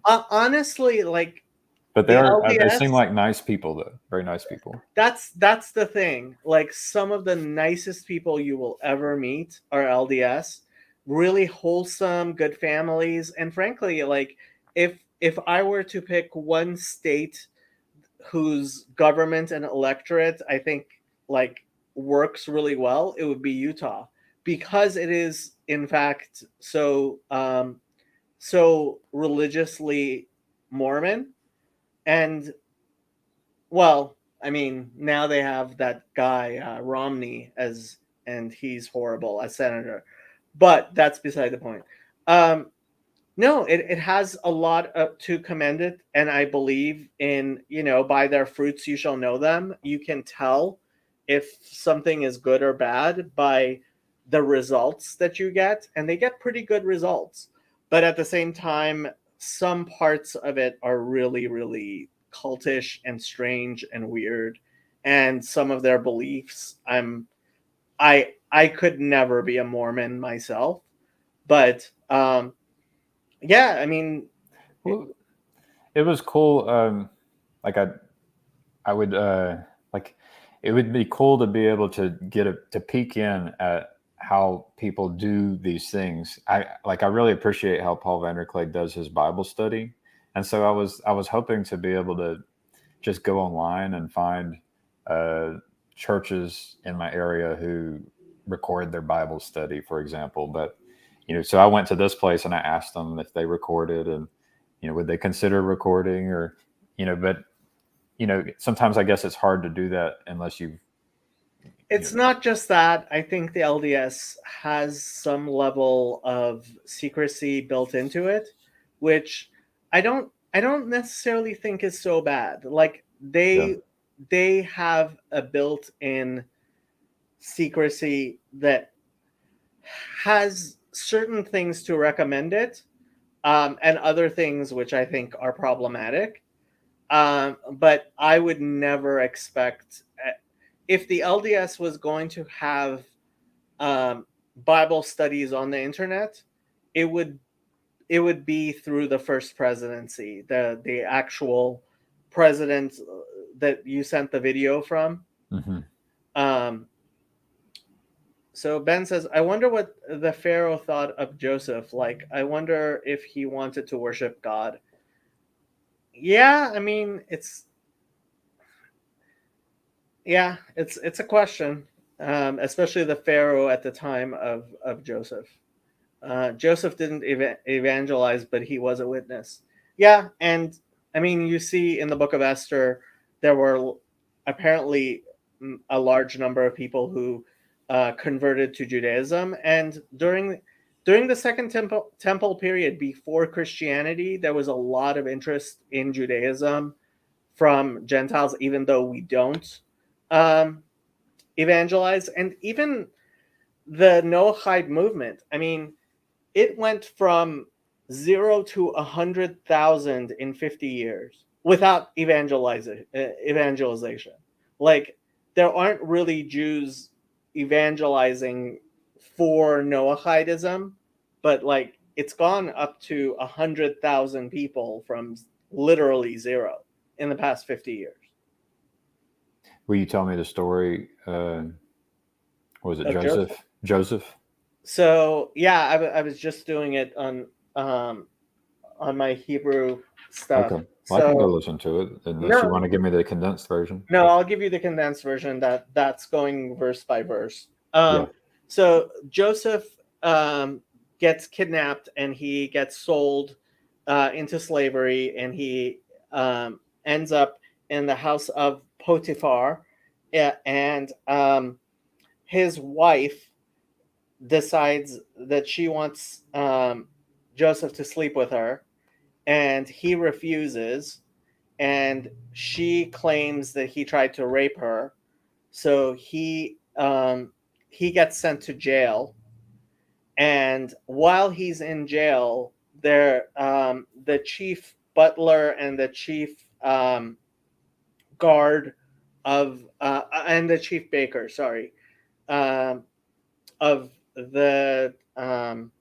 Speaker 1: Honestly, like
Speaker 2: but
Speaker 1: the
Speaker 2: they seem
Speaker 1: LDS,
Speaker 2: like nice people, though, very nice people.
Speaker 1: that's the thing. Like some of the nicest people you will ever meet are LDS. Really wholesome, good families, and frankly, like if I were to pick one state whose government and electorate I think like works really well, it would be Utah, because it is in fact so religiously Mormon. And well, I mean, now they have that guy Romney as, and he's horrible as senator, but that's beside the point. Um, no, it has a lot to commend it, and I believe in, by their fruits you shall know them. You can tell if something is good or bad by the results that you get, and they get pretty good results. But at the same time, some parts of it are really, really cultish and strange and weird, and some of their beliefs, I could never be a Mormon myself, but yeah, I mean,
Speaker 2: Well, it was cool. Like I would like it would be cool to be able to to peek in at how people do these things. I really appreciate how Paul Vanderclag does his Bible study, and so I was hoping to be able to just go online and find uh, churches in my area who record their Bible study, for example. But so I went to this place and I asked them if they recorded, and would they consider recording, or but sometimes I guess it's hard to do that unless you.
Speaker 1: it's not just that. I think the LDS has some level of secrecy built into it, which I don't necessarily think is so bad. Like
Speaker 2: Yeah.
Speaker 1: they have a built-in secrecy that has certain things to recommend it, and other things which I think are problematic. But I would never expect, if the LDS was going to have Bible studies on the internet, it would be through the first presidency, the actual president that you sent the video from.
Speaker 2: Mm-hmm.
Speaker 1: Um, so Ben says, I wonder what the Pharaoh thought of Joseph. Like, I wonder if he wanted to worship God. Yeah, I mean, it's a question, especially the Pharaoh at the time of Joseph. Joseph didn't evangelize, but he was a witness. Yeah, and I mean, you see in the Book of Esther, there were apparently a large number of people who converted to Judaism, and during the Second Temple period before Christianity, there was a lot of interest in Judaism from Gentiles, even though we don't um, evangelize. And even the Noahide movement, I mean, it went from 0 to 100,000 in 50 years without evangelization. Like, there aren't really Jews evangelizing for Noahidism, but like it's gone up to 100,000 people from literally zero in the past 50 years.
Speaker 2: Will you tell me the story? What was it,
Speaker 1: Of Joseph.
Speaker 2: Joseph?
Speaker 1: So yeah, I was just doing it um, on my Hebrew stuff.
Speaker 2: Okay. Well, I can go
Speaker 1: So
Speaker 2: listen to it unless you
Speaker 1: no,
Speaker 2: want to give me the condensed version.
Speaker 1: no, I'll give you the condensed version that's going verse by verse.
Speaker 2: Yeah.
Speaker 1: So Joseph gets kidnapped and he gets sold into slavery, and he ends up in the house of Potiphar, and his wife decides that she wants Joseph to sleep with her, and he refuses, and she claims that he tried to rape her. So he gets sent to jail, and while he's in jail, the chief butler and the chief guard of and the chief baker, sorry, um, of the um,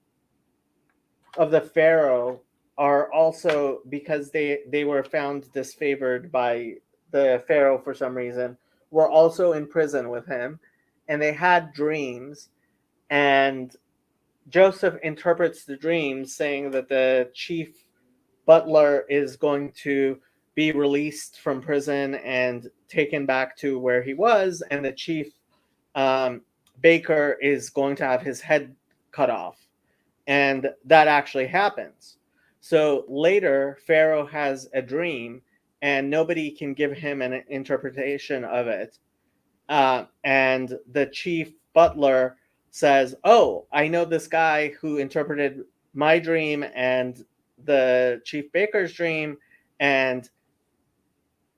Speaker 1: of the pharaoh are also, because they were found disfavored by the pharaoh for some reason, were also in prison with him, and they had dreams, and Joseph interprets the dreams saying that the chief butler is going to be released from prison and taken back to where he was, and the chief um, baker is going to have his head cut off. And that actually happens. So later, Pharaoh has a dream, and nobody can give him an interpretation of it. And the chief butler says, "Oh, I know this guy who interpreted my dream and the chief baker's dream, and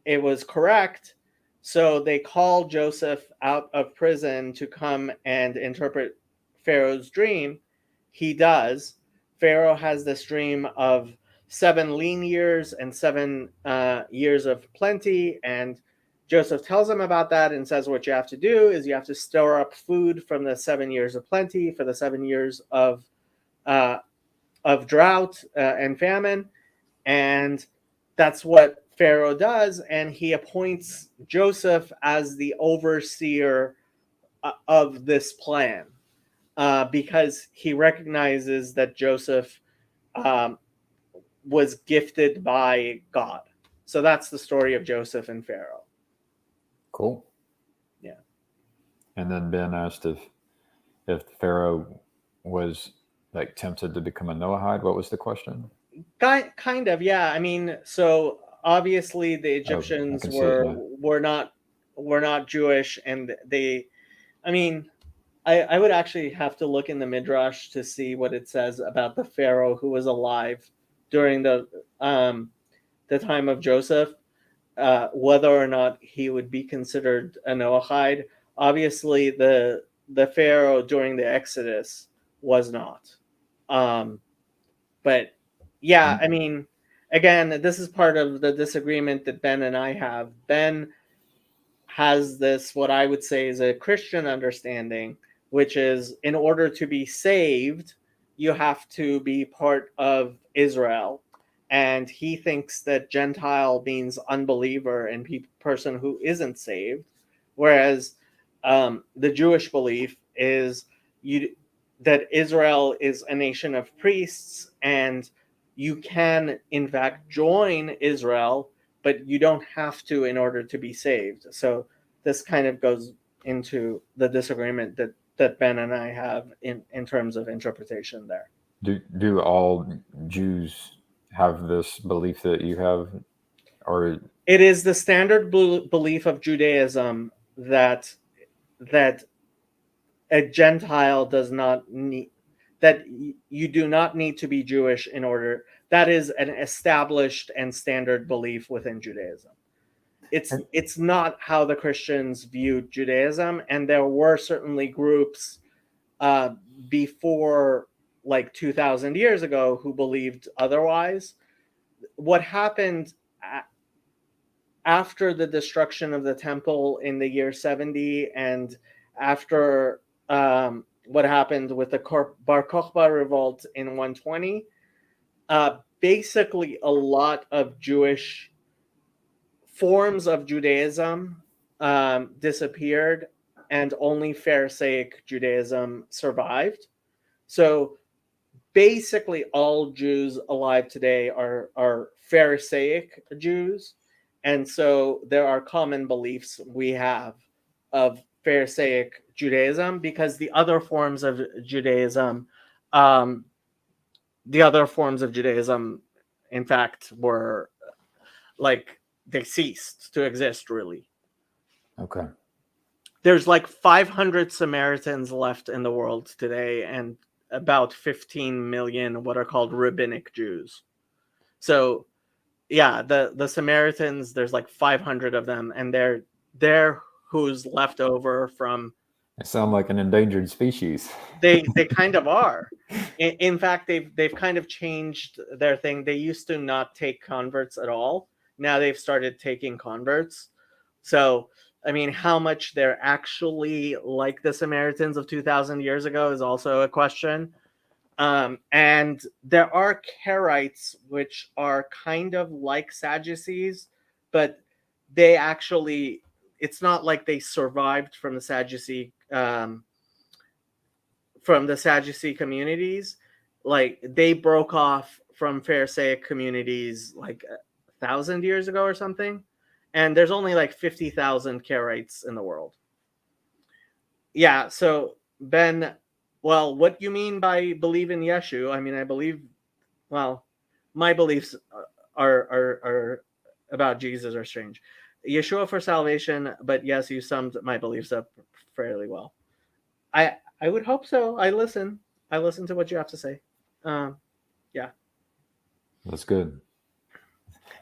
Speaker 1: it was correct." So they call Joseph out of prison to come and interpret Pharaoh's dream. He does. Pharaoh has this dream of 7 lean years and 7 years of plenty. And Joseph tells him about that and says, what you have to do is you have to store up food from the 7 years of plenty for the 7 years uh, of drought and famine. And that's what Pharaoh does. And he appoints Joseph as the overseer of this plan because he recognizes that Joseph um, was gifted by God. So that's the story of Joseph and Pharaoh.
Speaker 2: Cool.
Speaker 1: Yeah.
Speaker 2: And then Ben asked if Pharaoh was like tempted to become a Noahide. What was the question?
Speaker 1: Kind of, yeah. I mean, so obviously the
Speaker 2: I
Speaker 1: Egyptians
Speaker 2: can see it now.
Speaker 1: were not Jewish, and they, I mean, I would actually have to look in the Midrash to see what it says about the Pharaoh who was alive during the time of Joseph, whether or not he would be considered a Noahide. Obviously, the Pharaoh during the Exodus was not. But yeah, I mean, again, this is part of the disagreement that Ben and I have. Ben has this, what I would say is a Christian understanding, which is in order to be saved, you have to be part of Israel. And he thinks that Gentile means unbeliever and person who isn't saved. Whereas the Jewish belief is that Israel is a nation of priests, and you can, in fact, join Israel, but you don't have to in order to be saved. So this kind of goes into the disagreement that Ben and I have in terms of interpretation there.
Speaker 2: Do all Jews have this belief that you have, or
Speaker 1: it is the standard belief of Judaism that a Gentile does not need, that you do not need to be Jewish in order. That is an established and standard belief within Judaism. It's not how the Christians viewed Judaism, and there were certainly groups before, like 2,000 years ago, who believed otherwise. What happened after the destruction of the temple in the year 70, and after what happened with the Bar Kokhba revolt in 120, basically a lot of Jewish forms of Judaism disappeared, and only Pharisaic Judaism survived. So basically all Jews alive today are Pharisaic Jews. And so there are common beliefs we have of Pharisaic Judaism, because the other forms of Judaism, in fact, were like they ceased to exist, really.
Speaker 2: okay?
Speaker 1: there's like 500 Samaritans left in the world today, and about 15 million what are called rabbinic Jews. So yeah, the Samaritans, there's like 500 of them, and they're who's left over from.
Speaker 2: They sound like an endangered species.
Speaker 1: They kind of are. In fact, they've kind of changed their thing. They used to not take converts at all. Now they've started taking converts. So I mean, how much they're actually like the Samaritans of 2,000 years ago is also a question. And there are Karaites, which are kind of like Sadducees, but they actually, it's not like they survived from the Sadducee communities. Like they broke off from Pharisaic communities like 1,000 years ago or something. And there's only like 50,000 Karaites in the world. Yeah. So Ben, well, what do you mean by believe in Yeshu? I mean, I believe. Well, my beliefs are about Jesus are strange. Yeshua for salvation, but yes, you summed my beliefs up fairly well. I would hope so. I listen. I listen to what you have to say. Yeah.
Speaker 2: That's good.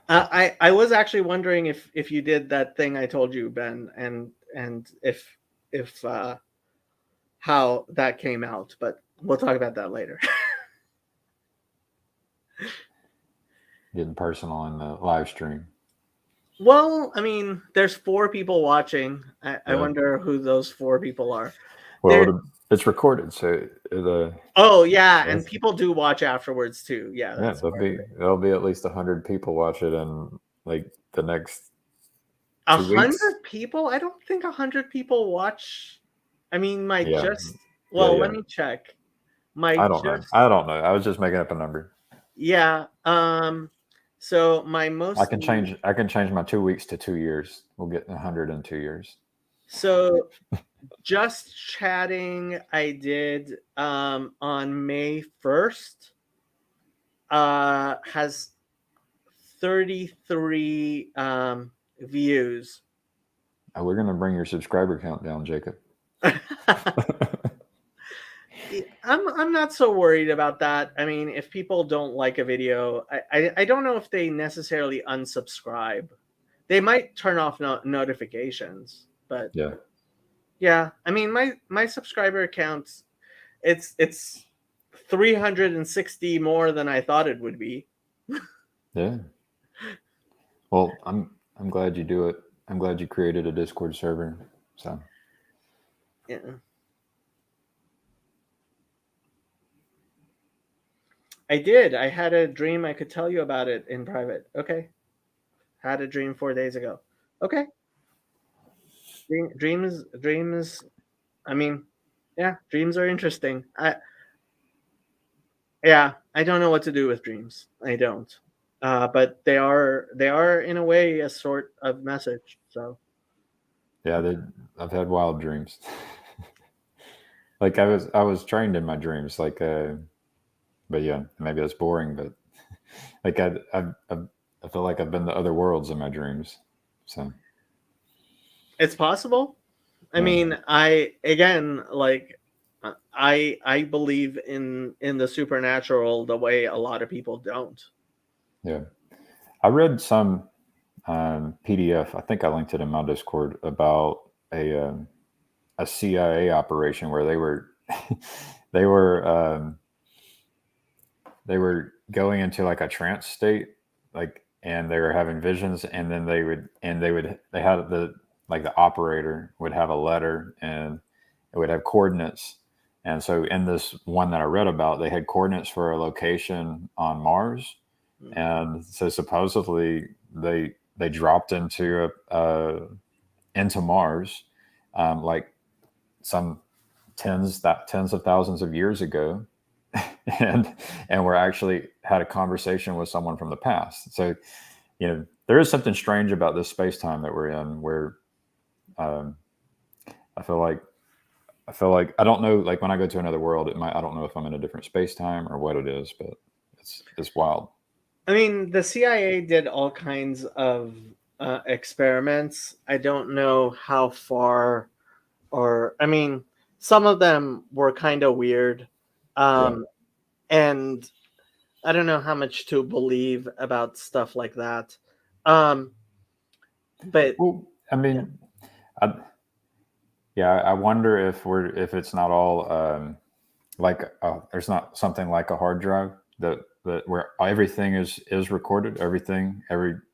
Speaker 1: I was actually wondering if you did that thing I told you, Ben, and if how that came out, but we'll talk about that later.
Speaker 2: Getting personal in the live stream.
Speaker 1: Well, I mean, there's 4 people watching. I
Speaker 2: Yeah.
Speaker 1: wonder who those 4 people are.
Speaker 2: Well, it's recorded, so
Speaker 1: Oh yeah, and people do watch afterwards too. Yeah, that's
Speaker 2: there'll be at least 100 people watch it in like the next
Speaker 1: 100 people. I don't think 100 people watch. I mean, let me check.
Speaker 2: I don't know. I was just making up a number.
Speaker 1: Yeah. So my most.
Speaker 2: I can change my 2 weeks to 2 years. We'll get 100 in 2 years.
Speaker 1: So just chatting I did on May 1st has 33 views.
Speaker 2: Oh, we're gonna bring your subscriber count down, Jacob.
Speaker 1: I'm not so worried about that. I mean, if people don't like a video, I don't know if they necessarily unsubscribe. They might turn off notifications, but yeah. I mean, my subscriber count, it's 360 more than I thought it would be.
Speaker 2: Yeah. Well, I'm glad you do it. I'm glad you created a Discord server. So.
Speaker 1: Yeah. I did. I had a dream. I could tell you about it in private. Okay. Had a dream 4 days ago. Okay. Dreams. I mean, yeah, dreams are interesting. I don't know what to do with dreams. I don't. But they are in a way a sort of message. So.
Speaker 2: Yeah, I've had wild dreams. Like I was trained in my dreams, like but yeah, maybe that's boring, but like I feel like I've been to other worlds in my dreams. So
Speaker 1: it's possible. I mean, I believe in the supernatural the way a lot of people don't.
Speaker 2: Yeah, I read some PDF. I think I linked it in my Discord about a CIA operation where they were they were going into like a trance state, like, and they were having visions, and then they had the operator would have a letter and it would have coordinates. And so in this one that I read about, they had coordinates for a location on Mars. Mm-hmm. And so supposedly they dropped into Mars, like some tens of thousands of years ago, and we're actually had a conversation with someone from the past. So, there is something strange about this space-time that we're in, where I feel like I don't know, like when I go to another world, I don't know if I'm in a different space-time or what it is, but it's wild.
Speaker 1: I mean, the CIA did all kinds of experiments. I don't know how far or I mean, some of them were kind of weird, and I don't know how much to believe about stuff like that. But
Speaker 2: Well, I
Speaker 1: yeah.
Speaker 2: mean, I, yeah, I wonder if it's not all like there's not something like a hard drive that where everything is recorded, everything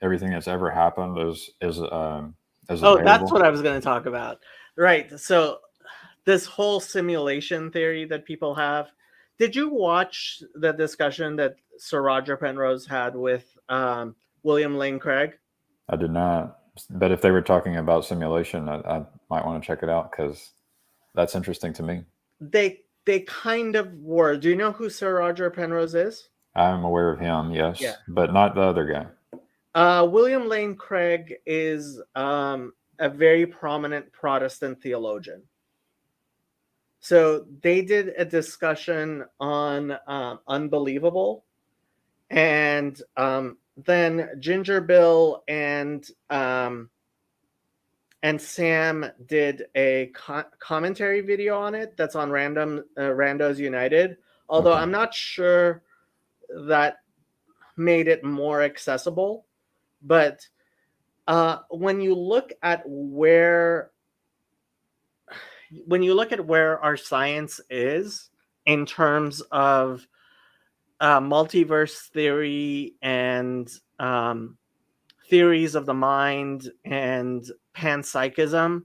Speaker 2: that's ever happened is
Speaker 1: Oh, that's
Speaker 2: available.
Speaker 1: what I was going to talk about. Right. So this whole simulation theory that people have. Did you watch the discussion that Sir Roger Penrose had with William Lane Craig?
Speaker 2: I did not, but if they were talking about simulation, I might want to check it out because that's interesting to me.
Speaker 1: They kind of were. Do you know who Sir Roger Penrose is?
Speaker 2: I'm aware of him,
Speaker 1: Yeah.
Speaker 2: yes, but not the other guy.
Speaker 1: William Lane Craig is a very prominent Protestant theologian. So they did a discussion on Unbelievable, and then Ginger Bill and Sam did a commentary video on it that's on Randos United. Although
Speaker 2: Okay.
Speaker 1: I'm not sure that made it more accessible, but when you look at where our science is in terms of multiverse theory and theories of the mind and panpsychism,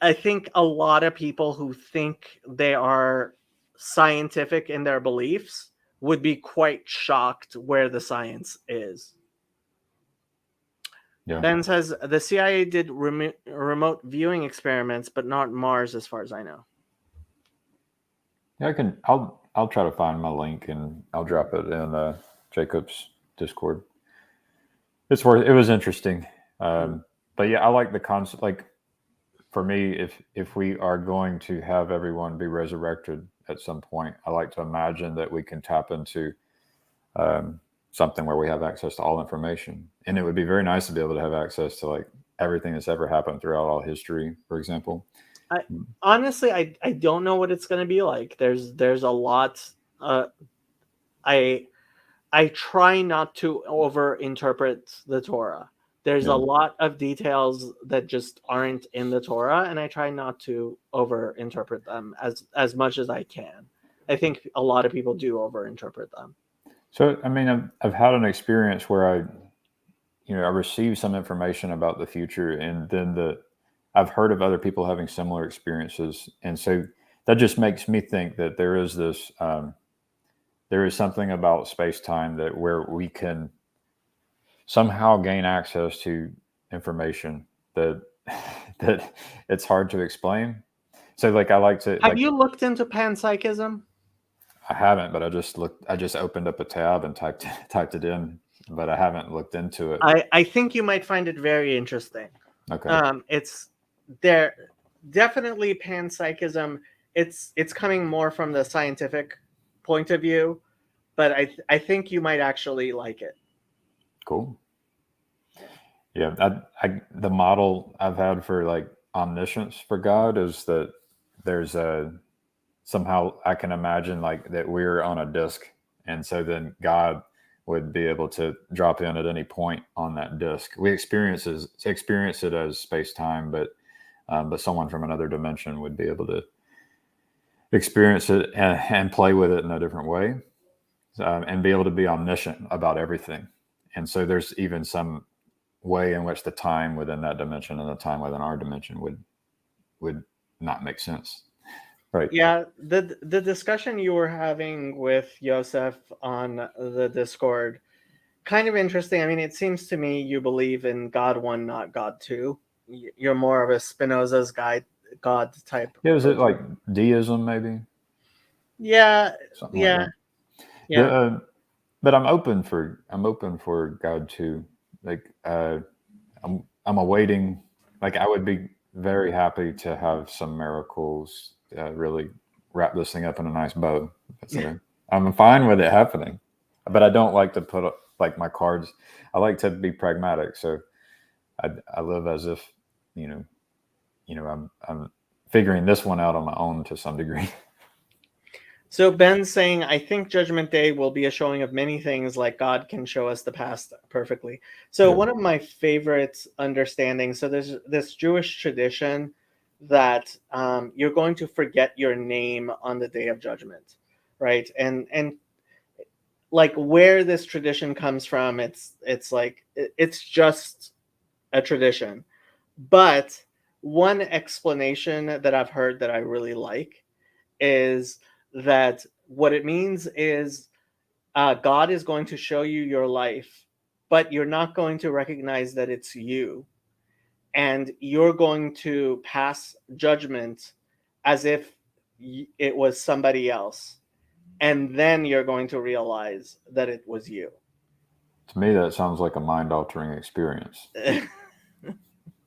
Speaker 1: I think a lot of people who think they are scientific in their beliefs would be quite shocked where the science is.
Speaker 2: Yeah.
Speaker 1: Ben says the CIA did remote viewing experiments, but not Mars, as far as I know.
Speaker 2: Yeah, I'll try to find my link and I'll drop it in Jacob's Discord. It was interesting. But yeah, I like the concept. Like for me, if we are going to have everyone be resurrected at some point, I like to imagine that we can tap into something where we have access to all information, and it would be very nice to be able to have access to like everything that's ever happened throughout all history, for example.
Speaker 1: Honestly, I don't know what it's going to be like. There's a lot. I try not to over interpret the Torah. There's a
Speaker 2: Yeah.
Speaker 1: lot of details that just aren't in the Torah, and I try not to over interpret them as much as I can. I think a lot of people do over interpret them.
Speaker 2: So I mean, I've had an experience where I received some information about the future, and then I've heard of other people having similar experiences, and so that just makes me think that there is something about space time that where we can somehow gain access to information that that it's hard to explain. So like I like to
Speaker 1: Have
Speaker 2: like
Speaker 1: you looked into panpsychism?
Speaker 2: I haven't, but I just opened up a tab and typed it in, but I haven't looked into it.
Speaker 1: I think you might find it very interesting.
Speaker 2: Okay.
Speaker 1: It's there definitely panpsychism. It's coming more from the scientific point of view, but I think you might actually like it.
Speaker 2: Cool. Yeah, the model I've had for like omniscience for God is that there's a somehow I can imagine like that we're on a disk, and so then God would be able to drop in at any point on that disk. We experience it as space time, but someone from another dimension would be able to experience it and play with it in a different way, and be able to be omniscient about everything. And so there's even some way in which the time within that dimension and the time within our dimension would not make sense. Right.
Speaker 1: Yeah, the discussion you were having with Yosef on the Discord, kind of interesting. I mean, it seems to me you believe in God one, not God two. You're more of a Spinoza's God type
Speaker 2: Yeah, is it
Speaker 1: person.
Speaker 2: like deism maybe?
Speaker 1: Yeah,
Speaker 2: Something like
Speaker 1: yeah,
Speaker 2: that.
Speaker 1: yeah.
Speaker 2: The but I'm open for God too. Like I'm awaiting. Like I would be very happy to have some miracles. Really wrap this thing up in a nice bow. So I'm fine with it happening, but I don't like to put up like my cards. I like to be pragmatic. So I live as if you know I'm figuring this one out on my own to some degree.
Speaker 1: So Ben's saying, I think Judgment Day will be a showing of many things, like God can show us the past perfectly. So
Speaker 2: Yeah.
Speaker 1: one of my favorite understandings, so there's this Jewish tradition that you're going to forget your name on the Day of Judgment, right? And like where this tradition comes from, it's like it's just a tradition. But one explanation that I've heard that I really like is that what it means is God is going to show you your life, but you're not going to recognize that it's you. And you're going to pass judgment as if it was somebody else. And then you're going to realize that it was you.
Speaker 2: To me, that sounds like a mind-altering experience.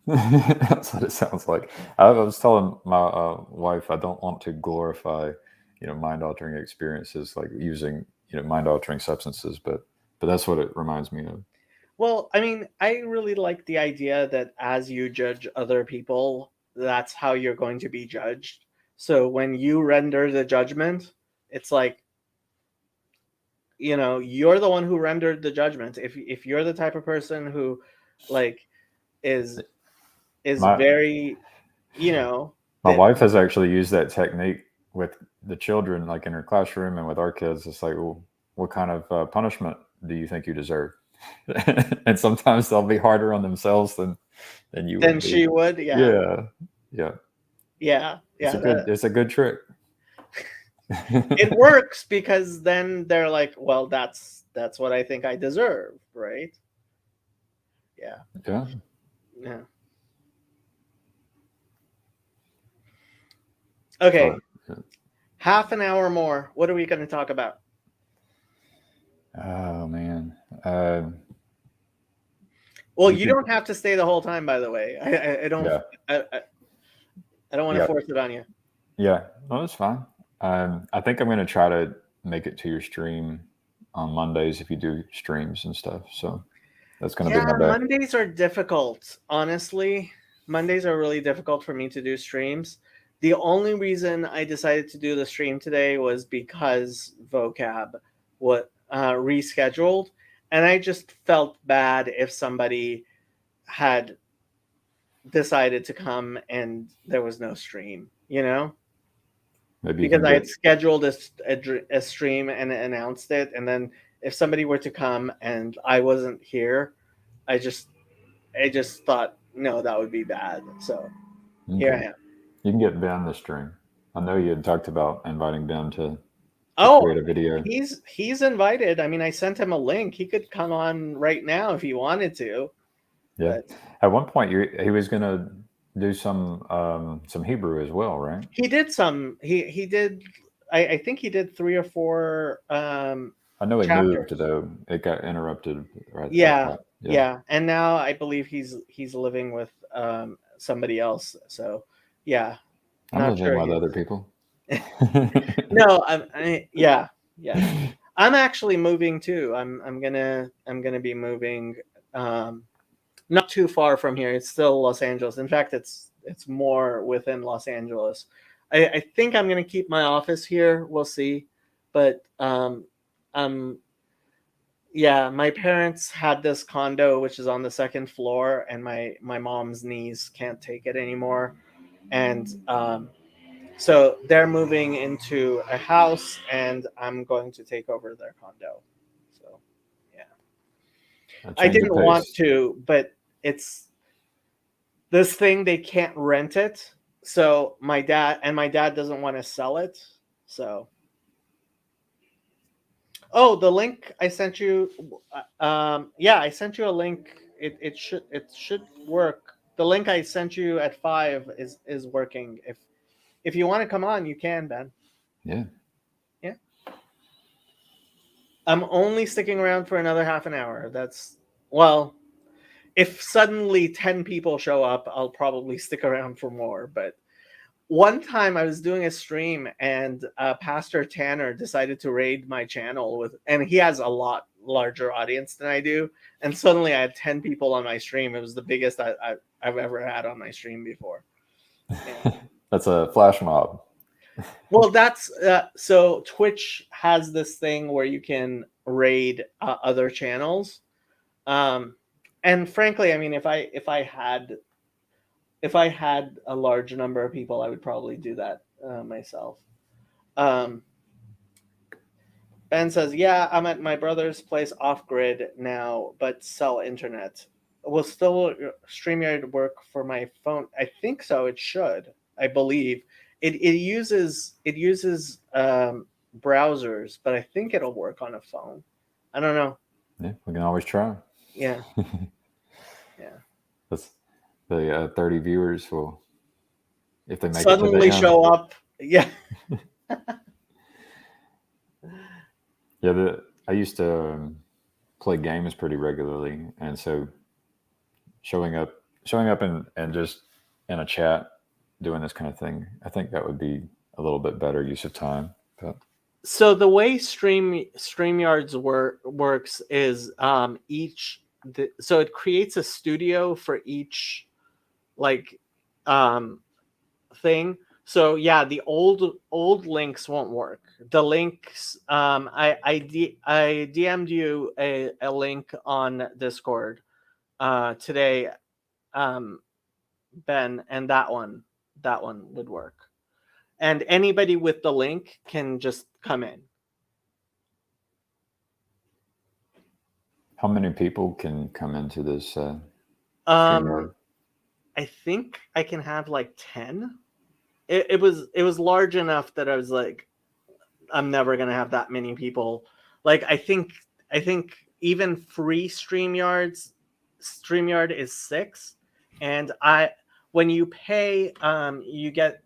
Speaker 2: That's what it sounds like. I was telling my wife I don't want to glorify, mind-altering experiences like using, mind-altering substances, but that's what it reminds me of.
Speaker 1: Well, I mean, I really like the idea that as you judge other people, that's how you're going to be judged. So when you render the judgment, it's like, you're the one who rendered the judgment. If you're the type of person who like is
Speaker 2: My
Speaker 1: very, you know,
Speaker 2: my
Speaker 1: that
Speaker 2: wife has actually used that technique with the children, like in her classroom and with our kids. It's like, well, what kind of punishment do you think you deserve? And sometimes they'll be harder on themselves than you
Speaker 1: then
Speaker 2: would be.
Speaker 1: she would, yeah.
Speaker 2: Yeah, yeah.
Speaker 1: Yeah,
Speaker 2: It's
Speaker 1: yeah.
Speaker 2: a good trick.
Speaker 1: It works because then they're like, well, that's what I think I deserve, right? Yeah.
Speaker 2: Yeah.
Speaker 1: Yeah. Okay. Half an hour more. What are we going to talk about?
Speaker 2: Oh man.
Speaker 1: Well, you don't have to stay the whole time, by the way. I don't.
Speaker 2: Yeah.
Speaker 1: I don't want to force it on you.
Speaker 2: Yeah. No, that's fine. I think I'm going to try to make it to your stream on Mondays if you do streams and stuff. So that's going to be my day.
Speaker 1: Mondays are difficult. Honestly, Mondays are really difficult for me to do streams. The only reason I decided to do the stream today was because vocab what rescheduled, and I just felt bad if somebody had decided to come and there was no stream,
Speaker 2: Maybe
Speaker 1: because I had scheduled a stream and announced it, and then if somebody were to come and I wasn't here, I just thought, no, that would be bad. So here I am.
Speaker 2: You can get Ben the stream. I know you had talked about inviting Ben to create a video.
Speaker 1: He's invited. I mean, I sent him a link. He could come on right now if he wanted to.
Speaker 2: Yeah. But at one point, he was going to do some Hebrew as well, right?
Speaker 1: He did some. He did. I think he did 3 or 4.
Speaker 2: I know he moved though. It got interrupted. Right.
Speaker 1: Yeah. And now I believe he's living with somebody else. So yeah.
Speaker 2: I'm living with other people.
Speaker 1: No, yeah. I'm actually moving too. I'm gonna be moving not too far from here. It's still Los Angeles. In fact, it's more within Los Angeles. I think I'm gonna keep my office here. We'll see. But yeah, my parents had this condo which is on the 2nd floor, and my mom's knees can't take it anymore. And so they're moving into a house, and I'm going to take over their condo. So, yeah. I didn't want to, but it's this thing, they can't rent it. So my dad doesn't want to sell it. So, oh, the link I sent you. Yeah, I sent you a link. It should work. The link I sent you at 5 is working. If you want to come on, you can, Ben.
Speaker 2: Yeah.
Speaker 1: Yeah. I'm only sticking around for another half an hour. If suddenly 10 people show up, I'll probably stick around for more. But one time I was doing a stream, and Pastor Tanner decided to raid my channel and he has a lot larger audience than I do. And suddenly I had 10 people on my stream. It was the biggest I've ever had on my stream before. Yeah.
Speaker 2: That's a flash mob.
Speaker 1: Well, that's so Twitch has this thing where you can raid other channels. And frankly, I mean, if I had a large number of people, I would probably do that myself. Um, Ben says, "Yeah, I'm at my brother's place off grid now, but sell internet. Will still StreamYard work for my phone? I think so. It should. I believe it uses browsers, but I think it'll work on a phone. I don't know.
Speaker 2: Yeah, we can always try.
Speaker 1: Yeah, yeah.
Speaker 2: That's the 30 viewers will, if they make it to
Speaker 1: Suddenly
Speaker 2: the end.
Speaker 1: show up. Yeah."
Speaker 2: Yeah, I used to play games pretty regularly, and so showing up and just in a chat doing this kind of thing, I think that would be a little bit better use of time. But
Speaker 1: So the way StreamYards works is so it creates a studio for each like thing. So yeah, the old links won't work. The links I DM'd you a link on Discord today, Ben, and that one would work. And anybody with the link can just come in.
Speaker 2: how many people can come into this
Speaker 1: I think I can have like 10. It was large enough that I was like, I'm never gonna have that many people. Like I think even free StreamYard is 6, and when you pay, you get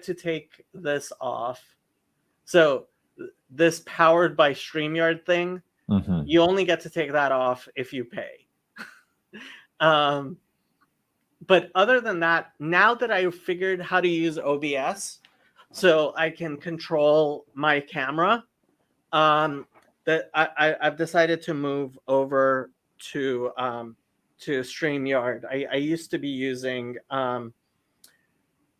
Speaker 1: to take this off. So this powered by StreamYard thing, you only get to take that off if you pay. But other than that, now that I've figured how to use OBS, so I can control my camera, that I've decided to move over to StreamYard. I used to be using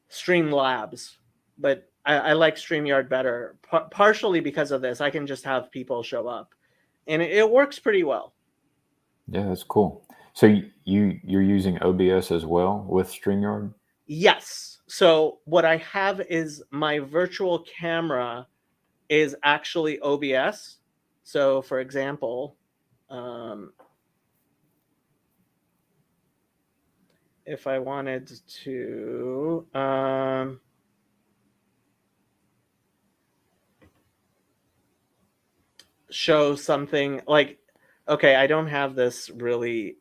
Speaker 1: Streamlabs, but I like StreamYard better, partially because of this. I can just have people show up, and it works pretty well.
Speaker 2: Yeah, that's cool. So you're using OBS as well with StreamYard?
Speaker 1: Yes. So what I have is my virtual camera is actually OBS. So for example, if I wanted to show something like, okay, I don't have this really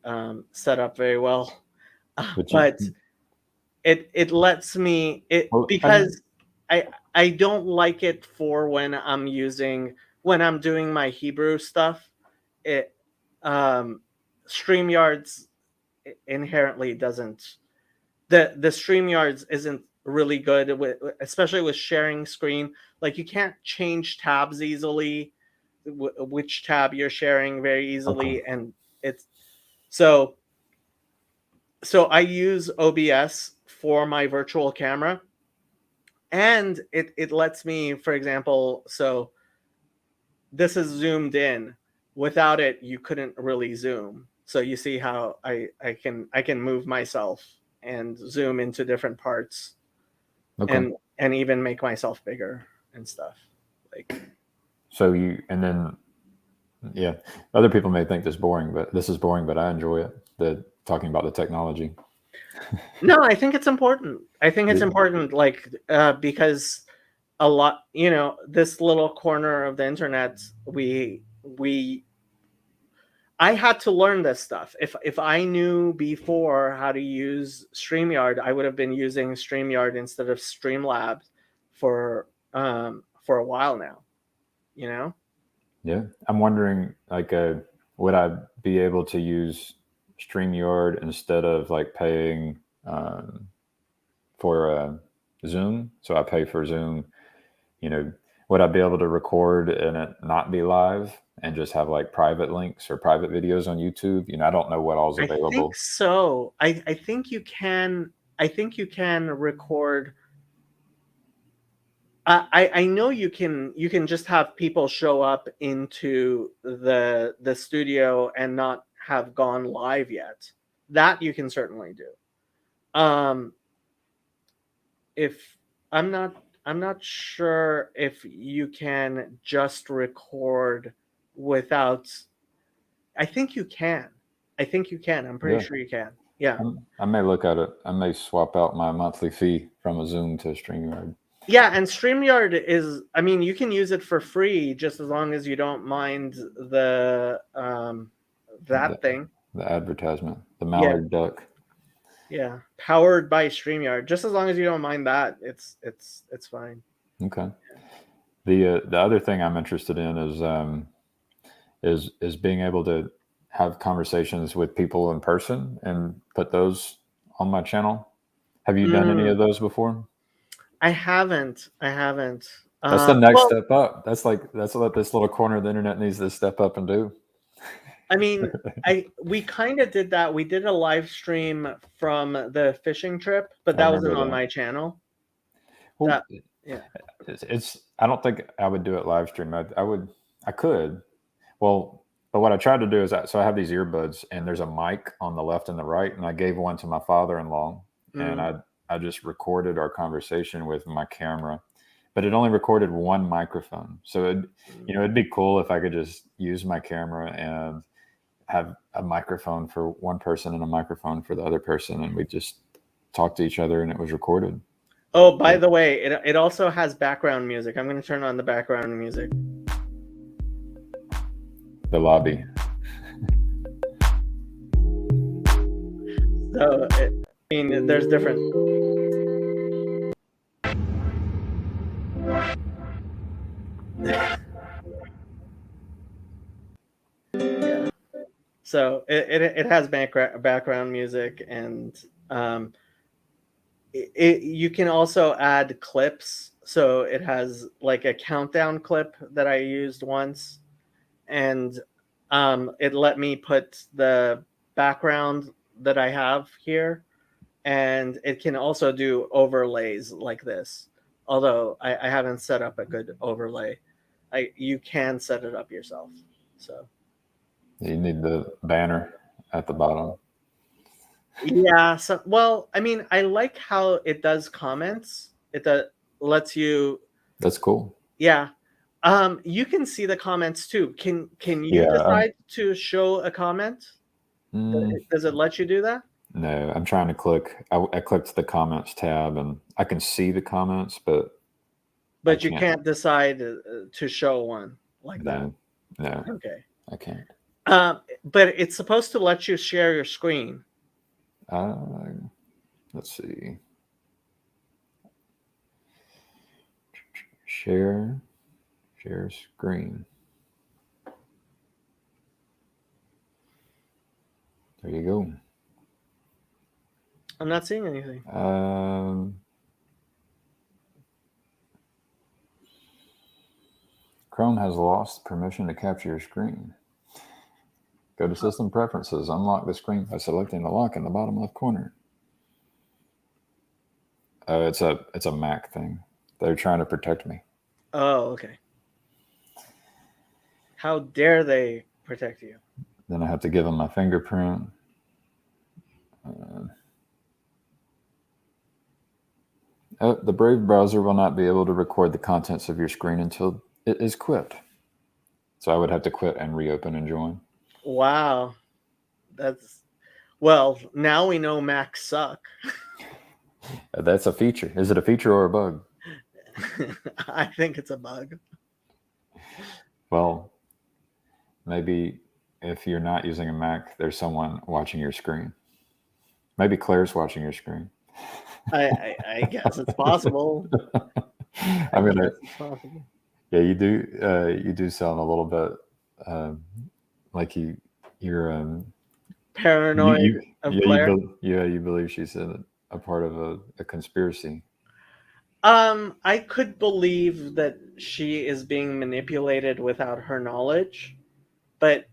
Speaker 1: set up very well, but it lets me because I don't like it for when I'm doing my Hebrew stuff. It StreamYards inherently doesn't, the StreamYards isn't really good with, especially with sharing screen. Like you can't change tabs easily, which tab you're sharing very easily, and it's so I use OBS for my virtual camera, and it lets me, for example, so this is zoomed in. Without it, you couldn't really zoom. So you see how I can move myself and zoom into different parts, and even make myself bigger and stuff. Like
Speaker 2: so yeah, other people may think this is boring, but I enjoy it. Talking about the technology.
Speaker 1: No, I think it's important. Like because a lot, this little corner of the internet, I had to learn this stuff. If I knew before how to use StreamYard, I would have been using StreamYard instead of Streamlabs for a while now.
Speaker 2: Yeah, I'm wondering, like, would I be able to use StreamYard instead of like paying for Zoom? So I pay for Zoom. Would I be able to record and it not be live and just have like private links or private videos on YouTube? I don't know what all's available.
Speaker 1: I think so. I think you can. I think you can record. I know you can just have people show up into the studio and not have gone live yet. That you can certainly do. Um, if I'm not sure if you can just record without. I think you can. I think you can. I'm pretty
Speaker 2: Yeah.
Speaker 1: sure you can. Yeah.
Speaker 2: I may look at it. I may swap out my monthly fee from a Zoom to a StreamYard.
Speaker 1: Yeah, and StreamYard is, I mean, you can use it for free just as long as you don't mind that thing.
Speaker 2: The advertisement, the
Speaker 1: Yeah.
Speaker 2: mallard duck.
Speaker 1: Yeah. Powered by StreamYard. Just as long as you don't mind that, it's fine.
Speaker 2: Okay. The other thing I'm interested in is being able to have conversations with people in person and put those on my channel. Have you done any of those before?
Speaker 1: I haven't.
Speaker 2: That's the next
Speaker 1: Well,
Speaker 2: step up. That's what this little corner of the internet needs to step up and do.
Speaker 1: I mean, we kind of did that. We did a live stream from the fishing trip, but
Speaker 2: I
Speaker 1: that wasn't
Speaker 2: remember
Speaker 1: on
Speaker 2: that.
Speaker 1: my channel.
Speaker 2: Well,
Speaker 1: Yeah.
Speaker 2: it's I don't think I would do it live stream. I could. Well, but what I tried to do is so I have these earbuds and there's a mic on the left and the right, and I gave one to my father-in-law, and I just recorded our conversation with my camera, but it only recorded one microphone. So it'd be cool if I could just use my camera and have a microphone for one person and a microphone for the other person, and we just talk to each other, and it was recorded.
Speaker 1: Oh, by the way, it also has background music. I'm going to turn on the background music.
Speaker 2: The lobby.
Speaker 1: So, I mean, there's different. Yeah. So it has background music, and you can also add clips. So it has like a countdown clip that I used once, and it let me put the background that I have here, and it can also do overlays like this. Although I haven't set up a good overlay, you can set it up yourself. So
Speaker 2: you need the banner at the bottom.
Speaker 1: yeah. So well, I mean, I like how it does comments. It lets you.
Speaker 2: That's cool.
Speaker 1: Yeah. You can see the comments too. Can you decide to show a comment? Does it let you do that?
Speaker 2: No, I'm trying to click. I clicked the comments tab, and I can see the comments, but
Speaker 1: you can't decide to show one like that.
Speaker 2: No.
Speaker 1: Okay.
Speaker 2: I can't.
Speaker 1: But it's supposed to let you share your screen.
Speaker 2: Let's see. Share screen. There you go.
Speaker 1: I'm not seeing anything.
Speaker 2: Chrome has lost permission to capture your screen. Go to System Preferences. Unlock the screen by selecting the lock in the bottom left corner. Oh, it's a Mac thing. They're trying to protect me.
Speaker 1: Oh, okay. How dare they protect you?
Speaker 2: Then I have to give them my fingerprint. The Brave browser will not be able to record the contents of your screen until it is quit. So I would have to quit and reopen and join.
Speaker 1: Wow. Well, now we know Macs suck.
Speaker 2: That's a feature. Is it a feature or a bug?
Speaker 1: I think it's a bug.
Speaker 2: Well, maybe if you're not using a Mac, there's someone watching your screen. Maybe Claire's watching your screen.
Speaker 1: I guess it's possible.
Speaker 2: I mean, it's possible. Yeah, you do sound a little bit like you're
Speaker 1: paranoid of Claire.
Speaker 2: You believe she's a part of a conspiracy.
Speaker 1: I could believe that she is being manipulated without her knowledge, but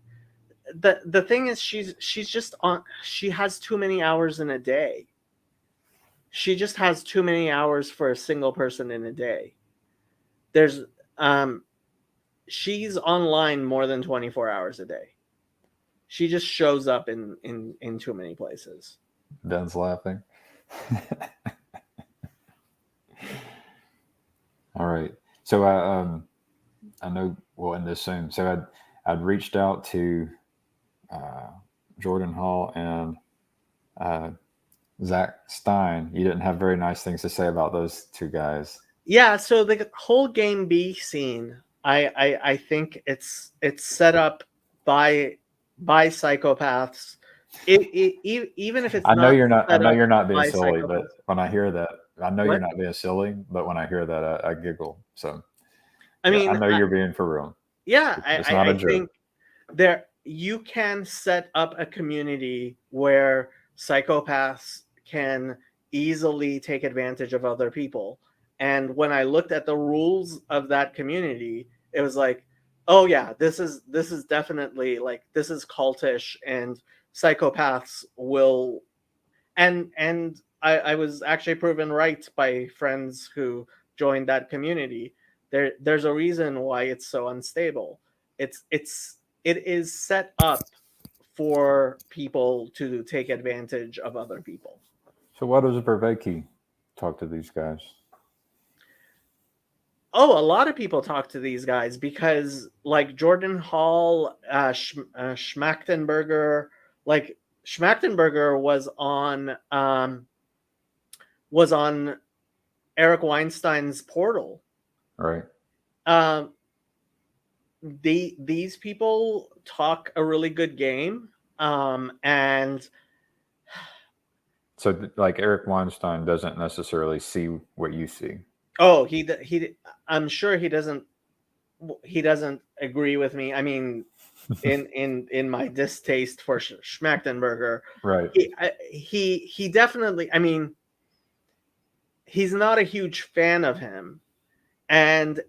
Speaker 1: the thing is, she's just on. She has too many hours in a day. She just has too many hours for a single person in a day. There's she's online more than 24 hours a day. She just shows up in too many places.
Speaker 2: Ben's laughing. All right. So I know we'll end this soon. So I'd reached out to Jordan Hall and Zach Stein. You didn't have very nice things to say about those two guys.
Speaker 1: Yeah, so the whole Game B scene, I think it's set up by psychopaths. Even if it's
Speaker 2: I know
Speaker 1: not
Speaker 2: you're not. I
Speaker 1: set
Speaker 2: know
Speaker 1: up
Speaker 2: you're not being
Speaker 1: by
Speaker 2: silly, but
Speaker 1: psychopaths.
Speaker 2: when I hear that, I know you're
Speaker 1: What?
Speaker 2: not being silly. But when I hear that, I giggle. So
Speaker 1: I
Speaker 2: yeah, I
Speaker 1: mean,
Speaker 2: know you're being for real.
Speaker 1: yeah,
Speaker 2: It's not a
Speaker 1: I
Speaker 2: joke.
Speaker 1: think there you can set up a community where psychopaths can easily take advantage of other people. And when I looked at the rules of that community, it was like, oh yeah, this is definitely like this is cultish, and psychopaths will and I was actually proven right by friends who joined that community. There's a reason why it's so unstable. It is set up for people to take advantage of other people.
Speaker 2: So why does Verveke talk to these guys?
Speaker 1: Oh, a lot of people talk to these guys because, like Jordan Hall, Schmachtenberger, like Schmachtenberger was on Eric Weinstein's Portal.
Speaker 2: Right.
Speaker 1: Um, these people talk a really good game, and
Speaker 2: So like Eric Weinstein doesn't necessarily see what you see.
Speaker 1: oh, he I'm sure he doesn't agree with me. I mean, in my distaste for Schmachtenberger,
Speaker 2: Right.
Speaker 1: he definitely. I mean, he's not a huge fan of him, and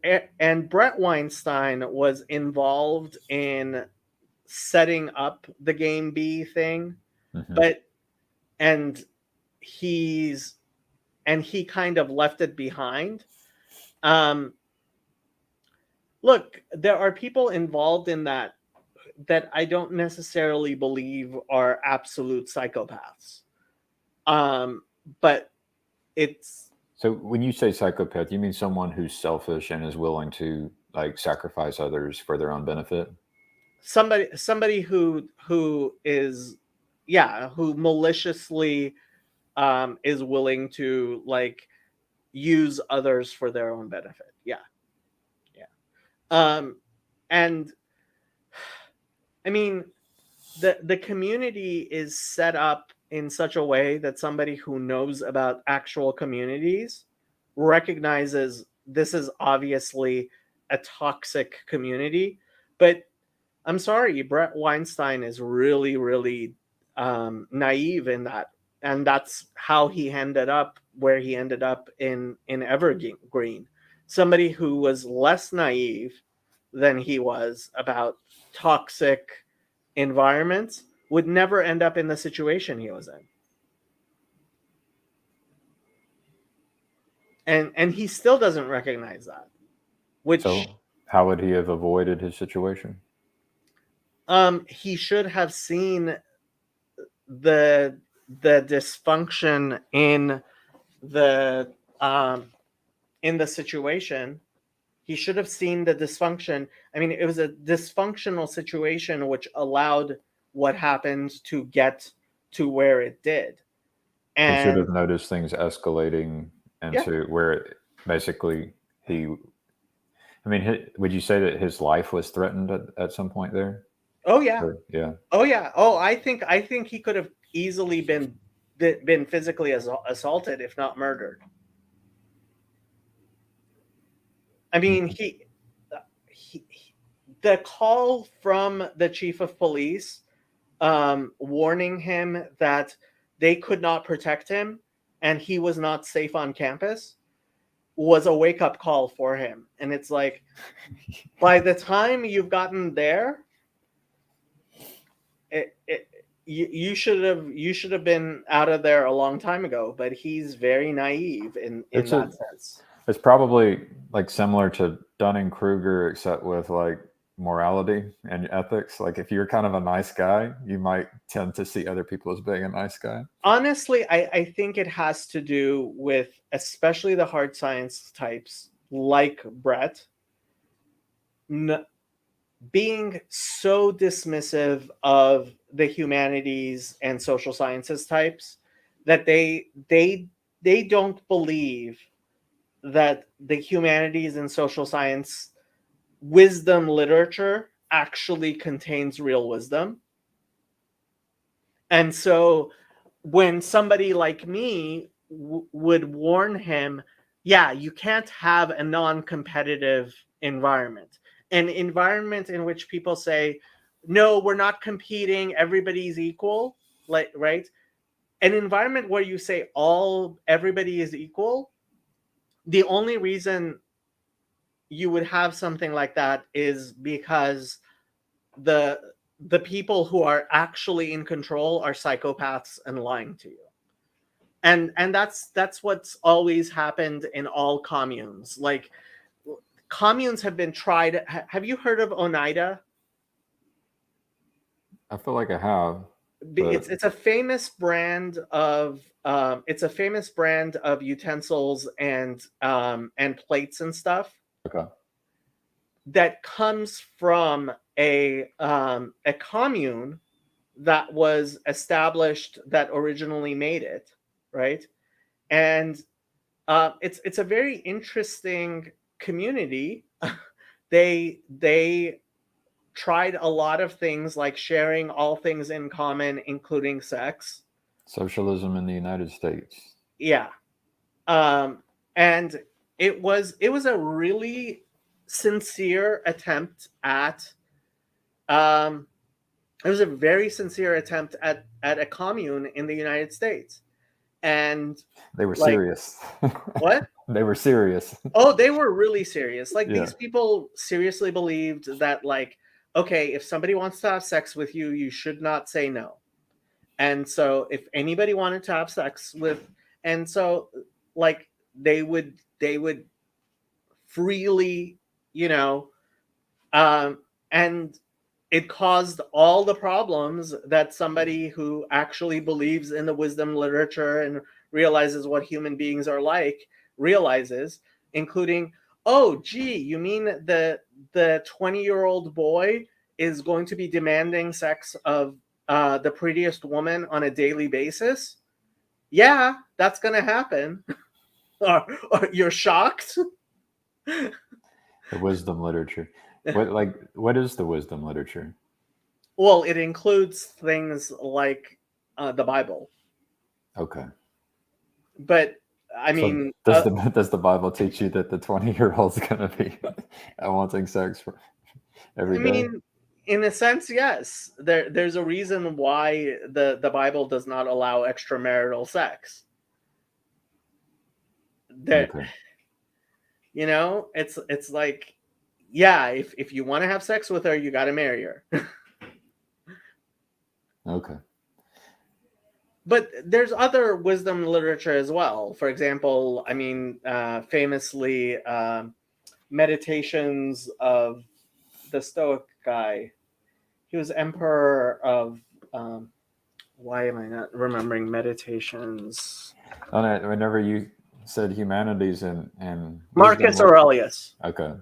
Speaker 1: Brett Weinstein was involved in setting up the Game B thing,
Speaker 2: Mm-hmm.
Speaker 1: but and he's he kind of left it behind. Look, there are people involved in that I don't necessarily believe are absolute psychopaths. But it's
Speaker 2: So when you say psychopath, you mean someone who's selfish and is willing to like sacrifice others for their own benefit?
Speaker 1: somebody who is, yeah, who maliciously is willing to like use others for their own benefit. Yeah. And I mean, the community is set up in such a way that somebody who knows about actual communities recognizes this is obviously a toxic community. But I'm sorry, Brett Weinstein is really, really naive in that, and that's how he ended up where he ended up in Evergreen. Somebody who was less naive than he was about toxic environments would never end up in the situation he was in. And he still doesn't recognize that. Which
Speaker 2: So how would he have avoided his situation?
Speaker 1: he should have seen the dysfunction in the situation. He should have seen the dysfunction. I mean, it was a dysfunctional situation which allowed what happened to get to where it did.
Speaker 2: He should have
Speaker 1: And
Speaker 2: noticed things escalating
Speaker 1: yeah,
Speaker 2: into where basically he. I mean, would you say that his life was threatened at some point there?
Speaker 1: oh yeah,
Speaker 2: Or, yeah.
Speaker 1: oh yeah, oh I think he could have easily been physically assaulted, if not murdered. I mean, he the call from the chief of police warning him that they could not protect him and he was not safe on campus was a wake-up call for him. And it's like, by the time you've gotten there, you should have been out of there a long time ago. But he's very naive in
Speaker 2: It's
Speaker 1: that
Speaker 2: a
Speaker 1: sense.
Speaker 2: it's probably like similar to Dunning-Kruger, except with like morality and ethics. Like if you're kind of a nice guy, you might tend to see other people as being a nice guy.
Speaker 1: Honestly, I think it has to do with especially the hard science types like Brett being so dismissive of the humanities and social sciences types that they don't believe that the humanities and social science wisdom literature actually contains real wisdom. And so when somebody like me would warn him, yeah, you can't have a non-competitive environment, an environment in which people say, no, we're not competing, everybody's equal, like, right? An environment where you say everybody is equal, the only reason you would have something like that is because the people who are actually in control are psychopaths and lying to you. And that's what's always happened in all communes. Like, communes have been tried. Have you heard of Oneida?
Speaker 2: I feel like I have, but
Speaker 1: It's a famous brand of utensils and plates and stuff
Speaker 2: okay.
Speaker 1: that comes from a commune that was established that originally made it, right? And it's a very interesting community. They tried a lot of things, like sharing all things in common, including sex.
Speaker 2: Socialism in the United States.
Speaker 1: Yeah, and it was a really sincere attempt at it was a very sincere attempt at a commune in the United States. And
Speaker 2: They were
Speaker 1: like,
Speaker 2: serious.
Speaker 1: what?
Speaker 2: They were serious.
Speaker 1: Oh, they were really serious. Like,
Speaker 2: Yeah.
Speaker 1: these people seriously believed that, like, okay, if somebody wants to have sex with you, you should not say no. And so if anybody wanted to have sex with, and so, like, they would freely, you know, and it caused all the problems that somebody who actually believes in the wisdom literature and realizes what human beings are like realizes, including, oh, gee, you mean the 20-year-old boy is going to be demanding sex of the prettiest woman on a daily basis? Yeah, that's going to happen. or you're shocked?
Speaker 2: The wisdom literature. What is the wisdom literature?
Speaker 1: Well, it includes things like the Bible.
Speaker 2: Okay.
Speaker 1: But I
Speaker 2: So
Speaker 1: mean,
Speaker 2: does the Bible teach you that the 20-year-old's gonna be wanting sex every
Speaker 1: I
Speaker 2: day?
Speaker 1: mean, in a sense, yes. There's a reason why the Bible does not allow extramarital sex. There,
Speaker 2: Okay.
Speaker 1: it's like, yeah, if you want to have sex with her, you got to marry her.
Speaker 2: Okay.
Speaker 1: But there's other wisdom literature as well. For example, I mean, famously, Meditations of the Stoic guy. He was emperor of. Why am I not remembering Meditations?
Speaker 2: Whenever you said humanities and
Speaker 1: Marcus
Speaker 2: wisdom,
Speaker 1: Aurelius.
Speaker 2: okay,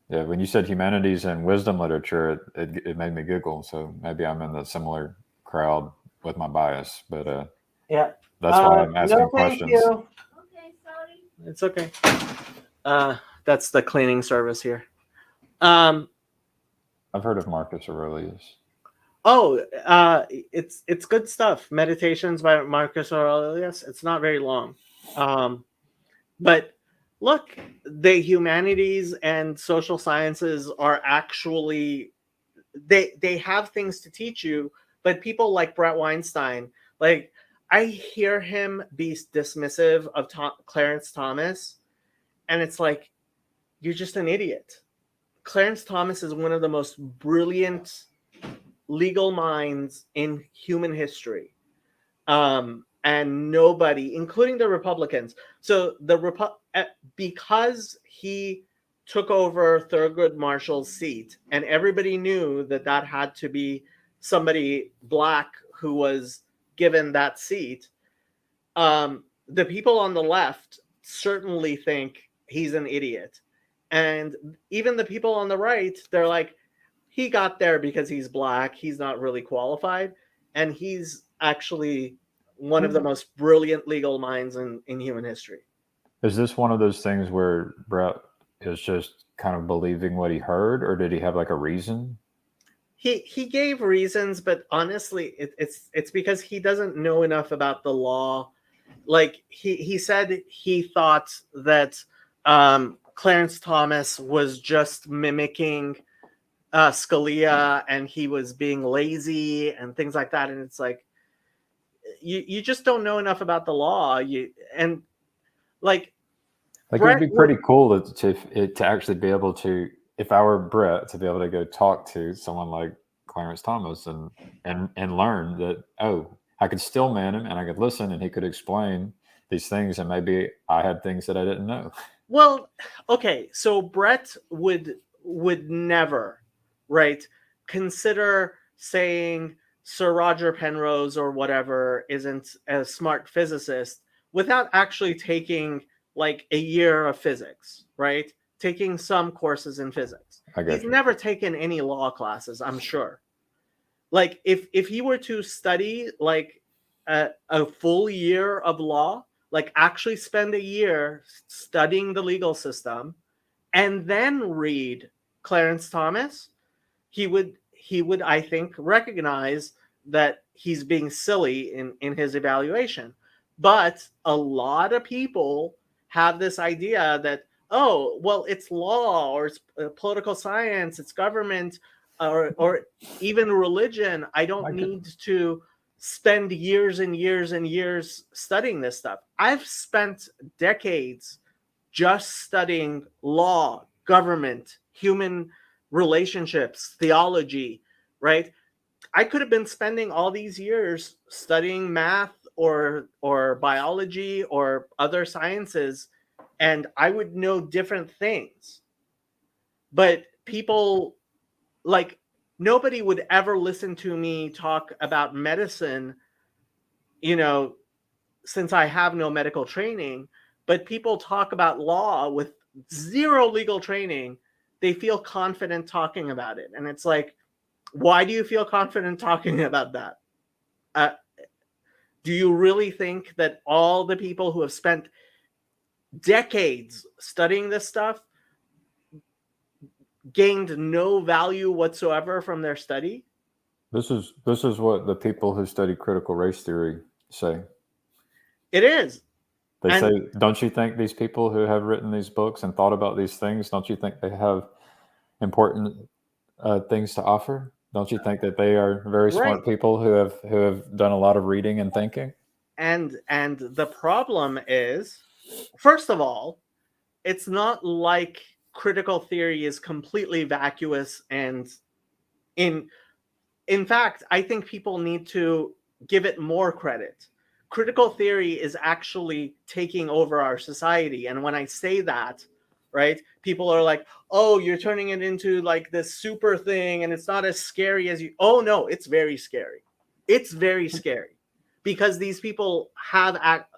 Speaker 2: yeah, when you said humanities and wisdom literature, it made me giggle. So maybe I'm in the similar crowd with my bias, but
Speaker 1: Yeah.
Speaker 2: that's why I'm
Speaker 1: No,
Speaker 2: asking
Speaker 1: thank
Speaker 2: questions.
Speaker 1: you. Okay, sorry. It's okay. That's the cleaning service here.
Speaker 2: I've heard of Marcus Aurelius.
Speaker 1: Oh, it's good stuff. Meditations by Marcus Aurelius. It's not very long. But look, the humanities and social sciences are actually, they have things to teach you. But people like Brett Weinstein, like, I hear him be dismissive of Clarence Thomas, and it's like, you're just an idiot. Clarence Thomas is one of the most brilliant legal minds in human history. And nobody, including the Republicans. So because he took over Thurgood Marshall's seat, and everybody knew that that had to be somebody black who was given that seat. The people on the left certainly think he's an idiot, and even the people on the right, they're like, he got there because he's black. He's not really qualified, and he's actually one of the most brilliant legal minds in human history.
Speaker 2: Is this one of those things where Brett is just kind of believing what he heard, or did he have like a reason?
Speaker 1: He gave reasons, but honestly, it's because he doesn't know enough about the law. Like he said, he thought that Clarence Thomas was just mimicking Scalia, and he was being lazy and things like that. And it's like, you just don't know enough about the law. Like
Speaker 2: it would be pretty cool to actually be able to, if I were Brett, to be able to go talk to someone like Clarence Thomas and learn that, oh, I could still man him and I could listen and he could explain these things, and maybe I had things that I didn't know.
Speaker 1: Well, okay, so Brett would never, right, consider saying Sir Roger Penrose or whatever isn't a smart physicist without actually taking like a year of physics, right? Taking some courses in physics. He's never taken any law classes, I'm sure. Like if he were to study like a full year of law, like actually spend a year studying the legal system and then read Clarence Thomas, he would I think recognize that he's being silly in his evaluation. But a lot of people have this idea that, oh, well, it's law, or it's political science, it's government, or even religion. I don't need to spend years and years and years studying this stuff. I've spent decades just studying law, government, human relationships, theology, right? I could have been spending all these years studying math or biology or other sciences, and I would know different things. But people, like, nobody would ever listen to me talk about medicine, since I have no medical training. But people talk about law with zero legal training. They feel confident talking about it. And it's like, why do you feel confident talking about that? Do you really think that all the people who have spent decades studying this stuff gained no value whatsoever from their study?
Speaker 2: This is what the people who study critical race theory say.
Speaker 1: It is.
Speaker 2: They say, don't you think these people who have written these books and thought about these things, don't you think they have important things to offer? Don't you think that they are very smart people who have done a lot of reading and thinking?
Speaker 1: And the problem is, first of all, it's not like critical theory is completely vacuous, and in fact, I think people need to give it more credit. Critical theory is actually taking over our society. And when I say that, right, people are like, oh, you're turning it into like this super thing and it's not as scary as you. Oh, no, it's very scary. It's very scary because these people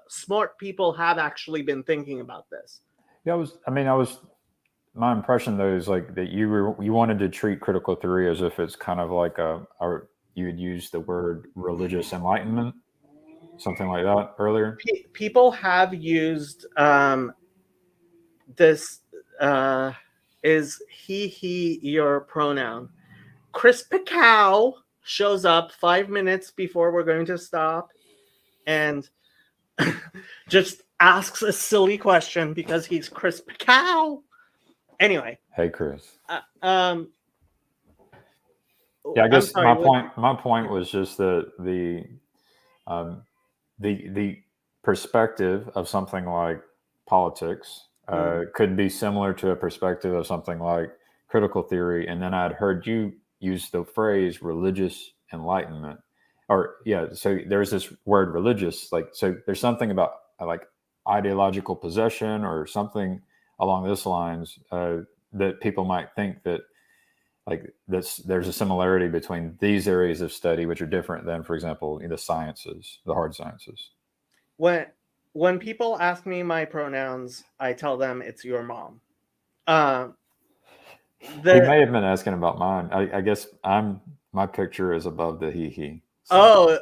Speaker 1: smart people have actually been thinking about this.
Speaker 2: Yeah, my impression though is like that you wanted to treat critical theory as if it's kind of like you would use the word religious enlightenment, something like that earlier.
Speaker 1: People have used this is he your pronoun. Chris Pacow shows up 5 minutes before we're going to stop and just asks a silly question because he's Chris Pacow. Anyway.
Speaker 2: Hey, Chris.
Speaker 1: Yeah,
Speaker 2: I guess my point was just that the perspective of something like politics could be similar to a perspective of something like critical theory. And then I'd heard you use the phrase religious enlightenment, or yeah. So there's this word religious, like, so there's something about like ideological possession or something along those lines, that people might think that like this, there's a similarity between these areas of study, which are different than, for example, the sciences, the hard sciences.
Speaker 1: When people ask me my pronouns, I tell them it's your mom. Um,
Speaker 2: He
Speaker 1: the
Speaker 2: may have been asking about mine. I guess my picture is above the he. So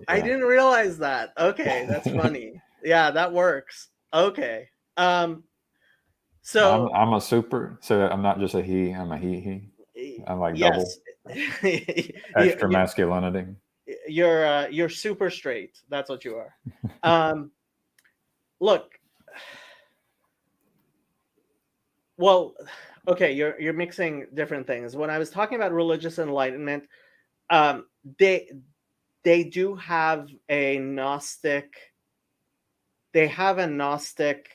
Speaker 1: I
Speaker 2: yeah.
Speaker 1: didn't realize that. Okay, that's funny. Yeah, that works. Okay. Um, so
Speaker 2: I'm a super, so I'm not just a he, I'm a he. I'm like double
Speaker 1: yes,
Speaker 2: extra masculinity.
Speaker 1: you're super straight. That's what you are. Um, look, well, okay, you're mixing different things. When I was talking about religious enlightenment, um, they they do have a Gnostic. They have a Gnostic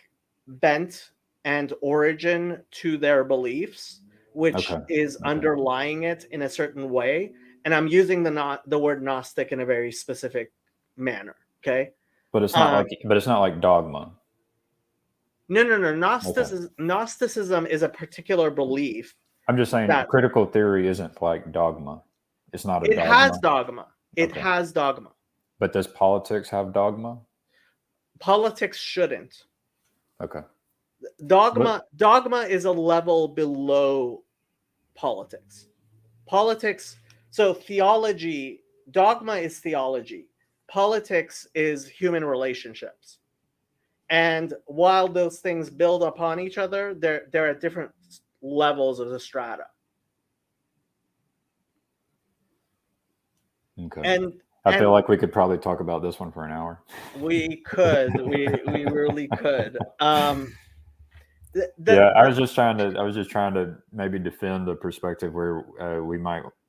Speaker 1: bent and origin to their beliefs, which
Speaker 2: Okay.
Speaker 1: is
Speaker 2: Okay.
Speaker 1: underlying it in a certain way. And I'm using the word Gnostic in a very specific manner. Okay. Um,
Speaker 2: But it's not like dogma.
Speaker 1: no.
Speaker 2: Okay.
Speaker 1: Gnosticism is a particular belief
Speaker 2: I'm just saying
Speaker 1: that
Speaker 2: critical theory isn't like dogma. It's not a
Speaker 1: it has
Speaker 2: dogma.
Speaker 1: dogma. It
Speaker 2: Okay.
Speaker 1: has dogma.
Speaker 2: But does politics have dogma?
Speaker 1: Politics shouldn't.
Speaker 2: Okay. What?
Speaker 1: Dogma is a level below politics. Politics, so theology, dogma is theology. Politics is human relationships. And while those things build upon each other, they're at different levels of the strata.
Speaker 2: Okay.
Speaker 1: And
Speaker 2: I feel
Speaker 1: and
Speaker 2: like we could probably talk about this one for an hour.
Speaker 1: we really could.
Speaker 2: Yeah,
Speaker 1: The
Speaker 2: I was just trying to maybe defend the perspective where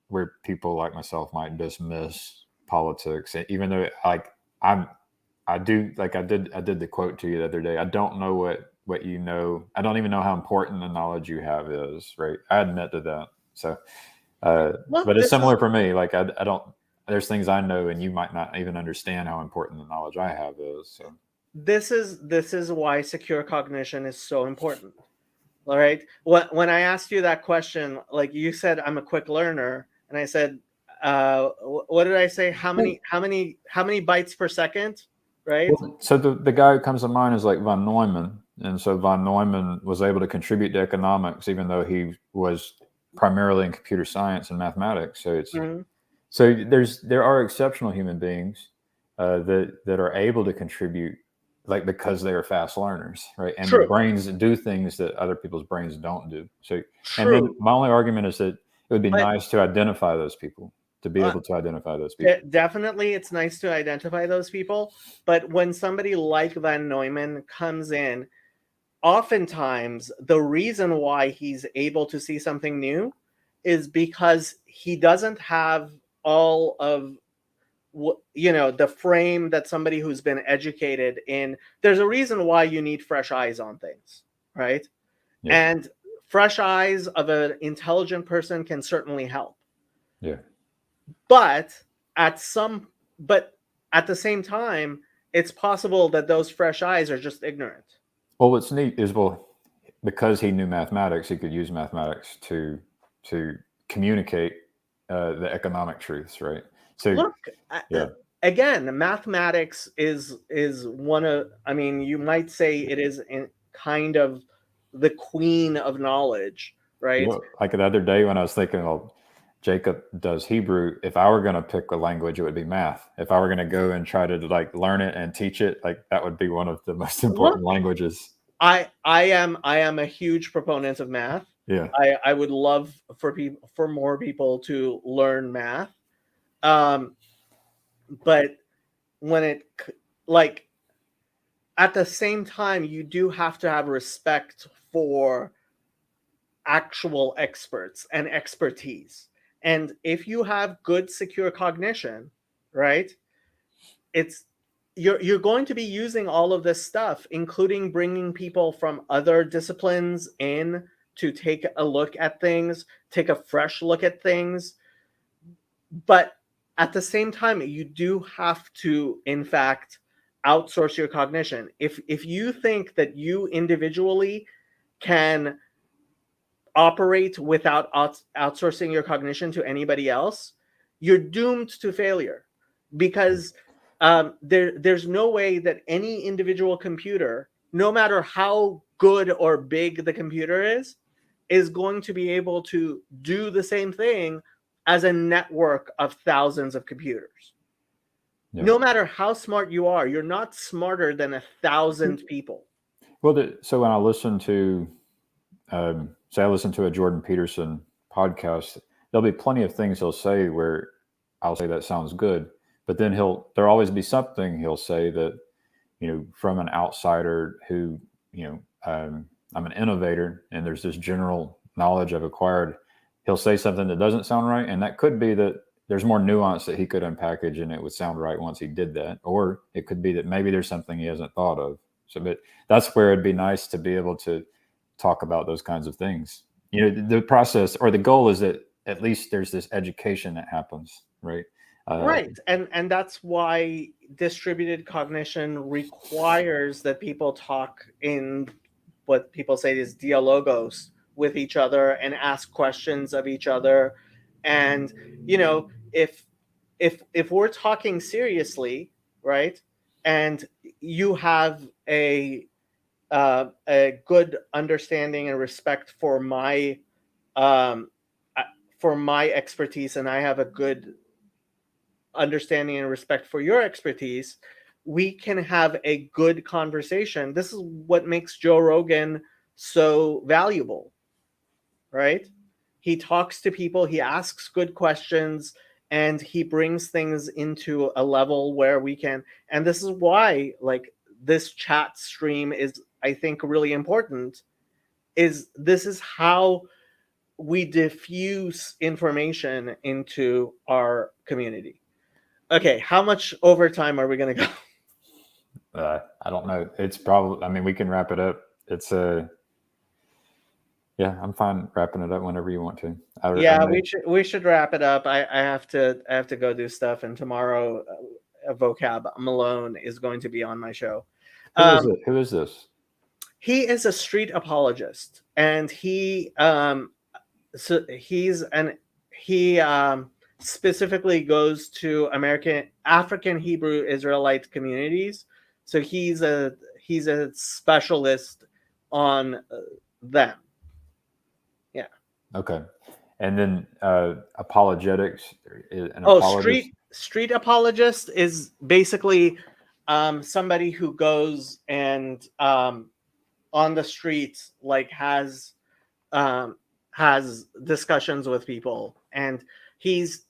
Speaker 2: where people like myself might dismiss politics, even though like I'm, I did the quote to you the other day. I don't know what you know. I don't even know how important the knowledge you have is. Right. I admit to that. So,
Speaker 1: look,
Speaker 2: but it's similar for me. Like I don't. There's things I know, and you might not even understand how important the knowledge I have is. So.
Speaker 1: this is why secure cognition is so important. All right. When I asked you that question, like you said, I'm a quick learner, and I said, what did I say? How many bytes per second? Right.
Speaker 2: Well, so the guy who comes to mind is like von Neumann, and so von Neumann was able to contribute to economics, even though he was primarily in computer science and mathematics. So it's
Speaker 1: Mhm.
Speaker 2: so there are exceptional human beings that are able to contribute, like because they are fast learners, right? And their
Speaker 1: True.
Speaker 2: brains do things that other people's brains don't do. So, and then
Speaker 1: True.
Speaker 2: my only argument is that it would be
Speaker 1: But
Speaker 2: nice to identify those people, to be
Speaker 1: uh,
Speaker 2: able to identify those people.
Speaker 1: definitely, it's nice to identify those people. But when somebody like Van Neumann comes in, oftentimes the reason why he's able to see something new is because he doesn't have all of the frame that somebody who's been educated in. There's a reason why you need fresh eyes on things, right?
Speaker 2: Yeah,
Speaker 1: And fresh eyes of an intelligent person can certainly help,
Speaker 2: yeah.
Speaker 1: but at some but at the same time, it's possible that those fresh eyes are just ignorant.
Speaker 2: Well, what's neat is, well, because he knew mathematics, he could use mathematics to communicate the economic truths, right? So
Speaker 1: Look,
Speaker 2: yeah,
Speaker 1: again, mathematics is one of, I mean, you might say it is kind of the queen of knowledge, right?
Speaker 2: well, like the other day when I was thinking, well, Jacob does Hebrew. If I were going to pick a language, it would be math. If I were going to go and try to like learn it and teach it, like that would be one of the most
Speaker 1: Look,
Speaker 2: important languages.
Speaker 1: I am a huge proponent of math.
Speaker 2: Yeah.
Speaker 1: I would love for more people to learn math. Um, but when like at the same time, you do have to have respect for actual experts and expertise. And if you have good secure cognition, right? It's you're going to be using all of this stuff, including bringing people from other disciplines in to take a look at things, take a fresh look at things. But at the same time, you do have to, in fact, outsource your cognition. If you think that you individually can operate without outsourcing your cognition to anybody else, you're doomed to failure, because there's no way that any individual computer, no matter how good or big the computer is going to be able to do the same thing as a network of thousands of computers.
Speaker 2: Yeah.
Speaker 1: No matter how smart you are, you're not smarter than 1,000 people.
Speaker 2: Well, so when I listen to, say I listen to a Jordan Peterson podcast, there'll be plenty of things he'll say where I'll say that sounds good, but then there'll always be something he'll say that, from an outsider who, I'm an innovator and there's this general knowledge I've acquired, he'll say something that doesn't sound right. And that could be that there's more nuance that he could unpackage and it would sound right once he did that. Or it could be that maybe there's something he hasn't thought of. So, but that's where it'd be nice to be able to talk about those kinds of things. The process or the goal is that at least there's this education that happens, right?
Speaker 1: Right. And that's why distributed cognition requires that people talk in what people say is dialogos with each other and ask questions of each other. And, if we're talking seriously, right, and you have a good understanding and respect for my expertise, and I have a good understanding and respect for your expertise, we can have a good conversation. This is what makes Joe Rogan so valuable, right? He talks to people, he asks good questions, and he brings things into a level where we can, and this is why this chat stream is, I think, really important, this is how we diffuse information into our community. Okay, how much overtime are we going to
Speaker 2: go? I don't know. It's probably, we can wrap it up. It's yeah, I'm fine wrapping it up whenever you want to.
Speaker 1: We should wrap it up. I have to go do stuff, and tomorrow Vocab Malone is going to be on my show.
Speaker 2: Who is this?
Speaker 1: He is a street apologist, and he specifically goes to African Hebrew Israelite communities. So he's a specialist on them. Yeah.
Speaker 2: Okay. And then apologetics.
Speaker 1: Street apologist is basically somebody who goes and on the streets has discussions with people, and he's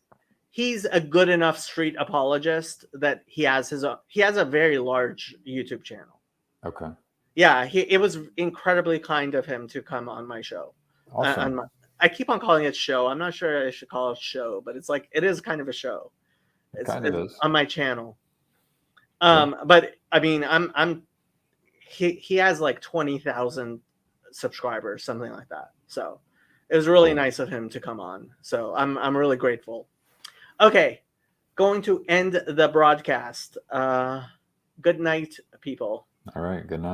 Speaker 1: a good enough street apologist that he has a very large YouTube channel.
Speaker 2: Okay.
Speaker 1: Yeah, it was incredibly kind of him to come on my show.
Speaker 2: Awesome.
Speaker 1: I keep on calling it show. I'm not sure I should call it show, but it is kind of a show. It's on my channel. But he has 20,000 subscribers, something like that. So it was really nice of him to come on. So I'm really grateful. Okay, going to end the broadcast. Good night, people.
Speaker 2: All right, good night.